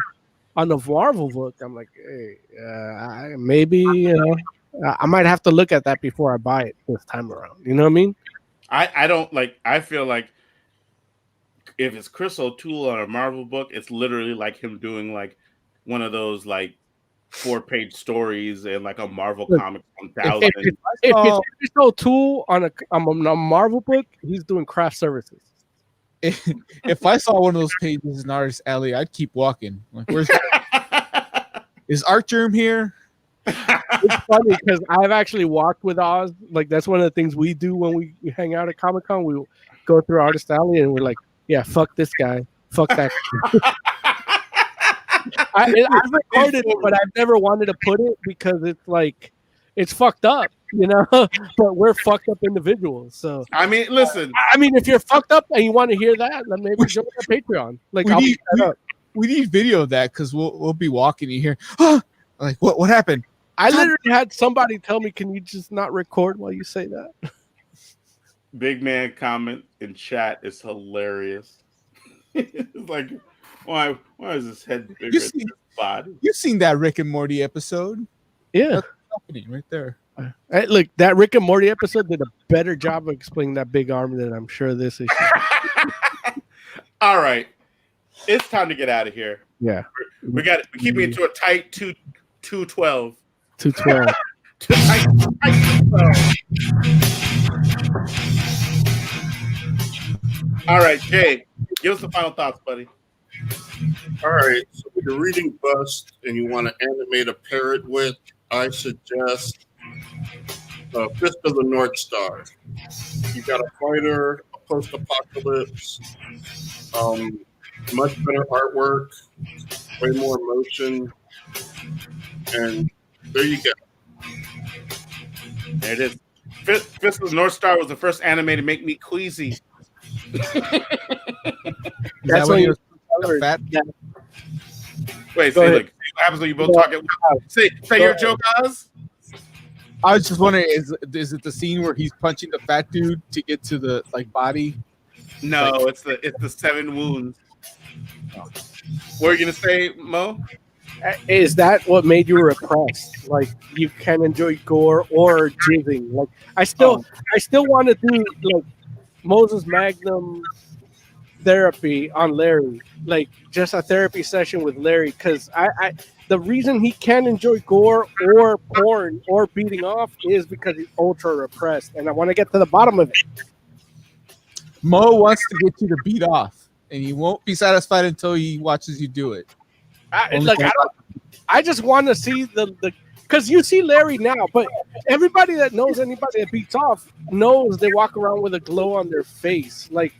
on the Marvel book, I'm like, hey, maybe I might have to look at that before I buy it this time around. You know what I mean? I don't like. I feel like if it's Chris O'Toole on a Marvel book, it's literally like him doing like one of those like 4-page stories and like a Marvel comic 1000. If it's Chris O'Toole on a Marvel book, he's doing craft services. If I saw one of those pages in Artist Alley, I'd keep walking. Like, where's is Art Germ here? It's funny because I've actually walked with Oz. Like that's one of the things we do when we hang out at Comic-Con. We go through Artist Alley and we're like, yeah, fuck this guy, fuck that guy. I've recorded it, but I've never wanted to put it because it's like it's fucked up, you know. But we're fucked up individuals. So I mean, listen. I mean, if you're fucked up and you want to hear that, then maybe join our Patreon. Like we need video of that because we'll be walking in here. Like what happened? I literally had somebody tell me, "Can you just not record while you say that?" Big man comment in chat is hilarious. It's like, why is this head bigger than his body? You've seen that Rick and Morty episode? Yeah, that's happening right there. Hey, look, that Rick and Morty episode did a better job of explaining that big arm than I'm sure this is. All right, it's time to get out of here. Yeah, we keeping it to a tight 212. 212. tight 212. All right, Jay, give us the final thoughts, buddy. All right, so if you're reading Bust and you want to animate a parrot with, I suggest Fist of the North Star. You got a fighter, a post-apocalypse, much better artwork, way more emotion, and there you go. There it is. Fist of the North Star was the first anime to make me queasy. That's when you're fat. Wait, say look, what happens when you both talk at once? Say your joke, Oz. I was just wondering, is it the scene where he's punching the fat dude to get to the like body? No, it's the 7 wounds. What are you gonna say, Mo? Is that what made you repressed? Like you can enjoy gore or jizzing? Like I still want to do like Moses Magnum therapy on Larry, like just a therapy session with Larry, because I the reason he can't enjoy gore or porn or beating off is because he's ultra repressed, and I want to get to the bottom of it. Mo wants to get you to beat off, and he won't be satisfied until he watches you do it. I just want to see the because you see Larry now, but everybody that knows anybody that beats off knows they walk around with a glow on their face, like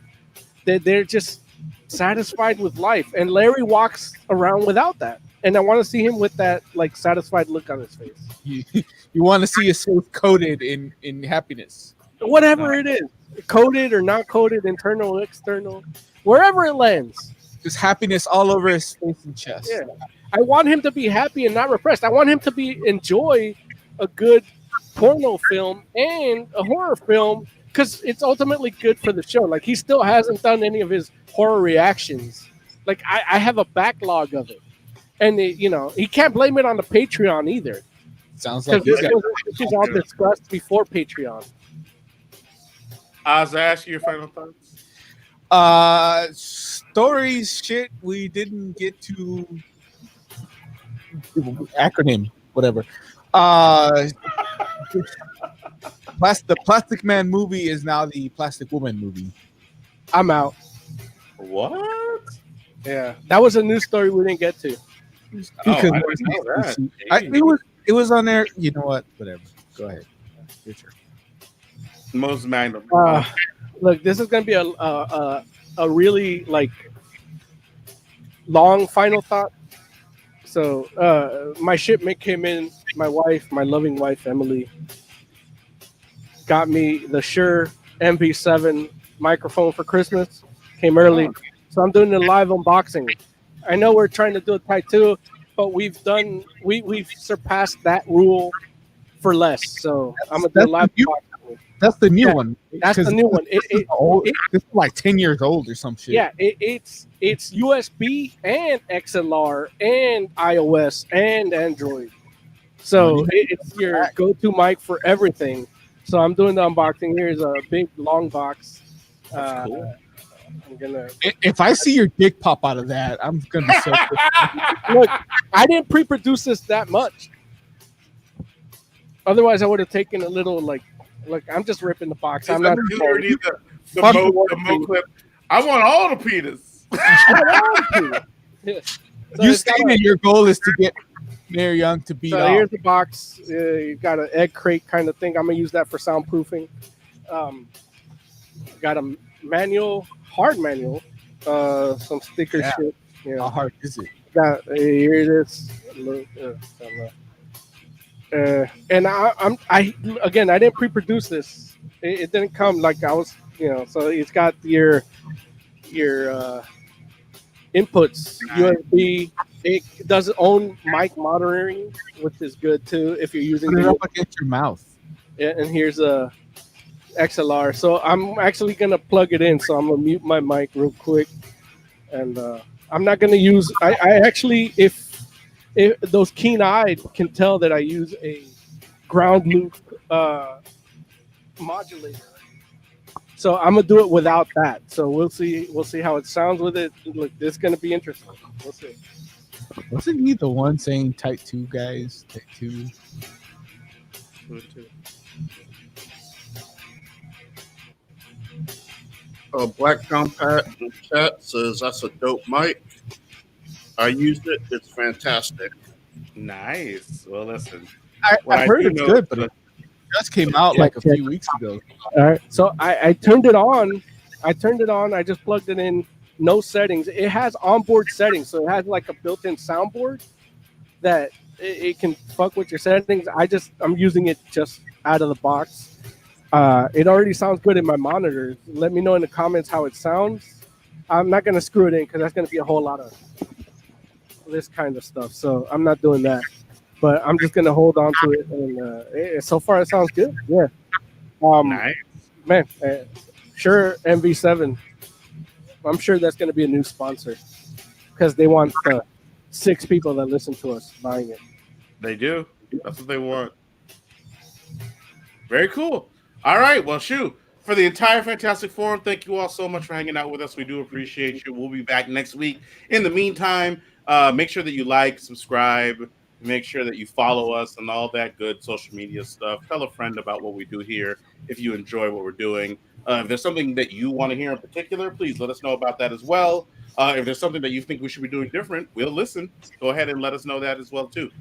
they're just satisfied with life, and Larry walks around without that, and I want to see him with that like satisfied look on his face. You want to see his face coated in happiness, whatever it is, coated or not coated, internal, external, wherever it lands. Just happiness all over his face and chest. Yeah. I want him to be happy and not repressed. I want him to enjoy a good porno film and a horror film because it's ultimately good for the show. Like he still hasn't done any of his horror reactions. Like I have a backlog of it, and he can't blame it on the Patreon either. Sounds like this is all discussed before Patreon. Oz, I ask you your final thoughts. Stories, shit. We didn't get to acronym, whatever. the Plastic Man movie is now the Plastic Woman movie. I'm out. What? Yeah, that was a news story we didn't get to. Because I didn't know that. it was on there. You know what? Whatever. Go ahead. Your turn. Most magnum. Look, this is gonna be a really like long final thought. So my shipment came in. My loving wife Emily, got me the Shure MV7 microphone for Christmas. Came early, so I'm doing a live unboxing. I know we're trying to do a Type 2, but we've surpassed that rule for less. So I'm gonna do a live unboxing. That's the new one. That's the new one. It's like 10 years old or some shit. Yeah, it's USB and XLR and iOS and Android. So it's your go-to mic for everything. So I'm doing the unboxing. Here's a big long box. Cool. I'm gonna. If I see your dick pop out of that, I'm gonna be so. Look, I didn't pre-produce this that much. Otherwise, I would have taken a little like. Look, I'm just ripping the box. I'm not. The Mo clip. I want all the penis. Yeah. So You stated your goal is to get Mayor Young to beat So off. here's the box. You got an egg crate kind of thing. I'm gonna use that for soundproofing. Got a manual, hard manual, some sticker shit. You know. How hard is it? Got here it is. And I didn't pre-produce this. It didn't come like I was, So it's got your inputs, USB. It does own mic monitoring, which is good too if you're using. Put it up against your mouth. Yeah, and here's a XLR. So I'm actually gonna plug it in. So I'm gonna mute my mic real quick, and I'm not gonna use. I actually, if those keen-eyed can tell that I use a ground loop modulator. So I'm gonna do it without that. So we'll see how it sounds with it. Look, this is gonna be interesting. We'll see. Wasn't he the one saying Type 2 guys? Type 2. Black Compact in the chat says that's a dope mic. I used it. It's fantastic. Nice. Well, listen. I heard it's good, but it just came out like a few weeks ago. All right. So I turned it on. I just plugged it in. No settings. It has onboard settings, so it has like a built-in soundboard that it can fuck with your settings. I'm using it just out of the box. It already sounds good in my monitors. Let me know in the comments how it sounds. I'm not gonna screw it in because that's gonna be a whole lot of this kind of stuff. So I'm not doing that. But I'm just gonna hold on to it, and so far it sounds good. Yeah. Nice. Man, sure. MV7. I'm sure that's going to be a new sponsor because they want the 6 people that listen to us buying it. They do. That's what they want. Very cool. All right. Well, shoot. For the entire Fantastic Forum, thank you all so much for hanging out with us. We do appreciate you. We'll be back next week. In the meantime, make sure that you like, subscribe, make sure that you follow us and all that good social media stuff. Tell a friend about what we do here if you enjoy what we're doing. If there's something that you want to hear in particular, please let us know about that as well. If there's something that you think we should be doing different, we'll listen. Go ahead and let us know that as well, too.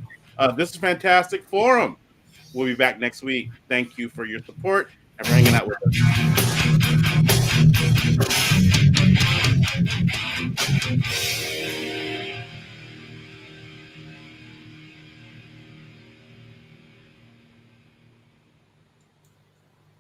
This is Fantastic Forum. We'll be back next week. Thank you for your support and for hanging out with us.